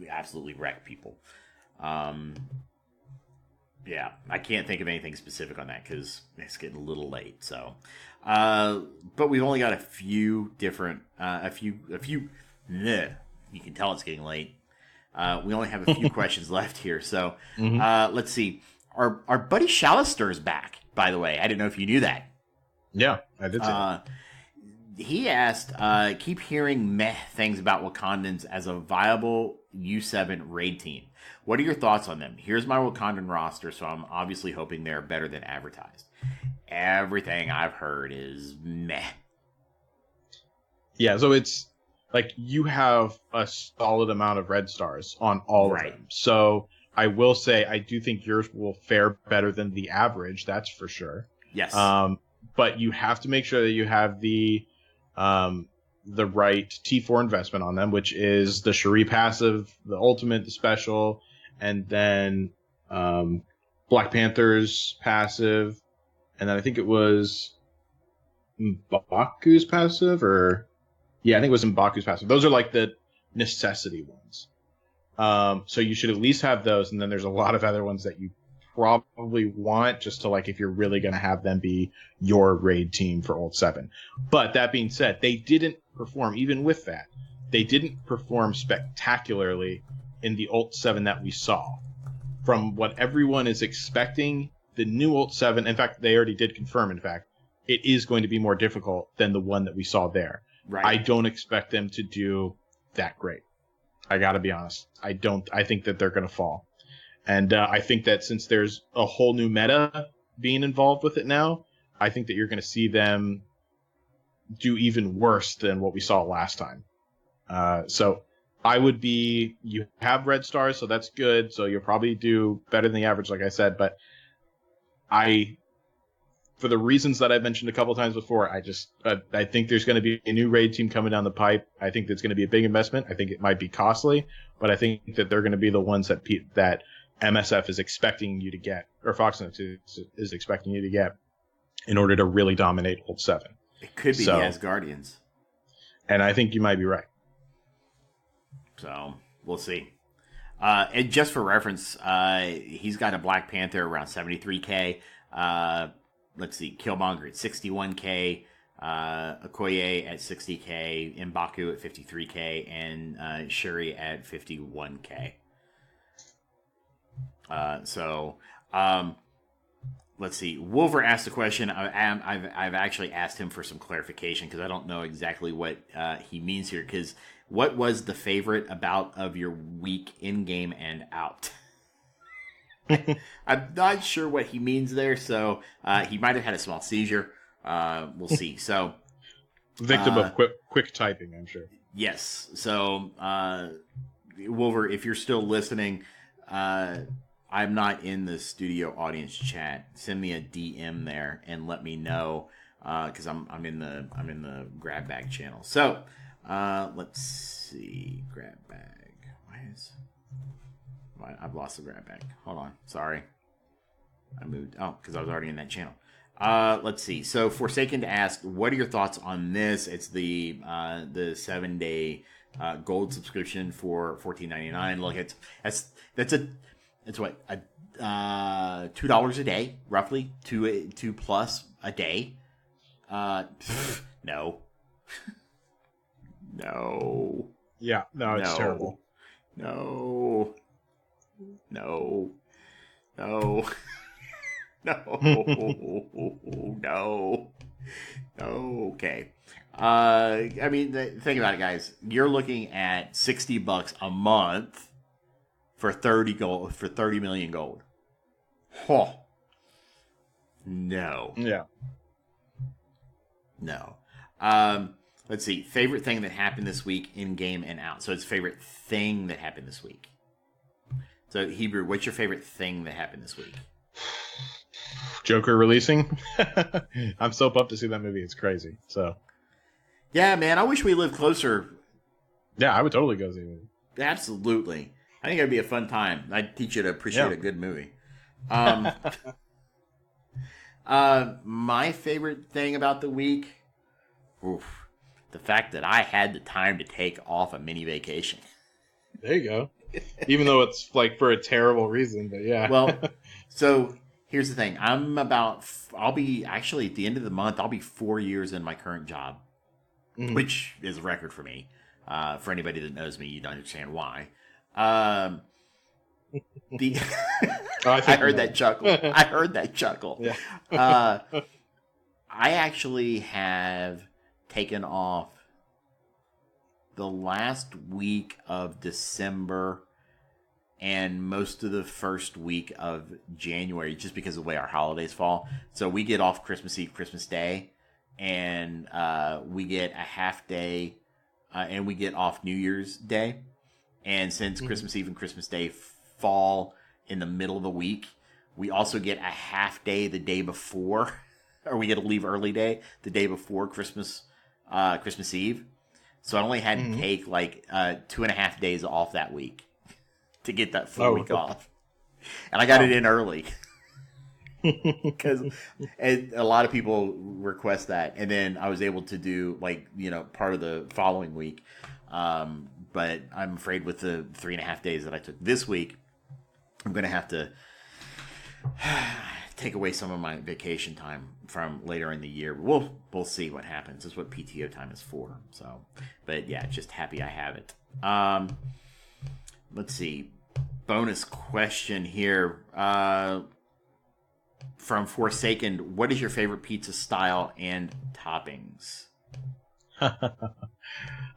Speaker 2: absolutely wreck people. Yeah, I can't think of anything specific on that because it's getting a little late. So, but we've only got a few different, you can tell it's getting late. We only have a few questions left here. So, let's see. Our buddy Shallister's back, by the way. I didn't know if you knew that.
Speaker 4: Yeah, I did see that.
Speaker 2: He asked, keep hearing meh things about Wakandans as a viable U7 raid team. What are your thoughts on them? Here's my Wakandan roster, so I'm obviously hoping they're better than advertised. Everything I've heard is meh.
Speaker 4: Yeah, so it's like you have a solid amount of red stars on all of them. So I will say I do think yours will fare better than the average, that's for sure.
Speaker 2: Yes.
Speaker 4: But you have to make sure that you have the right T4 investment on them, which is the Shuri passive, the ultimate, the special, and then Black Panther's passive, and then I think it was M'Baku's passive, I think it was M'Baku's passive. Those are like the necessity ones. So you should at least have those, and then there's a lot of other ones that you probably want, just to like if you're really going to have them be your raid team for Old 7. But that being said, they didn't perform, even with that, they didn't perform spectacularly in the Ult 7 that we saw. From what everyone is expecting, the new Ult 7, in fact, they already did confirm, in fact, it is going to be more difficult than the one that we saw there.
Speaker 2: Right.
Speaker 4: I don't expect them to do that great. I gotta be honest. I think that they're gonna fall. And I think that since there's a whole new meta being involved with it now, I think that you're gonna see them do even worse than what we saw last time. So I would be, you have red stars, so that's good. So you'll probably do better than the average, like I said. But for the reasons that I've mentioned a couple times before, I think there's going to be a new raid team coming down the pipe. I think it's going to be a big investment. I think it might be costly, but I think that they're going to be the ones that MSF is expecting you to get, or Foxnet is expecting you to get, in order to really dominate Ult 7.
Speaker 2: It could be the Asgardians.
Speaker 4: And I think you might be right.
Speaker 2: So, we'll see. And just for reference, he's got a Black Panther around 73k. Let's see, Killmonger at 61k, Okoye at 60k, M'Baku at 53k, and Shuri at 51k. Let's see. Wolver asked a question. I've actually asked him for some clarification because I don't know exactly what he means here. Because what was the favorite of your week in game and out? I'm not sure what he means there, so he might have had a small seizure. We'll see. So,
Speaker 4: victim of quick typing, I'm sure.
Speaker 2: Yes. So, Wolver, if you're still listening, I'm not in the studio audience chat. Send me a DM there and let me know because I'm in the grab bag channel. So, let's see, grab bag. I've lost the grab bag. Hold on. Sorry. I moved. Oh, because I was already in that channel. Let's see. So Forsaken asked, what are your thoughts on this? It's the 7-day gold subscription for $14.99. Look, it's what $2 a day, roughly two plus a day. No. No.
Speaker 4: Yeah. No, it's terrible.
Speaker 2: No. No. No. No. No. Okay. I mean, think about it, guys. You're looking at $60 a month for 30 million gold. Huh. No.
Speaker 4: Yeah.
Speaker 2: No. Let's see. Favorite thing that happened this week in game and out. So it's favorite thing that happened this week. So Hebrew, what's your favorite thing that happened this week?
Speaker 4: Joker releasing. I'm so pumped to see that movie. It's crazy. So.
Speaker 2: Yeah, man. I wish we lived closer.
Speaker 4: Yeah, I would totally go see it.
Speaker 2: Absolutely. I think it'd be a fun time. I'd teach you to appreciate a good movie. My favorite thing about the week, the fact that I had the time to take off a mini vacation.
Speaker 4: There you go. Even though it's like for a terrible reason, but yeah.
Speaker 2: Well, so here's the thing. I'll be actually at the end of the month, I'll be 4 years in my current job, which is a record for me. For anybody that knows me, you don't understand why. I heard that chuckle.
Speaker 4: Yeah.
Speaker 2: I actually have taken off the last week of December and most of the first week of January, just because of the way our holidays fall. So we get off Christmas Eve, Christmas Day, and we get a half day, and we get off New Year's Day. And since Christmas Eve and Christmas Day fall in the middle of the week, we also get a half day the day before, or we get a leave early day the day before Christmas Eve. So I only had to take like 2.5 days off that week to get that full week off. And I got it in early because a lot of people request that. And then I was able to do part of the following week. But I'm afraid with the 3.5 days that I took this week, I'm going to have to take away some of my vacation time from later in the year. We'll see what happens. That's what PTO time is for. So, but yeah, just happy I have it. Let's see. Bonus question here from Forsaken. What is your favorite pizza style and toppings?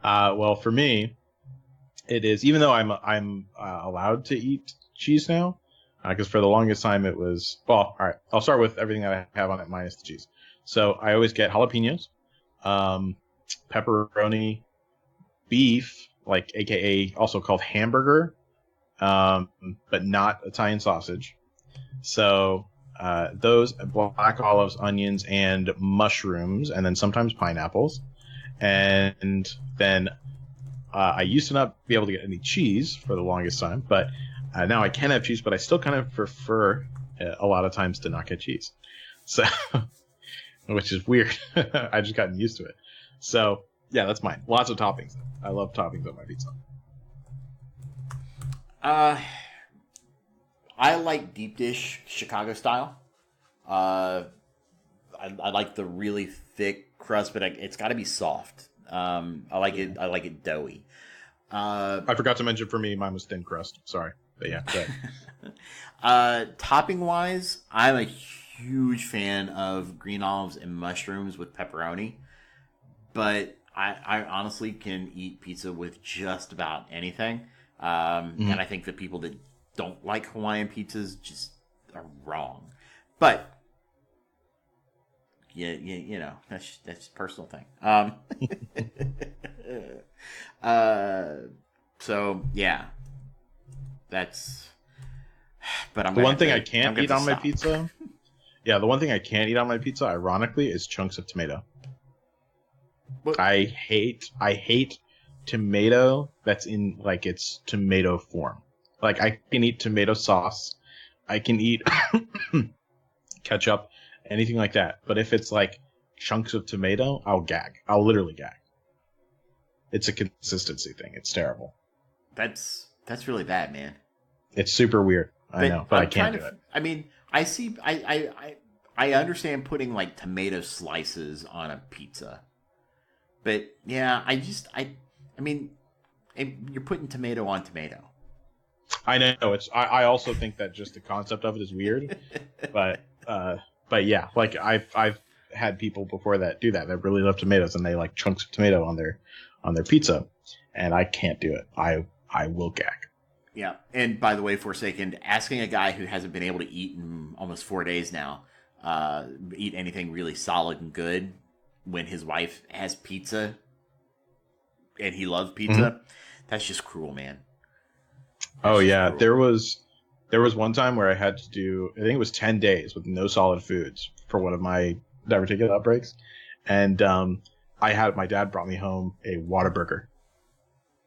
Speaker 4: Well, for me, it is, even though I'm allowed to eat cheese now, because for the longest time it was, well, all right, I'll start with everything that I have on it minus the cheese. So I always get jalapenos, pepperoni, beef, like AKA also called hamburger, but not Italian sausage. So those, black olives, onions, and mushrooms, and then sometimes pineapples. And then I used to not be able to get any cheese for the longest time, but now I can have cheese, but I still kind of prefer a lot of times to not get cheese. So, which is weird. I just gotten used to it. So, yeah, that's mine. Lots of toppings. I love toppings on my pizza.
Speaker 2: I like deep dish Chicago style. I like the really thick crust, but it's got to be soft. I like it doughy.
Speaker 4: I forgot to mention for me, mine was thin crust. Sorry, but yeah.
Speaker 2: Topping wise, I'm a huge fan of green olives and mushrooms with pepperoni, but I honestly can eat pizza with just about anything. And I think the people that don't like Hawaiian pizzas just are wrong. But you know, that's a personal thing. So yeah, that's. But I'm
Speaker 4: the one thing I
Speaker 2: I'm
Speaker 4: can't
Speaker 2: gonna
Speaker 4: eat on my
Speaker 2: stop.
Speaker 4: pizza. Yeah, the one thing I can't eat on my pizza, ironically, is chunks of tomato.
Speaker 2: What?
Speaker 4: I hate tomato that's in, like, its tomato form. Like, I can eat tomato sauce, I can eat ketchup, anything like that. But if it's like chunks of tomato, I'll gag. I'll literally gag. It's a consistency thing. It's terrible.
Speaker 2: That's really bad, man.
Speaker 4: It's super weird. I know, but I can't do it.
Speaker 2: I mean, I understand putting like tomato slices on a pizza, but yeah, I mean, you're putting tomato on tomato.
Speaker 4: I know. I also think that just the concept of it is weird, but yeah, like I've had people before that do that really love tomatoes, and they like chunks of tomato on their pizza, and I can't do it. I will gag.
Speaker 2: Yeah, and by the way, Forsaken, asking a guy who hasn't been able to eat in almost 4 days now, eat anything really solid and good when his wife has pizza and he loves pizza, that's just cruel, man.
Speaker 4: Oh yeah,
Speaker 2: cruel.
Speaker 4: there was one time where I had to do, I think it was 10 days with no solid foods for one of my diverticulate outbreaks, and my dad brought me home a Whataburger,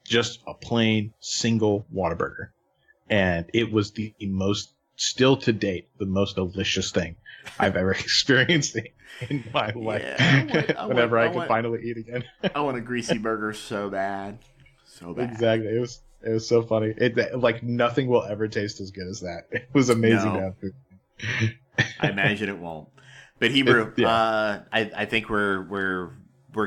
Speaker 4: just a plain single Whataburger, and it was the most, still to date, the most delicious thing I've ever experienced in my life.
Speaker 2: Yeah,
Speaker 4: Whenever I could finally eat again.
Speaker 2: I want a greasy burger so bad. So bad.
Speaker 4: Exactly. It was so funny. It, like, nothing will ever taste as good as that. It was amazing to have food.
Speaker 2: I imagine it won't. But Hebrew,
Speaker 4: yeah.
Speaker 2: I think we're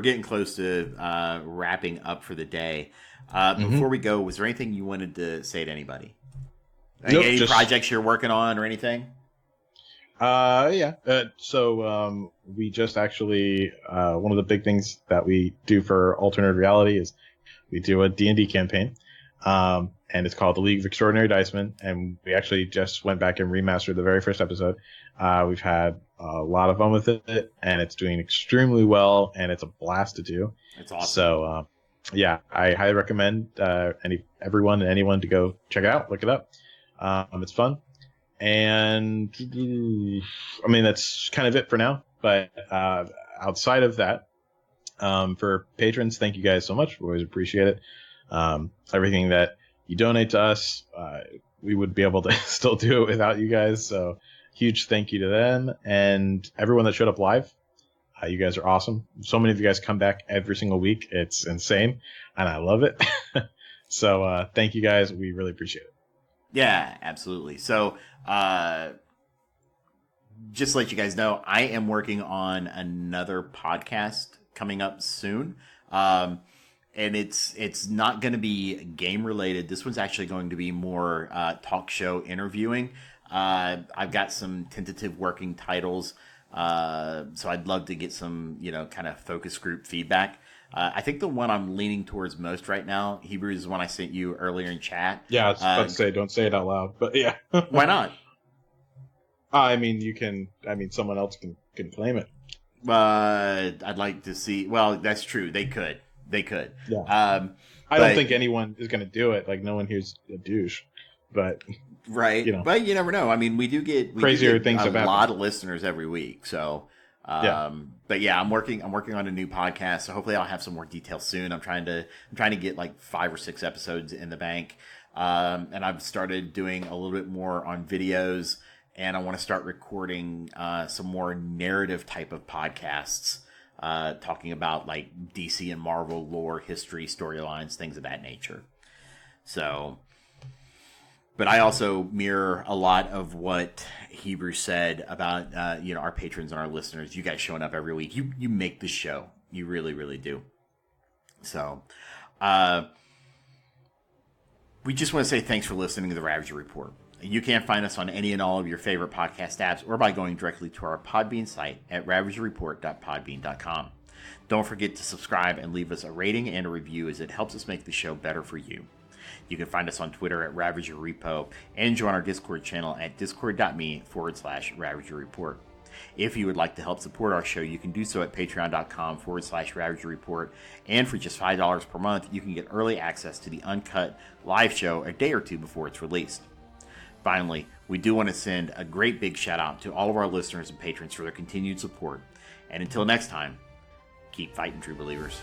Speaker 2: getting close to wrapping up for the day. Before we go, was there anything you wanted to say to anybody?
Speaker 4: Nope,
Speaker 2: any projects you're working on or anything?
Speaker 4: Yeah. So we just actually, one of the big things that we do for Alternate Reality is we do a D&D campaign. And it's called The League of Extraordinary Dicemen, and we actually just went back and remastered the very first episode. We've had a lot of fun with it, and it's doing extremely well, and it's a blast to do.
Speaker 2: That's awesome.
Speaker 4: So, yeah, I highly recommend everyone and anyone to go check it out, look it up. It's fun. And, I mean, that's kind of it for now. But outside of that, for patrons, thank you guys so much. We always appreciate it. Everything that you donate to us, we would be able to still do it without you guys. So huge thank you to them and everyone that showed up live. You guys are awesome. So many of you guys come back every single week. It's insane, and I love it. So thank you guys. We really appreciate it.
Speaker 2: Yeah, absolutely. So just to let you guys know, I am working on another podcast coming up soon. And it's not going to be game related. This one's actually going to be more talk show interviewing. I've got some tentative working titles. So I'd love to get some, kind of focus group feedback. I think the one I'm leaning towards most right now, Hebrews, is the one I sent you earlier in chat.
Speaker 4: Yeah, I was about to say, don't say it out loud, but yeah.
Speaker 2: Why not?
Speaker 4: I mean, someone else can claim it.
Speaker 2: I'd like to see. Well, that's true. They could.
Speaker 4: Yeah. I don't think anyone is going to do it. Like, no one here's a douche, but
Speaker 2: right. But you never know. I mean, we do get
Speaker 4: crazier things
Speaker 2: a
Speaker 4: about
Speaker 2: lot of listeners every week. So, but yeah, I'm working on a new podcast. So hopefully I'll have some more details soon. I'm trying to get like 5 or 6 episodes in the bank. And I've started doing a little bit more on videos, and I want to start recording some more narrative type of podcasts, talking about like DC and Marvel lore, history, storylines, things of that nature. So, but I also mirror a lot of what Hebrew said about our patrons and our listeners. You guys showing up every week. You make the show. You really, really do. So, we just want to say thanks for listening to the Ravager Report. You can find us on any and all of your favorite podcast apps or by going directly to our Podbean site at ravagerreport.podbean.com. Don't forget to subscribe and leave us a rating and a review, as it helps us make the show better for you. You can find us on Twitter at RavagerRepo and join our Discord channel at discord.me/RavagerReport. If you would like to help support our show, you can do so at patreon.com/RavagerReport. And for just $5 per month, you can get early access to the uncut live show a day or two before it's released. Finally, we do want to send a great big shout out to all of our listeners and patrons for their continued support. And until next time, keep fighting, true believers.